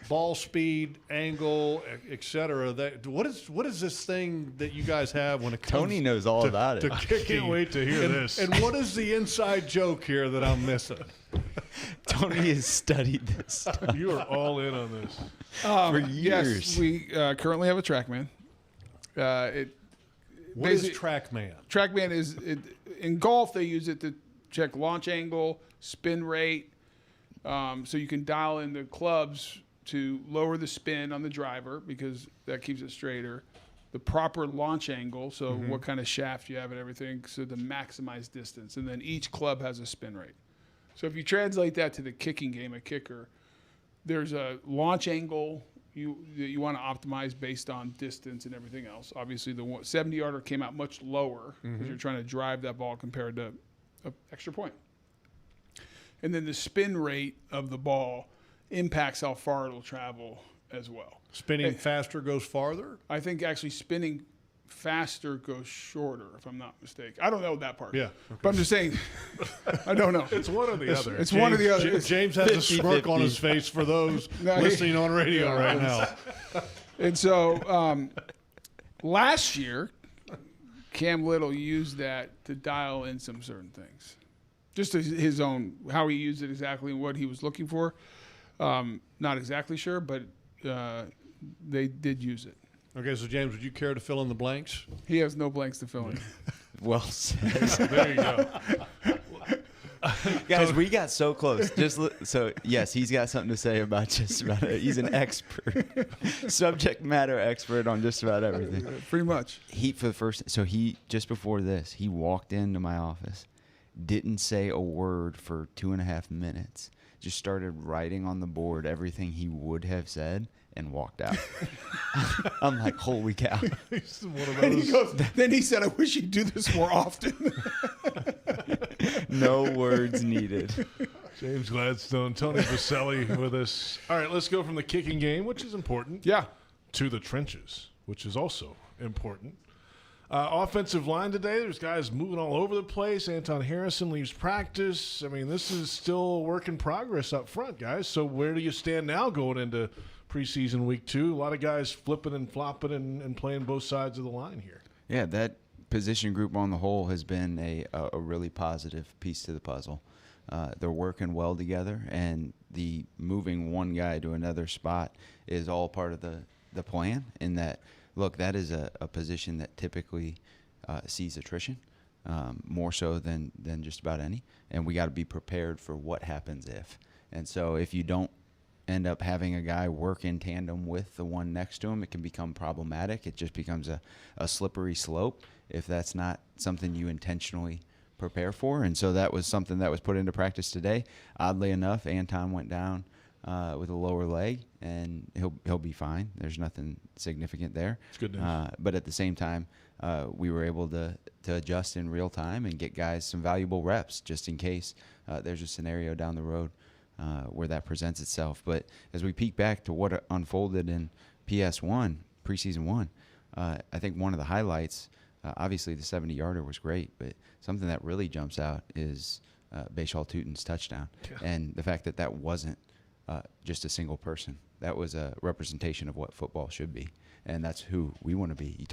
ball speed, angle, etc., what is this thing that you guys have when it comes Tony knows all about it. to kicking? I can't wait to hear this. And what is the inside joke here that I'm missing? Tony has studied this stuff. You are all in on this. For years. Yes, we currently have a TrackMan. What is TrackMan? TrackMan is in golf. They use it to check launch angle, spin rate, so you can dial in the clubs to lower the spin on the driver because that keeps it straighter. The proper launch angle, so what kind of shaft you have and everything, so to maximize distance. And then each club has a spin rate. So if you translate that to the kicking game, a kicker, there's a launch angle you want to optimize based on distance and everything else. Obviously, the 70-yarder came out much lower because you're trying to drive that ball compared to an extra point. And then the spin rate of the ball impacts how far it'll travel as well. Spinning faster goes farther? I think actually spinning faster goes shorter, if I'm not mistaken. I don't know that part. Yeah. Okay. But I'm just saying, I don't know. It's one or the other. It's one or the other. James has a smirk on his face for those listening on radio right now. And so last year, Cam Little used that to dial in some certain things. Just his own, how he used it exactly and what he was looking for. Not exactly sure, but they did use it. Okay, so James, would you care to fill in the blanks? He has no blanks to fill in. Well said. There you go. Guys, we got so close. So yes, he's got something to say about just about it. He's an expert, subject matter expert on just about everything. Pretty much. He just before this, he walked into my office, didn't say a word for 2.5 minutes, just started writing on the board everything he would have said, and walked out. I'm like, holy cow. He's one of those. Then he said, I wish you'd do this more often. No words needed. James Gladstone, Tony Boselli with us. All right, let's go from the kicking game, which is important, to the trenches, which is also important. Offensive line today, there's guys moving all over the place. Anton Harrison leaves practice. I mean, this is still a work in progress up front, guys. So where do you stand now going into preseason week 2? A lot of guys flipping and flopping and playing both sides of the line here. Yeah, that position group on the whole has been a really positive piece to the puzzle. They're working well together, and the moving one guy to another spot is all part of the plan in that, look, that is a position that typically sees attrition, more so than just about any, and we got to be prepared for what happens if. And so if you don't end up having a guy work in tandem with the one next to him, it can become problematic. It just becomes a slippery slope if that's not something you intentionally prepare for. And so that was something that was put into practice today. Oddly enough, Anton went down with a lower leg, and he'll be fine. There's nothing significant there. It's good news. But at the same time, we were able to adjust in real time and get guys some valuable reps just in case there's a scenario down the road where that presents itself. But as we peek back to what unfolded in PS1, preseason 1, I think one of the highlights, obviously the 70-yarder was great, but something that really jumps out is Bashal Tutin's touchdown. Yeah. And the fact that that wasn't just a single person. That was a representation of what football should be, and that's who we want to be.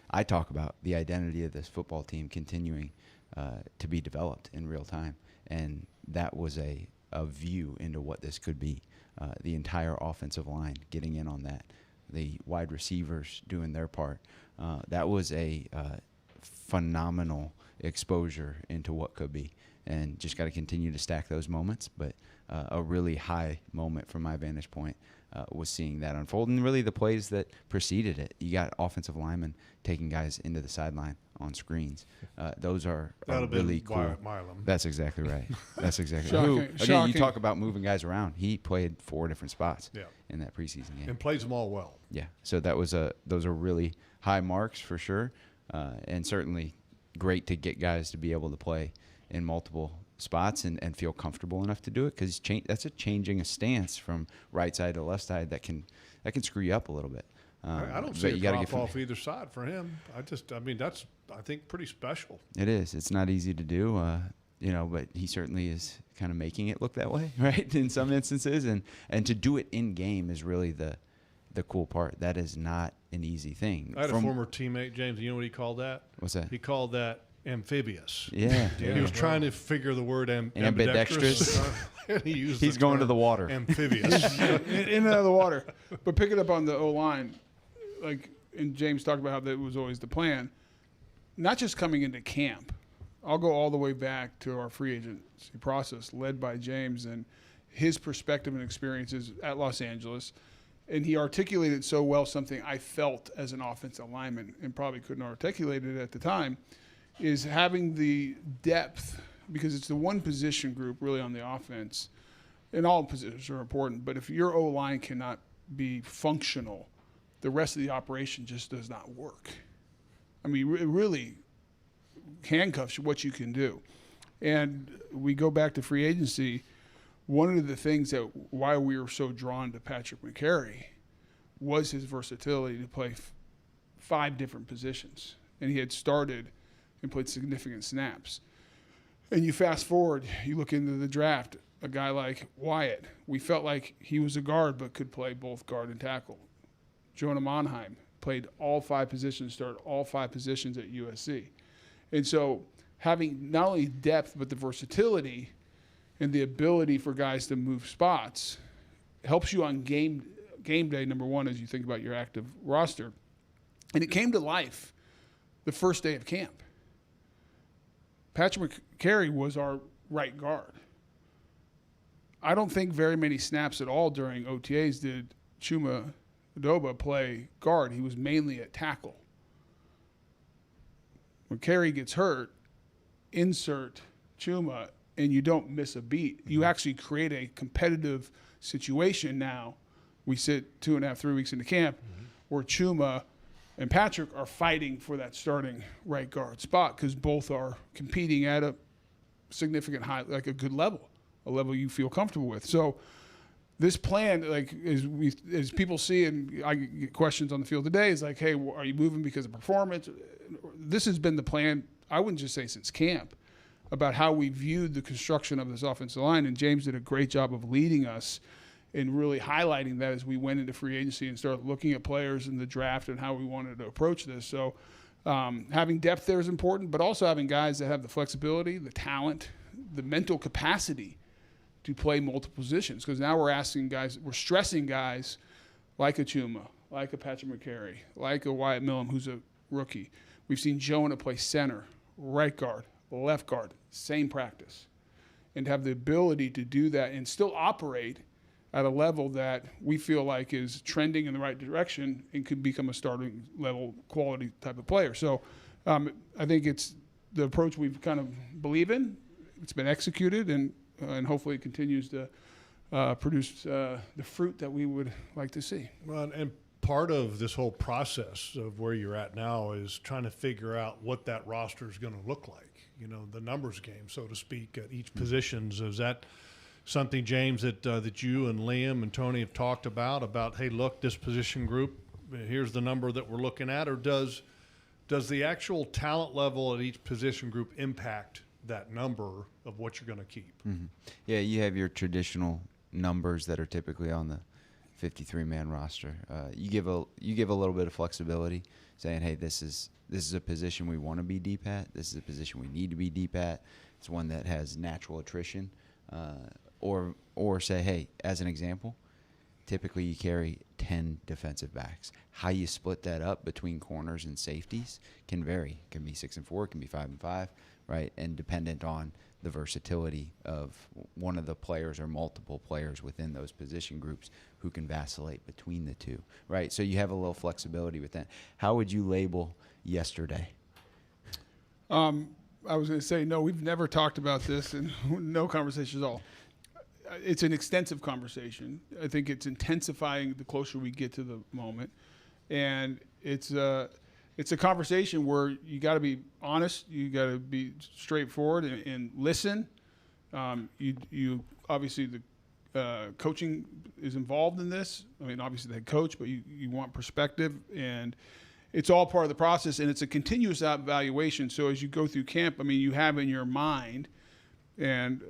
I talk about the identity of this football team continuing to be developed in real time, and that was a view into what this could be. The entire offensive line getting in on that, the wide receivers doing their part. That was a phenomenal exposure into what could be, and just got to continue to stack those moments. But a really high moment from my vantage point was seeing that unfold, and really the plays that preceded it. You got offensive linemen taking guys into the sideline on screens. Those are really cool. Milam. That's exactly right. That's exactly Shocking. right. Again, you talk about moving guys around. He played 4 different spots in that preseason game. And plays them all well. Yeah. So that was those are really high marks for sure, and certainly great to get guys to be able to play in multiple spots and feel comfortable enough to do it, because that's changing a stance from right side to left side that can screw you up a little bit. I don't see a drop off either side for him. I mean, that's, I think, pretty special. It is. It's not easy to do, but he certainly is kind of making it look that way, right, in some instances. And to do it in game is really the cool part. That is not an easy thing. I had a former teammate, James. You know what he called that? What's that? He called that amphibious. Yeah. He was trying to figure the word ambidextrous. And He's going to the water. Amphibious. in and out of the water. But picking up on the O-line, and James talked about how that was always the plan, not just coming into camp. I'll go all the way back to our free agency process led by James and his perspective and experiences at Los Angeles. And he articulated so well something I felt as an offensive lineman and probably couldn't articulate it at the time, is having the depth, because it's the one position group really on the offense, and all positions are important, but if your O-line cannot be functional, the rest of the operation just does not work. I mean, it really handcuffs what you can do. And we go back to free agency. One of the things that why we were so drawn to Patrick McCary was his versatility to play 5 different positions. And he had started and played significant snaps. And you fast forward, you look into the draft, a guy like Wyatt, we felt like he was a guard but could play both guard and tackle. Jonah Monheim played all 5 positions, started all 5 positions at USC. And so having not only depth but the versatility and the ability for guys to move spots helps you on game day, number one, as you think about your active roster. And it came to life the first day of camp. Patrick McCary was our right guard. I don't think very many snaps at all during OTAs did Chuma Adoba play guard. He was mainly at tackle. When McCary gets hurt, insert Chuma, and you don't miss a beat. You actually create a competitive situation now. We sit 2.5, 3 weeks into camp where Chuma and Patrick are fighting for that starting right guard spot because both are competing at a significant high, like a good level, a level you feel comfortable with. So this plan, as people see, and I get questions on the field today, is like, hey, are you moving because of performance? This has been the plan, I wouldn't just say since camp, about how we viewed the construction of this offensive line. And James did a great job of leading us in really highlighting that as we went into free agency and started looking at players in the draft and how we wanted to approach this. So having depth there is important, but also having guys that have the flexibility, the talent, the mental capacity to play multiple positions. Because now we're stressing guys like a Chuma, like a Patrick McCary, like a Wyatt Millam, who's a rookie. We've seen Jonah play center, right guard, left guard, same practice. And to have the ability to do that and still operate at a level that we feel like is trending in the right direction and could become a starting level quality type of player. So I think it's the approach we've kind of believe in. It's been executed and hopefully it continues to produced the fruit that we would like to see. Well, and part of this whole process of where you're at now is trying to figure out what that roster is going to look like. You know, the numbers game, so to speak, at each positions. Is that something, James, that you and Liam and Tony have talked about, hey, look, this position group, here's the number that we're looking at, or does the actual talent level at each position group impact that number of what you're going to keep? Mm-hmm. Yeah, you have your traditional numbers that are typically on the 53-man roster. You give a little bit of flexibility, saying, hey, this is a position we want to be deep at. This is a position we need to be deep at. It's one that has natural attrition. Or say, hey, as an example, typically you carry 10 defensive backs. How you split that up between corners and safeties can vary. It can be 6 and 4, it can be 5 and 5, right? And dependent on the versatility of one of the players or multiple players within those position groups who can vacillate between the two, right? So you have a little flexibility with that. How would you label yesterday? I was going to say, no, we've never talked about this, and no conversation at all. It's an extensive conversation. I think it's intensifying the closer we get to the moment. And it's a conversation where you got to be honest, you got to be straightforward and listen. You obviously the coaching is involved in this. I mean, obviously the head coach, but you want perspective, and it's all part of the process, and it's a continuous evaluation. So as you go through camp, I mean, you have in your mind, and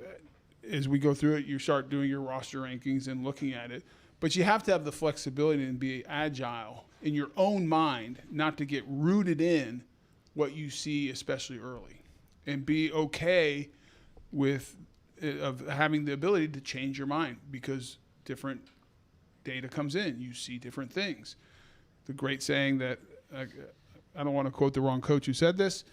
as we go through it, you start doing your roster rankings and looking at it. But you have to have the flexibility and be agile in your own mind, not to get rooted in what you see, especially early, and be okay with of having the ability to change your mind because different data comes in. You see different things. The great saying that, I don't want to quote the wrong coach who said this,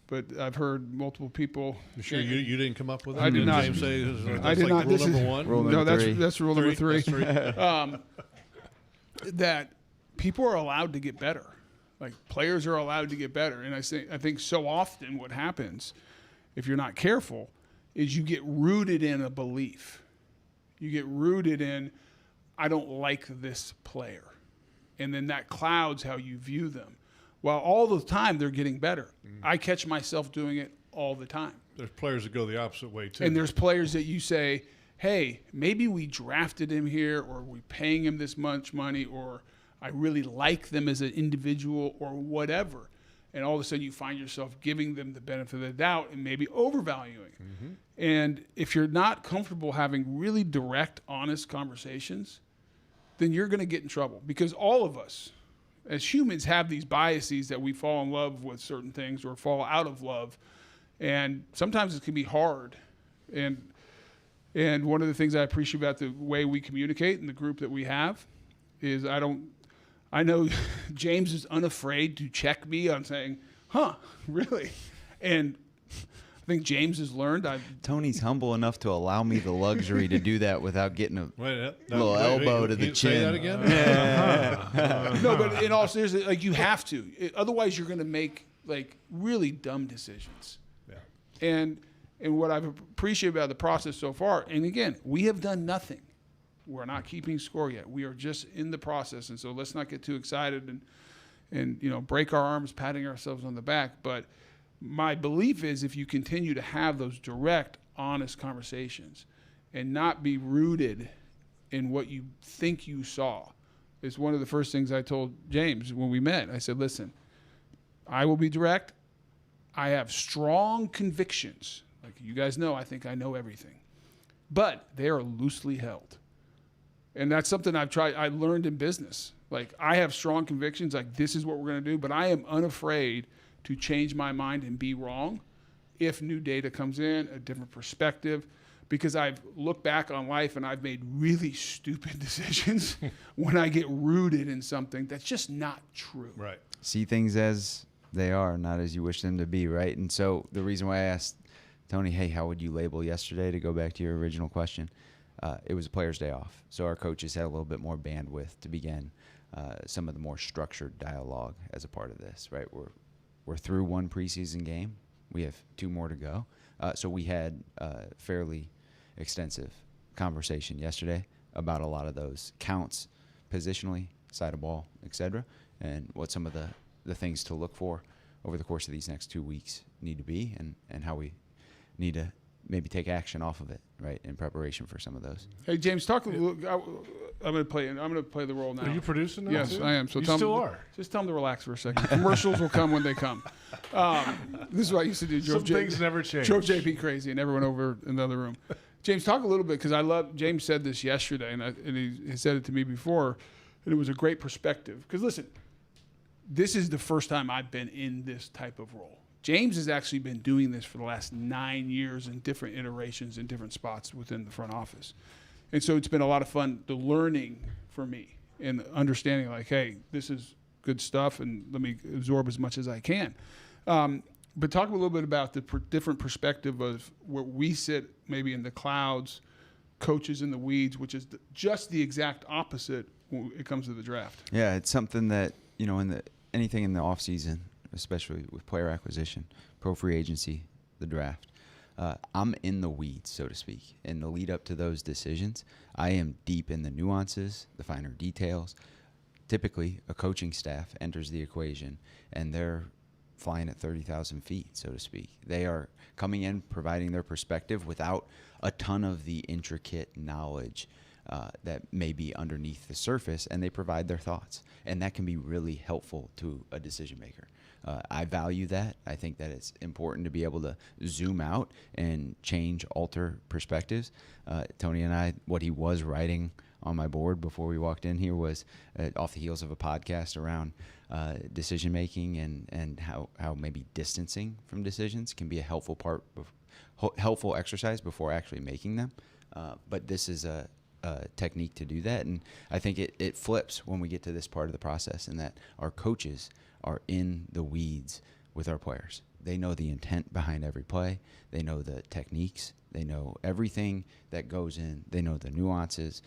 but I've heard multiple people. You sure you didn't come up with it? I did not. James say I did not. Rule number one. No, that's rule number three. That people are allowed to get better. Like players are allowed to get better, and I think so often what happens, if you're not careful, is you get rooted in a belief. You get rooted in, I don't like this player, and then that clouds how you view them. While all the time they're getting better. I catch myself doing it all the time. There's players that go the opposite way, too. And there's players that you say, hey, maybe we drafted him here, or we're paying him this much money, or I really like them as an individual, or whatever. And all of a sudden you find yourself giving them the benefit of the doubt and maybe overvaluing. Mm-hmm. And if you're not comfortable having really direct, honest conversations, then you're going to get in trouble. Because all of us, as humans, have these biases that we fall in love with certain things or fall out of love, and sometimes it can be hard. And one of the things I appreciate about the way we communicate and the group that we have is I know James is unafraid to check me on saying, huh, really? And I think James has learned. Tony's humble enough to allow me the luxury to do that without getting a little elbow to the chin. Say that again? No, but in all seriousness, like you have to. Otherwise, you're going to make like really dumb decisions. Yeah. And what I've appreciated about the process so far, and again, we have done nothing. We're not keeping score yet. We are just in the process, and so let's not get too excited and break our arms patting ourselves on the back. But my belief is if you continue to have those direct, honest conversations and not be rooted in what you think you saw, is one of the first things I told James when we met. I said, listen, I will be direct. I have strong convictions. Like you guys know, I think I know everything. But they are loosely held. And that's something I learned in business. Like I have strong convictions, like this is what we're going to do, but I am unafraid to change my mind and be wrong if new data comes in, a different perspective, because I've looked back on life and I've made really stupid decisions when I get rooted in something that's just not true. Right. See things as they are, not as you wish them to be, right? And so the reason why I asked Tony, hey, how would you label yesterday, to go back to your original question, it was a player's day off. So our coaches had a little bit more bandwidth to begin some of the more structured dialogue as a part of this, right? We're through one preseason game. We have 2 more to go. So we had fairly extensive conversation yesterday about a lot of those counts positionally, side of ball, etc., and what some of the things to look for over the course of these next 2 weeks need to be, and how we need to maybe take action off of it, right, in preparation for some of those. Hey, James, talk a little. I'm going to play the role now. Are you producing now? Yes, too? I am. So you tell still them, are. Just tell them to relax for a second. Commercials will come when they come. This is what I used to do. Some things never change. Drove JP crazy and everyone over in the other room. James, talk a little bit, because I love, James said this yesterday, and he said it to me before, and it was a great perspective. Because listen, this is the first time I've been in this type of role. James has actually been doing this for the last 9 years in different iterations in different spots within the front office. And so it's been a lot of fun, the learning for me and understanding, like, hey, this is good stuff, and let me absorb as much as I can. But talk a little bit about the different perspective of where we sit maybe in the clouds, coaches in the weeds, which is just the exact opposite when it comes to the draft. Yeah, it's something that, anything in the offseason, especially with player acquisition, pro free agency, the draft, I'm in the weeds, so to speak. In the lead up to those decisions, I am deep in the nuances, the finer details. Typically, a coaching staff enters the equation, and they're flying at 30,000 feet, so to speak. They are coming in, providing their perspective without a ton of the intricate knowledge that may be underneath the surface, and they provide their thoughts. And that can be really helpful to a decision maker. I value that. I think that it's important to be able to zoom out and alter perspectives. Tony and I, what he was writing on my board before we walked in here was off the heels of a podcast around decision making and how maybe distancing from decisions can be a helpful exercise before actually making them. But this is a technique to do that, and I think it flips when we get to this part of the process, and that our coaches are in the weeds with our players. They know the intent behind every play. They know the techniques. They know everything that goes in. They know the nuances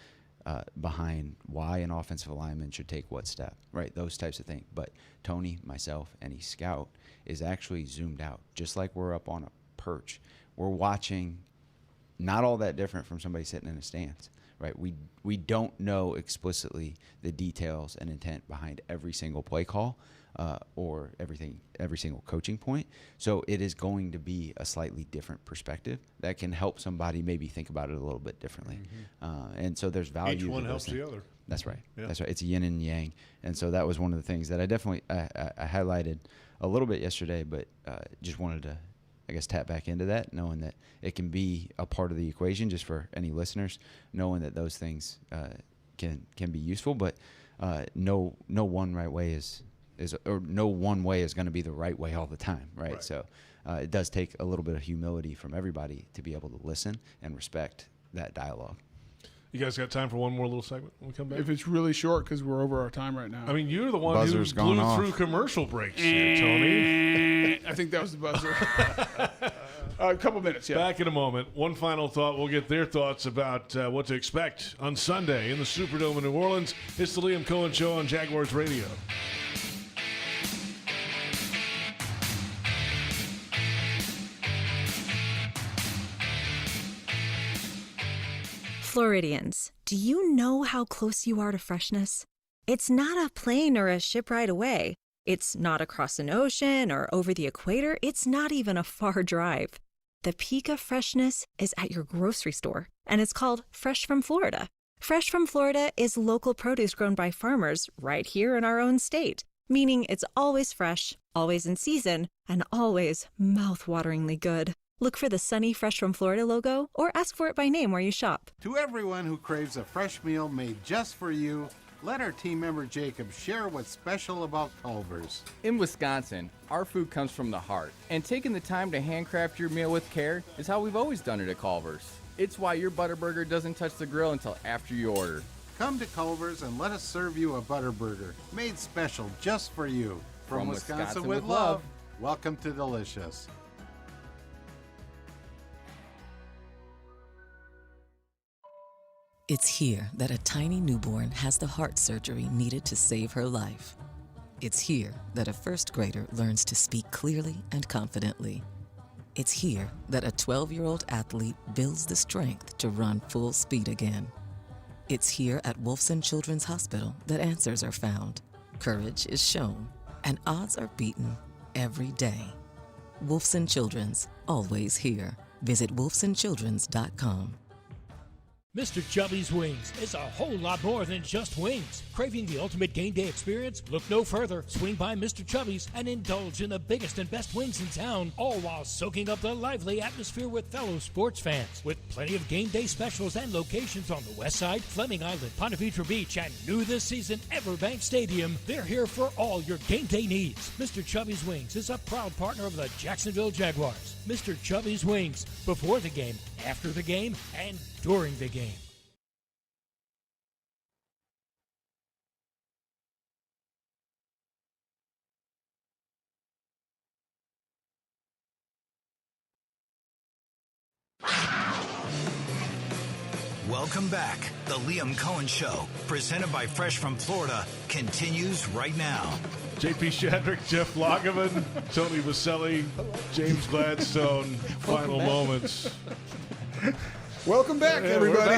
behind why an offensive lineman should take what step, right? Those types of things. But Tony, myself, any scout is actually zoomed out, just like we're up on a perch. We're watching, not all that different from somebody sitting in a stance, right? We don't know explicitly the details and intent behind every single play call or every single coaching point. So it is going to be a slightly different perspective that can help somebody maybe think about it a little bit differently. And so there's value. Each one helps the other. That's right. Yeah. That's right. It's yin and yang. And so that was one of the things that I definitely I highlighted a little bit yesterday, but just wanted to, I guess, tap back into that, knowing that it can be a part of the equation just for any listeners, knowing that those things can be useful, but no one right way no one way is going to be the right way all the time, right? So it does take a little bit of humility from everybody to be able to listen and respect that dialogue. You guys got time for one more little segment when we come back? If it's really short, because we're over our time right now. I mean, you're the one Buzzer's who gone blew off. through commercial breaks here, Tony. I think that was the buzzer. A couple minutes, yeah. Back in a moment. One final thought. We'll get their thoughts about what to expect on Sunday in the Superdome in New Orleans. It's the Liam Coen Show on Jaguars Radio. Floridians, do you know how close you are to freshness? It's not a plane or a ship ride away. It's not across an ocean or over the equator. It's not even a far drive. The peak of freshness is at your grocery store, and it's called Fresh from Florida. Fresh from Florida is local produce grown by farmers right here in our own state, meaning it's always fresh, always in season, and always mouth-wateringly good. Look for the sunny Fresh from Florida logo or ask for it by name where you shop. To everyone who craves a fresh meal made just for you, let our team member Jacob share what's special about Culver's. In Wisconsin, our food comes from the heart, and taking the time to handcraft your meal with care is how we've always done it at Culver's. It's why your Butterburger doesn't touch the grill until after you order. Come to Culver's and let us serve you a Butterburger, made special just for you. From Wisconsin with love, welcome to Delicious. It's here that a tiny newborn has the heart surgery needed to save her life. It's here that a first grader learns to speak clearly and confidently. It's here that a 12-year-old athlete builds the strength to run full speed again. It's here at Wolfson Children's Hospital that answers are found, courage is shown, and odds are beaten every day. Wolfson Children's, always here. Visit wolfsonchildrens.com. Mr. Chubby's Wings is a whole lot more than just wings. Craving the ultimate game day experience? Look no further. Swing by Mr. Chubby's and indulge in the biggest and best wings in town, all while soaking up the lively atmosphere with fellow sports fans. With plenty of game day specials and locations on the West Side, Fleming Island, Ponte Vedra Beach, and new this season, Everbank Stadium, they're here for all your game day needs. Mr. Chubby's Wings is a proud partner of the Jacksonville Jaguars. Mr. Chubby's Wings, before the game, after the game, and during the game. Welcome back. The Liam Coen Show, presented by Fresh from Florida, continues right now. JP Shadrick, Jeff Lageman, Tony Boselli, James Gladstone. Final moments. Welcome back, everybody.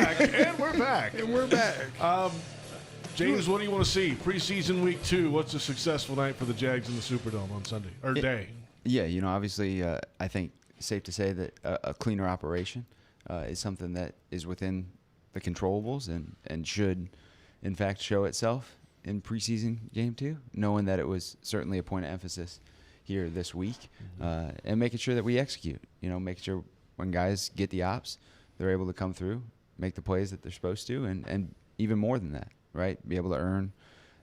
We're back. And we're back. James, what do you want to see? Preseason week 2. What's a successful night for the Jags in the Superdome on Sunday or day? Yeah, obviously, I think safe to say that a cleaner operation is something that is within the controllables and should, in fact, show itself in preseason game 2, knowing that it was certainly a point of emphasis here this week, and making sure that we execute. Making sure when guys get the ops, they're able to come through, make the plays that they're supposed to, and even more than that, right? Be able to earn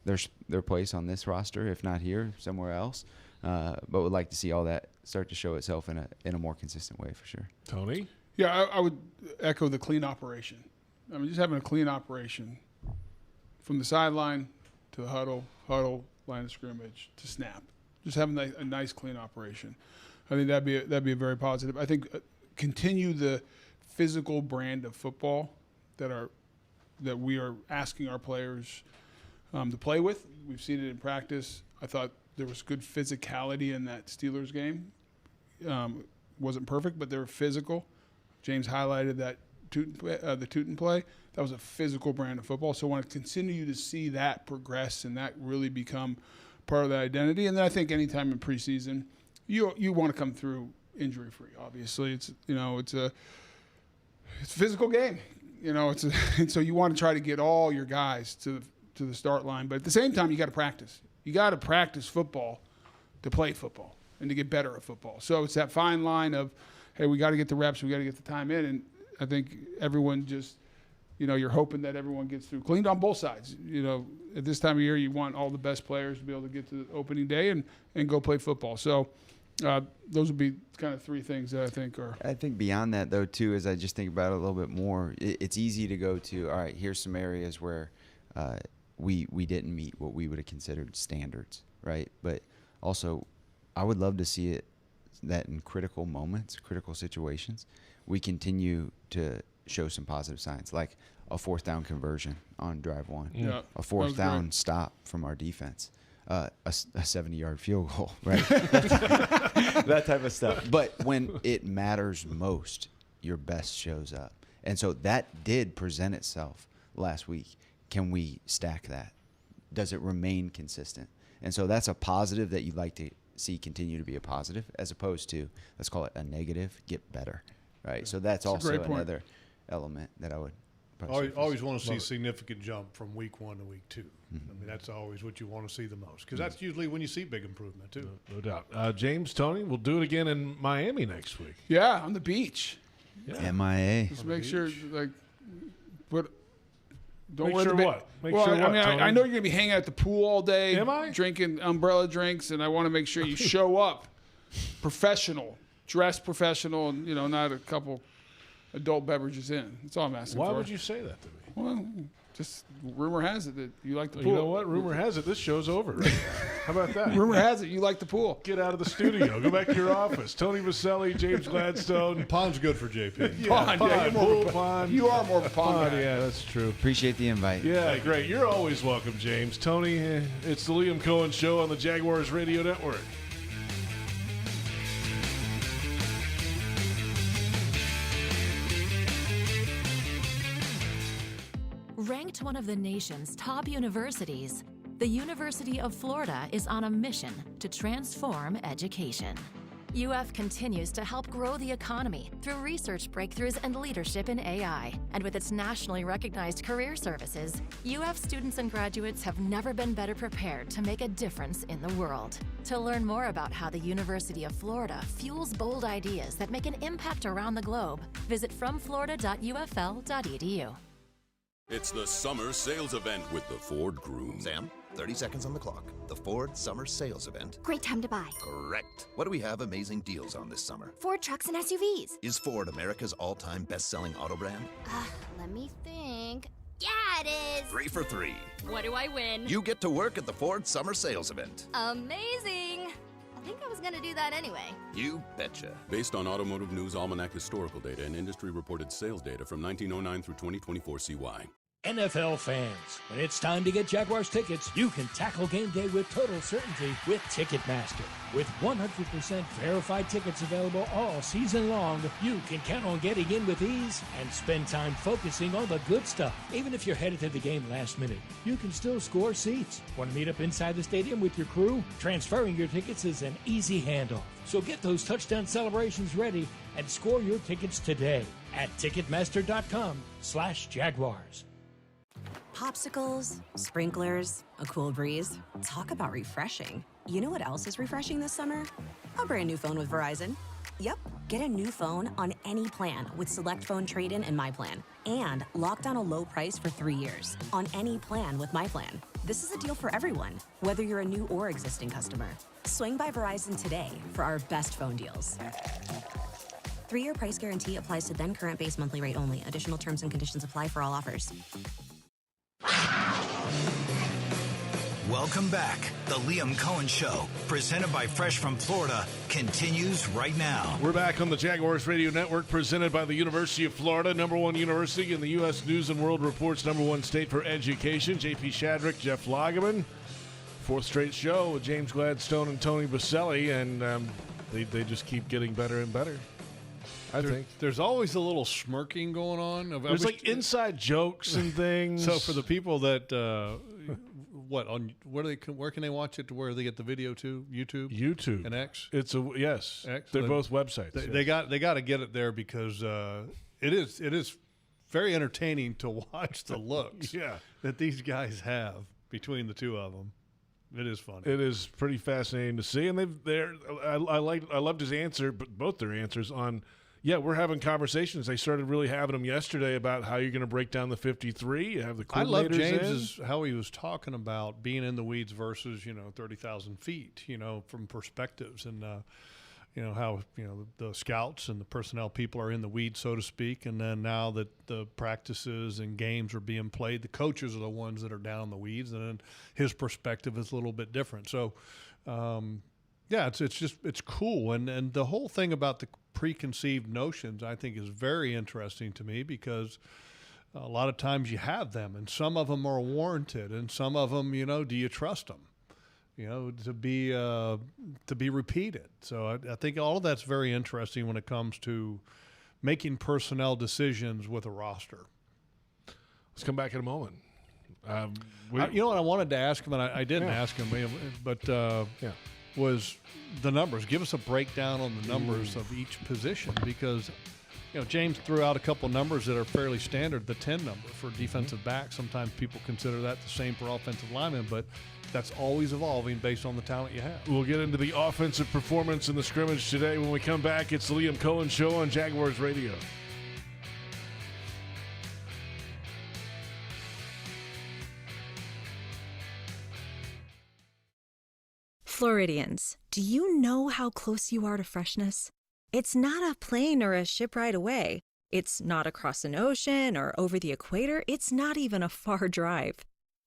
their place on this roster, if not here, somewhere else. But would like to see all that start to show itself in a more consistent way for sure. Tony? Yeah, I would echo the clean operation. I mean, just having a clean operation from the sideline to the huddle, line of scrimmage, to snap. Just having a nice, clean operation. I think that'd be a very positive. I think continue the physical brand of football that we are asking our players to play with. We've seen it in practice. I thought there was good physicality in that Steelers game. Wasn't perfect, but they were physical. James highlighted that the Tootin play. That was a physical brand of football. So I want to continue to see that progress and that really become part of the identity. And then I think anytime in preseason, you want to come through injury free. Obviously, it's a physical game. And so you want to try to get all your guys to the start line. But at the same time, you got to practice. You got to practice football to play football and to get better at football. So it's that fine line of, hey, we got to get the reps, we got to get the time in. And I think everyone just, you're hoping that everyone gets through cleaned on both sides. At this time of year, you want all the best players to be able to get to the opening day and go play football. So those would be kind of 3 things that I think are. I think beyond that, though, too, as I just think about it a little bit more, it's easy to go to, all right, here's some areas where we didn't meet what we would have considered standards, right? But also, I would love to see it that in critical moments, critical situations, we continue to show some positive signs, like a 4th down conversion on drive 1, a 4th down stop from our defense, a 70-yard field goal, right? That type of stuff. But when it matters most, your best shows up. And so that did present itself last week. Can we stack that? Does it remain consistent? And so that's a positive that you'd like to see continue to be a positive, as opposed to, let's call it a negative, get better, right? Yeah. So that's also another element that I would always want to see a significant jump from week 1 to week 2. I mean, that's always what you want to see the most, because that's usually when you see big improvement too. No doubt. James, Tony, we'll do it again in Miami next week. Yeah, on the beach. Yeah. MIA. Just make sure, don't make wear sure the what? Make sure what, I know you're going to be hanging out at the pool all day. Am I? Drinking umbrella drinks, and I want to make sure you show up professional, dressed professional, and, not a couple adult beverages in. That's all I'm asking for. Why would you say that to me? Well, just rumor has it that you like the pool. You know what? Rumor has it this show's over. Right? How about that? Rumor has it you like the pool. Get out of the studio. Go back to your office. Tony Boselli, James Gladstone. Pond's good for JP. Yeah, pond. Pool pond. You are more of a pond guy. Yeah, that's true. Appreciate the invite. Yeah, great. You're always welcome, James. Tony, it's the Liam Coen Show on the Jaguars Radio Network. Ranked one of the nation's top universities, the University of Florida is on a mission to transform education. UF continues to help grow the economy through research breakthroughs and leadership in AI. And with its nationally recognized career services, UF students and graduates have never been better prepared to make a difference in the world. To learn more about how the University of Florida fuels bold ideas that make an impact around the globe, visit fromflorida.ufl.edu. It's the summer sales event with the Ford Groom. Sam, 30 seconds on the clock. The Ford Summer Sales Event. Great time to buy. Correct. What do we have amazing deals on this summer? Ford trucks and SUVs. Is Ford America's all-time best-selling auto brand? Let me think. Yeah, it is. 3 for 3. What do I win? You get to work at the Ford Summer Sales Event. Amazing. I think I was going to do that anyway. You betcha. Based on Automotive News Almanac historical data and industry-reported sales data from 1909 through 2024 CY. NFL fans, when it's time to get Jaguars tickets, you can tackle game day with total certainty with Ticketmaster. With 100% verified tickets available all season long, you can count on getting in with ease and spend time focusing on the good stuff. Even if you're headed to the game last minute, you can still score seats. Want to meet up inside the stadium with your crew? Transferring your tickets is an easy handoff. So get those touchdown celebrations ready and score your tickets today at Ticketmaster.com/Jaguars. Popsicles, sprinklers, a cool breeze. Talk about refreshing. You know what else is refreshing this summer? A brand new phone with Verizon. Yep, get a new phone on any plan with Select Phone Trade-in and My Plan. And lock down a low price for 3 years on any plan with My Plan. This is a deal for everyone, whether you're a new or existing customer. Swing by Verizon today for our best phone deals. 3-year price guarantee applies to then current base monthly rate only. Additional terms and conditions apply for all offers. Welcome back. The Liam Coen Show, presented by Fresh from Florida, continues right now. We're back on the Jaguars Radio Network, presented by the University of Florida, #1 university in the U.S. News and World Report's #1 state for education. JP Shadrick, Jeff Lageman. Fourth straight show with James Gladstone and Tony Boselli, and they just keep getting better and better. I think there's always a little smirking going on. There's like inside jokes and things. So for the people that, where can they watch it? To where they get the video to? YouTube and X. It's yes. X. They're both websites. They got to get it there because it is very entertaining to watch the looks that these guys have between the two of them. It is funny. It is pretty fascinating to see, and I loved his answer, but both their answers on. Yeah, we're having conversations. They started really having them yesterday about how you're going to break down the 53. You have the coordinators I love James's how he was talking about being in the weeds versus 30,000 feet. From perspectives and how the scouts and the personnel people are in the weeds, so to speak. And then now that the practices and games are being played, the coaches are the ones that are down in the weeds, and then his perspective is a little bit different. So. It's cool, and the whole thing about the preconceived notions I think is very interesting to me because a lot of times you have them, and some of them are warranted, and some of them, do you trust them, to be repeated? So I think all of that's very interesting when it comes to making personnel decisions with a roster. Let's come back in a moment. What I wanted to ask him, and I didn't ask him, but was the numbers. Give us a breakdown on the numbers of each position because, James threw out a couple numbers that are fairly standard. The 10 number for defensive back. Sometimes people consider that the same for offensive linemen, but that's always evolving based on the talent you have. We'll get into the offensive performance in the scrimmage today. When we come back, it's the Liam Coen Show on Jaguars Radio. Floridians, do you know how close you are to freshness? It's not a plane or a ship ride away. It's not across an ocean or over the equator. It's not even a far drive.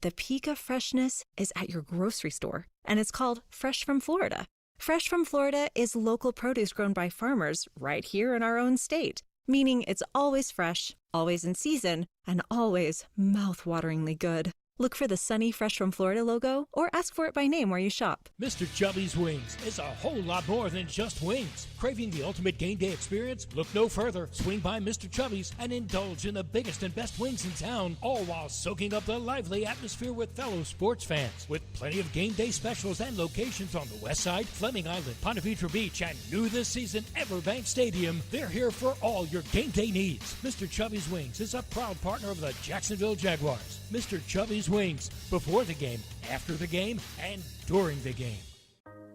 The peak of freshness is at your grocery store, and it's called Fresh from Florida. Fresh from Florida is local produce grown by farmers right here in our own state, meaning it's always fresh, always in season, and always mouth-wateringly good. Look for the sunny Fresh from Florida logo or ask for it by name where you shop. Mr. Chubby's Wings is a whole lot more than just wings. Craving the ultimate game day experience? Look no further. Swing by Mr. Chubby's and indulge in the biggest and best wings in town, all while soaking up the lively atmosphere with fellow sports fans. With plenty of game day specials and locations on the West Side, Fleming Island, Ponte Vedra Beach, and new this season, Everbank Stadium, they're here for all your game day needs. Mr. Chubby's Wings is a proud partner of the Jacksonville Jaguars. Mr. Chubby's Wings, before the game, after the game, and during the game.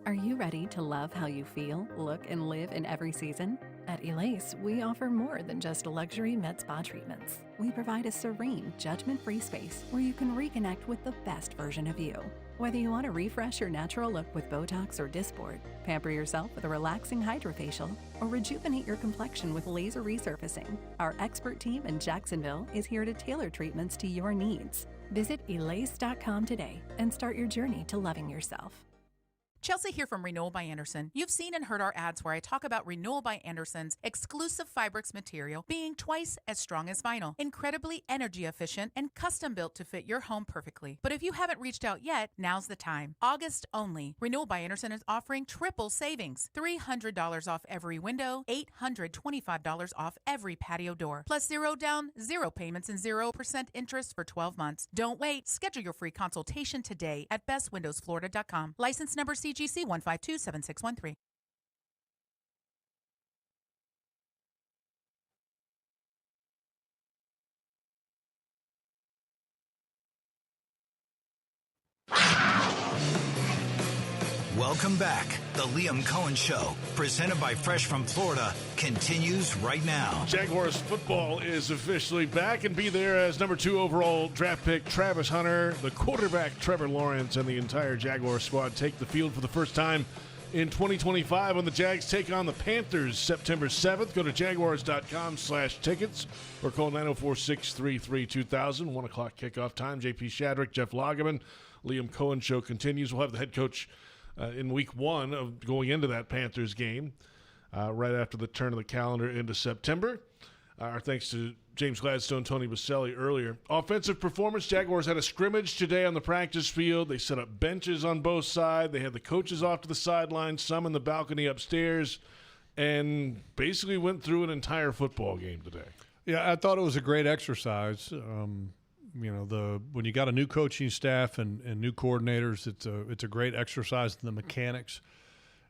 Are you ready to love how you feel, look, and live in every season? At Elase, we offer more than just luxury med spa treatments. We provide a serene, judgment-free space where you can reconnect with the best version of you. Whether you want to refresh your natural look with Botox or Dysport, pamper yourself with a relaxing hydrofacial, or rejuvenate your complexion with laser resurfacing, our expert team in Jacksonville is here to tailor treatments to your needs. Visit Elase.com today and start your journey to loving yourself. Chelsea here from Renewal by Anderson. You've seen and heard our ads where I talk about Renewal by Anderson's exclusive Fibrix material being twice as strong as vinyl, incredibly energy efficient, and custom built to fit your home perfectly. But if you haven't reached out yet, now's the time. August only. Renewal by Anderson is offering triple savings. $300 off every window, $825 off every patio door, plus 0 down, 0 payments, and 0% interest for 12 months. Don't wait. Schedule your free consultation today at bestwindowsflorida.com. License number CGC 1527613. Welcome back. The Liam Coen Show, presented by Fresh from Florida, continues right now. Jaguars football is officially back, and be there as number 2 overall draft pick Travis Hunter, the quarterback Trevor Lawrence, and the entire Jaguars squad take the field for the first time in 2025 when the Jags take on the Panthers September 7th. Go to jaguars.com/tickets or call 904-633-2000. 1 o'clock kickoff time. JP Shadrick, Jeff Lageman, Liam Coen Show continues. We'll have the head coach in week 1 of going into that Panthers game right after the turn of the calendar into September. Our thanks to James Gladstone, Tony Boselli earlier. Offensive performance. Jaguars had a scrimmage today on the practice field. They set up benches on both sides. They had the coaches off to the sideline, some in the balcony upstairs, and basically went through an entire football game today. Yeah, I thought it was a great exercise. When you got a new coaching staff and new coordinators, it's a great exercise in the mechanics.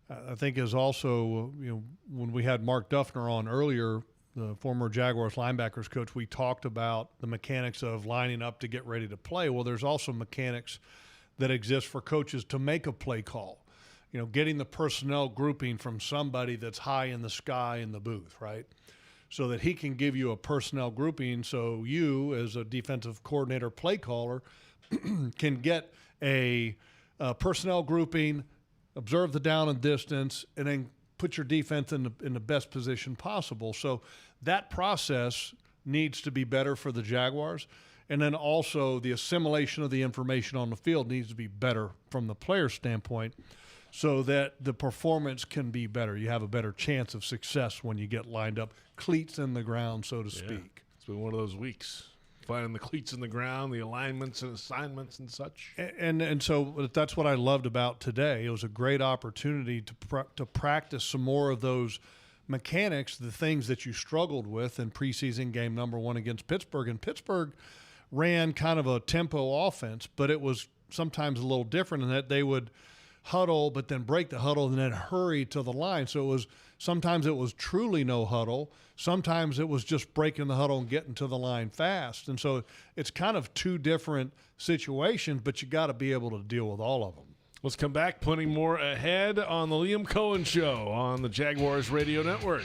I think is also, when we had Mark Duffner on earlier, the former Jaguars linebackers coach, we talked about the mechanics of lining up to get ready to play. Well, there's also mechanics that exist for coaches to make a play call. Getting the personnel grouping from somebody that's high in the sky in the booth, right? So that he can give you a personnel grouping so you, as a defensive coordinator play caller, can get a personnel grouping, observe the down and distance, and then put your defense in the best position possible. So that process needs to be better for the Jaguars. And then also the assimilation of the information on the field needs to be better from the player standpoint so that the performance can be better. You have a better chance of success when you get lined up, cleats in the ground, so to speak. It's been one of those weeks. Finding the cleats in the ground, the alignments and assignments and such. And so that's what I loved about today. It was a great opportunity to practice some more of those mechanics, the things that you struggled with in preseason game number 1 against Pittsburgh. And Pittsburgh ran kind of a tempo offense, but it was sometimes a little different in that they would huddle, but then break the huddle and then hurry to the line. So sometimes it was truly no huddle. Sometimes it was just breaking the huddle and getting to the line fast. And so it's kind of 2 different situations, but you got to be able to deal with all of them. Let's come back, plenty more ahead on the Liam Coen Show on the Jaguars Radio Network.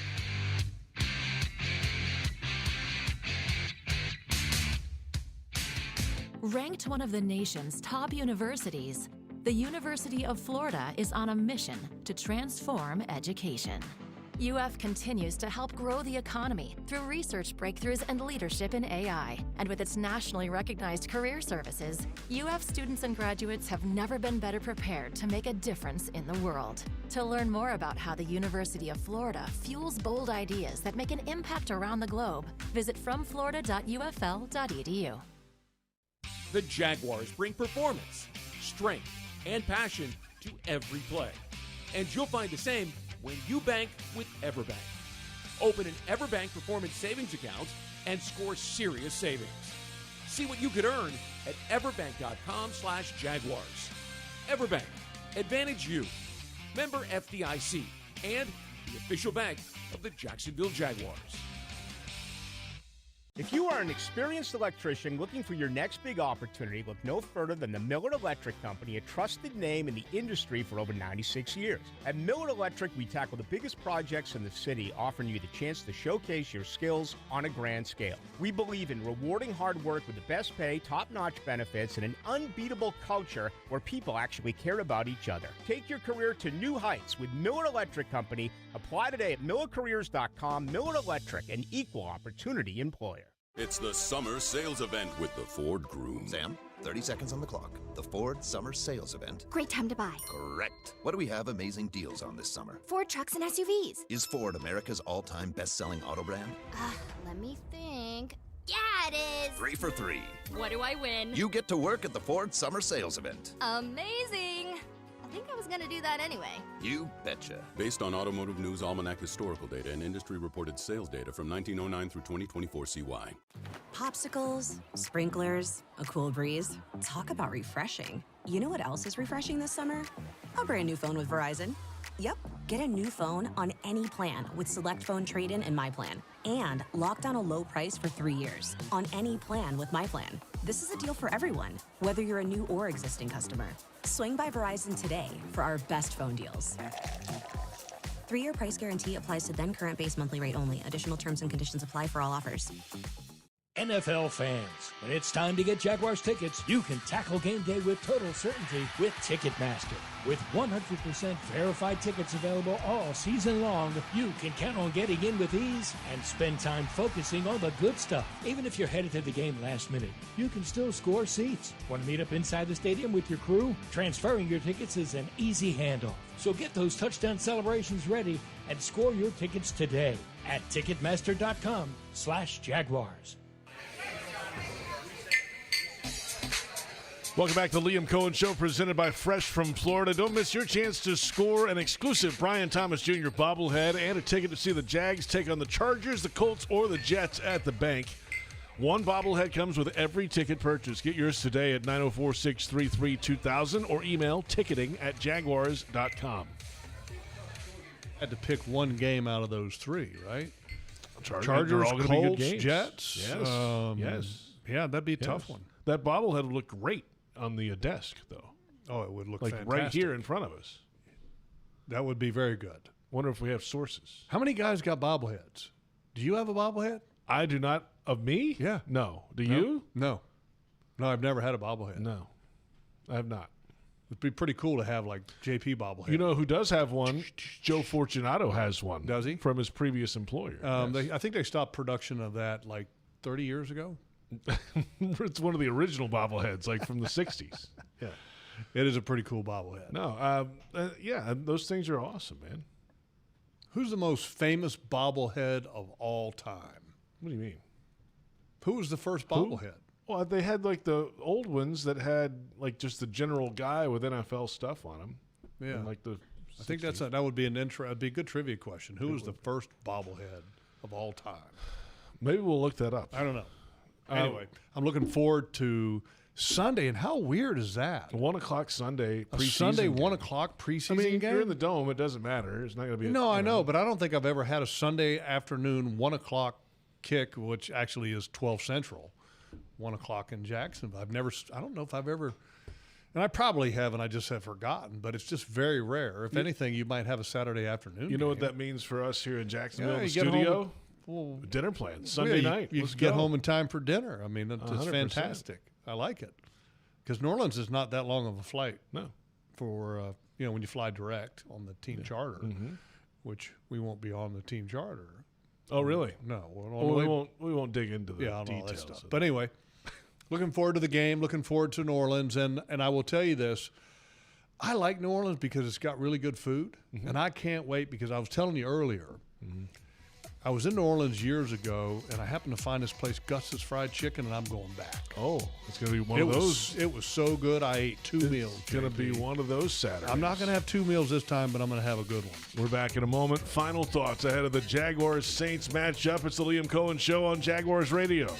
Ranked one of the nation's top universities, the University of Florida is on a mission to transform education. UF continues to help grow the economy through research breakthroughs and leadership in AI. And with its nationally recognized career services, UF students and graduates have never been better prepared to make a difference in the world. To learn more about how the University of Florida fuels bold ideas that make an impact around the globe, visit fromflorida.ufl.edu. The Jaguars bring performance, strength, and passion to every play. And you'll find the same when you bank with EverBank. Open an EverBank Performance Savings account and score serious savings. See what you could earn at everbank.com/Jaguars. EverBank, advantage you. Member FDIC and the official bank of the Jacksonville Jaguars. If you are an experienced electrician looking for your next big opportunity, look no further than the Miller Electric Company, a trusted name in the industry for over 96 years. At Miller Electric, we tackle the biggest projects in the city, offering you the chance to showcase your skills on a grand scale. We believe in rewarding hard work with the best pay, top-notch benefits, and an unbeatable culture where people actually care about each other. Take your career to new heights with Miller Electric Company. Apply today at millercareers.com. Miller Electric, an equal opportunity employer. It's the summer sales event with the Ford Groom. Sam, 30 seconds on the clock. The Ford Summer Sales Event. Great time to buy. Correct. What do we have amazing deals on this summer? Ford trucks and SUVs. Is Ford America's all-time best-selling auto brand? Let me think. Yeah, it is. 3 for 3. What do I win? You get to work at the Ford Summer Sales Event. Amazing. I think I was going to do that anyway. You betcha. Based on Automotive News Almanac historical data and industry-reported sales data from 1909 through 2024 CY. Popsicles, sprinklers, a cool breeze. Talk about refreshing. You know what else is refreshing this summer? A brand new phone with Verizon. Yep, get a new phone on any plan with Select Phone Trade-In and My Plan. And lock down a low price for 3 years on any plan with My Plan. This is a deal for everyone, whether you're a new or existing customer. Swing by Verizon today for our best phone deals. 3-year price guarantee applies to then current base monthly rate only. Additional terms and conditions apply for all offers. NFL fans, when it's time to get Jaguars tickets, you can tackle game day with total certainty with Ticketmaster. With 100% verified tickets available all season long, you can count on getting in with ease and spend time focusing on the good stuff. Even if you're headed to the game last minute, you can still score seats. Want to meet up inside the stadium with your crew? Transferring your tickets is an easy handoff. So get those touchdown celebrations ready and score your tickets today at Ticketmaster.com/Jaguars. Welcome back to the Liam Coen Show, presented by Fresh from Florida. Don't miss your chance to score an exclusive Brian Thomas Jr. bobblehead and a ticket to see the Jags take on the Chargers, the Colts, or the Jets at the bank. One bobblehead comes with every ticket purchase. Get yours today at 904-633-2000 or email ticketing@jaguars.com. Had to pick one game out of those three, right? Chargers, Colts, be good games. Jets. Yes. Yes. Yeah, that'd be a tough one. That bobblehead would look great on the desk, though. Oh, it would look like fantastic. right here in front of us. That would be very good. Wonder if we have sources. How many guys got bobbleheads? Do you have a bobblehead? I do not. Of me? Yeah. No. Do you? No. No, I've never had a bobblehead. No, I have not. It'd be pretty cool to have like JP bobblehead. You know who does have one? Joe Fortunato has one. Does he? From his previous employer. Yes. I think they stopped production of that like 30 years ago. It's one of the original bobbleheads, like from the 60s. Yeah. It is a pretty cool bobblehead. No, yeah, those things are awesome, man. Who's the most famous bobblehead of all time? What do you mean? Who was the first bobblehead? Well, they had like the old ones that had like just the general guy with NFL stuff on them. Yeah. Like the I think that would be that'd be a good trivia question. Who was the first bobblehead of all time? Maybe we'll look that up. I don't know. Anyway, I'm looking forward to Sunday, and how weird is that? 1 o'clock Sunday preseason. Sunday, game. 1 o'clock preseason I mean, game? you're in the dome. It doesn't matter. It's not going to be. No, I know, but I don't think I've ever had a Sunday afternoon 1 o'clock kick, which actually is 12 Central, 1 o'clock in Jacksonville. I don't know if I've ever, and I probably haven't. I just have forgotten. But it's just very rare. If anything, you might have a Saturday afternoon. You know what that means for us here in Jacksonville, the you get studio. home. Well, dinner plans Sunday night. You get home in time for dinner. I mean, it's 100%. fantastic. I like it because New Orleans is not that long of a flight. No, for when you fly direct on the team charter, which we won't be on the team charter. Oh, really? No. We won't dig into the all details. that stuff. But anyway, looking forward to the game. Looking forward to New Orleans, and I will tell you this. I like New Orleans because it's got really good food, and I can't wait because I was telling you earlier. I was in New Orleans years ago, and I happened to find this place, Gus's Fried Chicken, and I'm going back. Oh, it's going to be one of those. It was so good, I ate two meals. It's going to be one of those Saturdays. I'm not going to have 2 meals this time, but I'm going to have a good one. We're back in a moment. Final thoughts ahead of the Jaguars-Saints matchup. It's the Liam Coen Show on Jaguars Radio.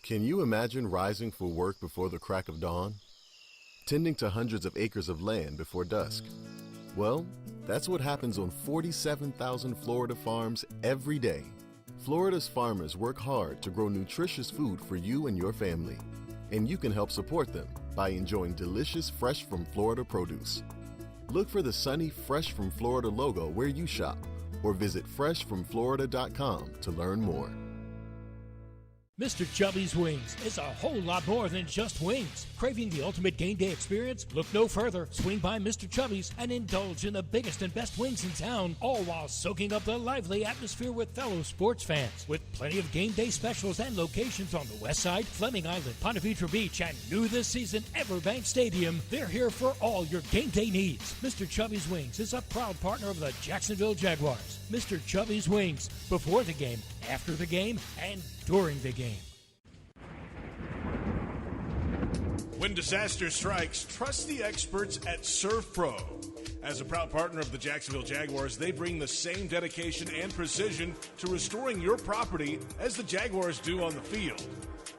Can you imagine rising for work before the crack of dawn? Tending to hundreds of acres of land before dusk? Well, that's what happens on 47,000 Florida farms every day. Florida's farmers work hard to grow nutritious food for you and your family. And you can help support them by enjoying delicious Fresh from Florida produce. Look for the sunny Fresh from Florida logo where you shop, or visit freshfromflorida.com to learn more. Mr. Chubby's Wings is a whole lot more than just wings. Craving the ultimate game day experience? Look no further. Swing by Mr. Chubby's and indulge in the biggest and best wings in town, all while soaking up the lively atmosphere with fellow sports fans. With plenty of game day specials and locations on the West Side, Fleming Island, Ponte Vedra Beach, and new this season, Everbank Stadium, they're here for all your game day needs. Mr. Chubby's Wings is a proud partner of the Jacksonville Jaguars. Mr. Chubby's Wings, before the game, after the game, and during the game. When disaster strikes, trust the experts at Surf Pro. As a proud partner of the Jacksonville Jaguars, they bring the same dedication and precision to restoring your property as the Jaguars do on the field.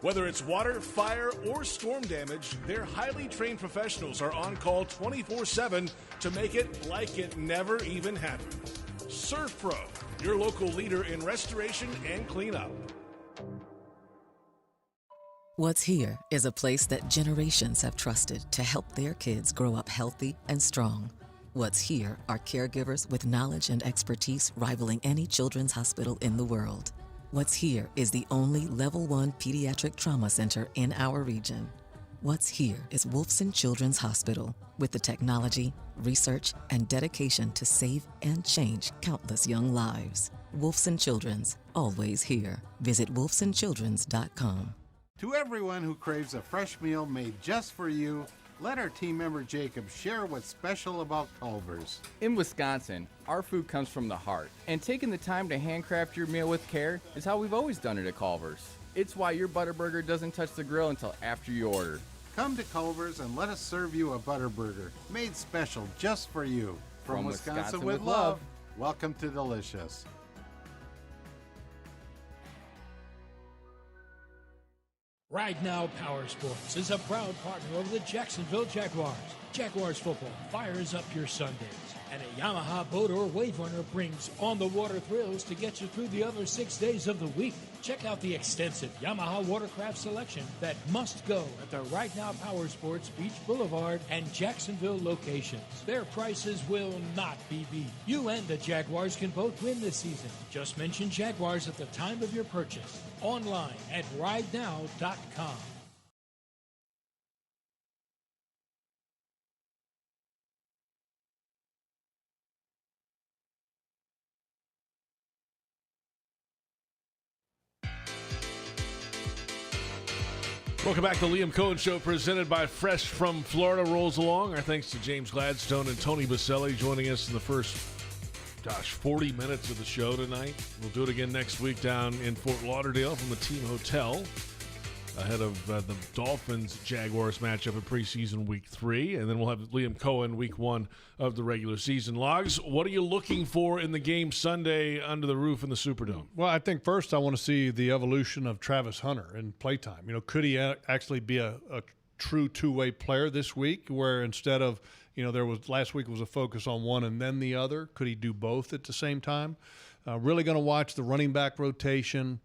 Whether it's water, fire, or storm damage, their highly trained professionals are on call 24/7 to make it like it never even happened. Surf Pro, your local leader in restoration and cleanup. What's here is a place that generations have trusted to help their kids grow up healthy and strong. What's here are caregivers with knowledge and expertise rivaling any children's hospital in the world. What's here is the only Level 1 pediatric trauma center in our region. What's here is Wolfson Children's Hospital, with the technology, research, and dedication to save and change countless young lives. Wolfson Children's, always here. Visit wolfsonchildrens.com. To everyone who craves a fresh meal made just for you, let our team member Jacob share what's special about Culver's. In Wisconsin, our food comes from the heart, and taking the time to handcraft your meal with care is how we've always done it at Culver's. It's why your Butterburger doesn't touch the grill until after you order. Come to Culver's and let us serve you a Butterburger made special just for you. From Wisconsin with love, welcome to Delicious. Right Now Power Sports is a proud partner of the Jacksonville Jaguars. Jaguars football fires up your Sundays, and a Yamaha boat or wave runner brings on-the-water thrills to get you through the other 6 days of the week. Check out the extensive Yamaha watercraft selection that must go at the Right Now Power Sports Beach Boulevard and Jacksonville locations. Their prices will not be beat. You and the Jaguars can both win this season. Just mention Jaguars at the time of your purchase. Online at ridenow.com. Welcome back to Liam Coen Show, presented by Fresh from Florida. Rolls along. Our thanks to James Gladstone and Tony Boselli joining us in the first, 40 minutes of the show tonight. We'll do it again next week down in Fort Lauderdale from the team hotel ahead of the Dolphins-Jaguars matchup in preseason week 3. And then we'll have Liam Coen week 1 of the regular season. Logs, what are you looking for in the game Sunday under the roof in the Superdome? Well, I think first I want to see the evolution of Travis Hunter in playtime. Could he actually be a true two-way player this week, where instead of, last week was a focus on one and then the other? Could he do both at the same time? Really going to watch the running back rotation,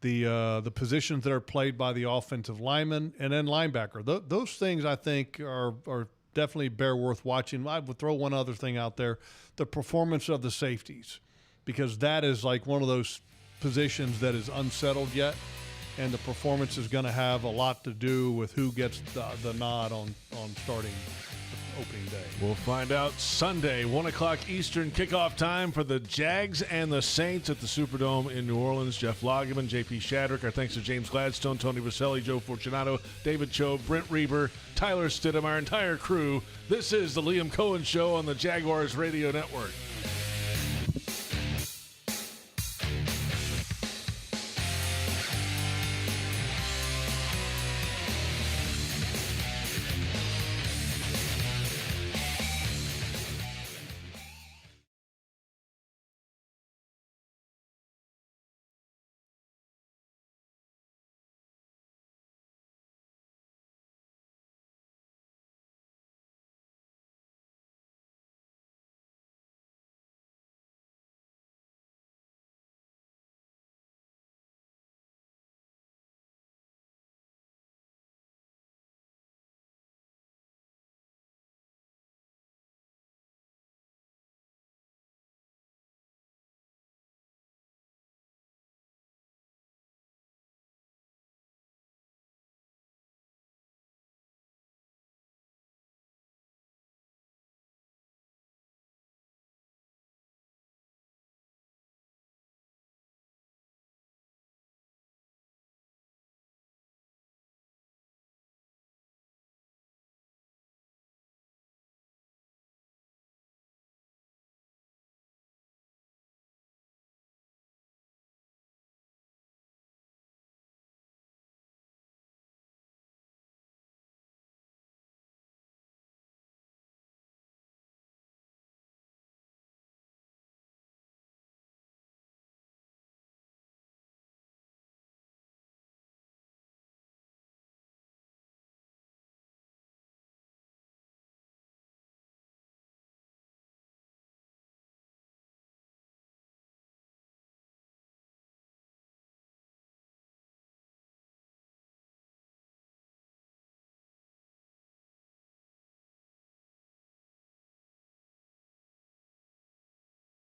the positions that are played by the offensive lineman, and then linebacker. Those things I think are definitely worth watching. I would throw one other thing out there, the performance of the safeties, because that is like one of those positions that is unsettled yet, and the performance is going to have a lot to do with who gets the nod on starting opening day. We'll find out Sunday, 1 o'clock Eastern kickoff time for the Jags and the Saints at the Superdome in New Orleans. Jeff Lageman, JP Shadrick. Our thanks to James Gladstone, Tony Boselli, Joe Fortunato, David Cho, Brent Reber, Tyler Stidham, our entire crew. This is the Liam Coen Show on the Jaguars Radio Network.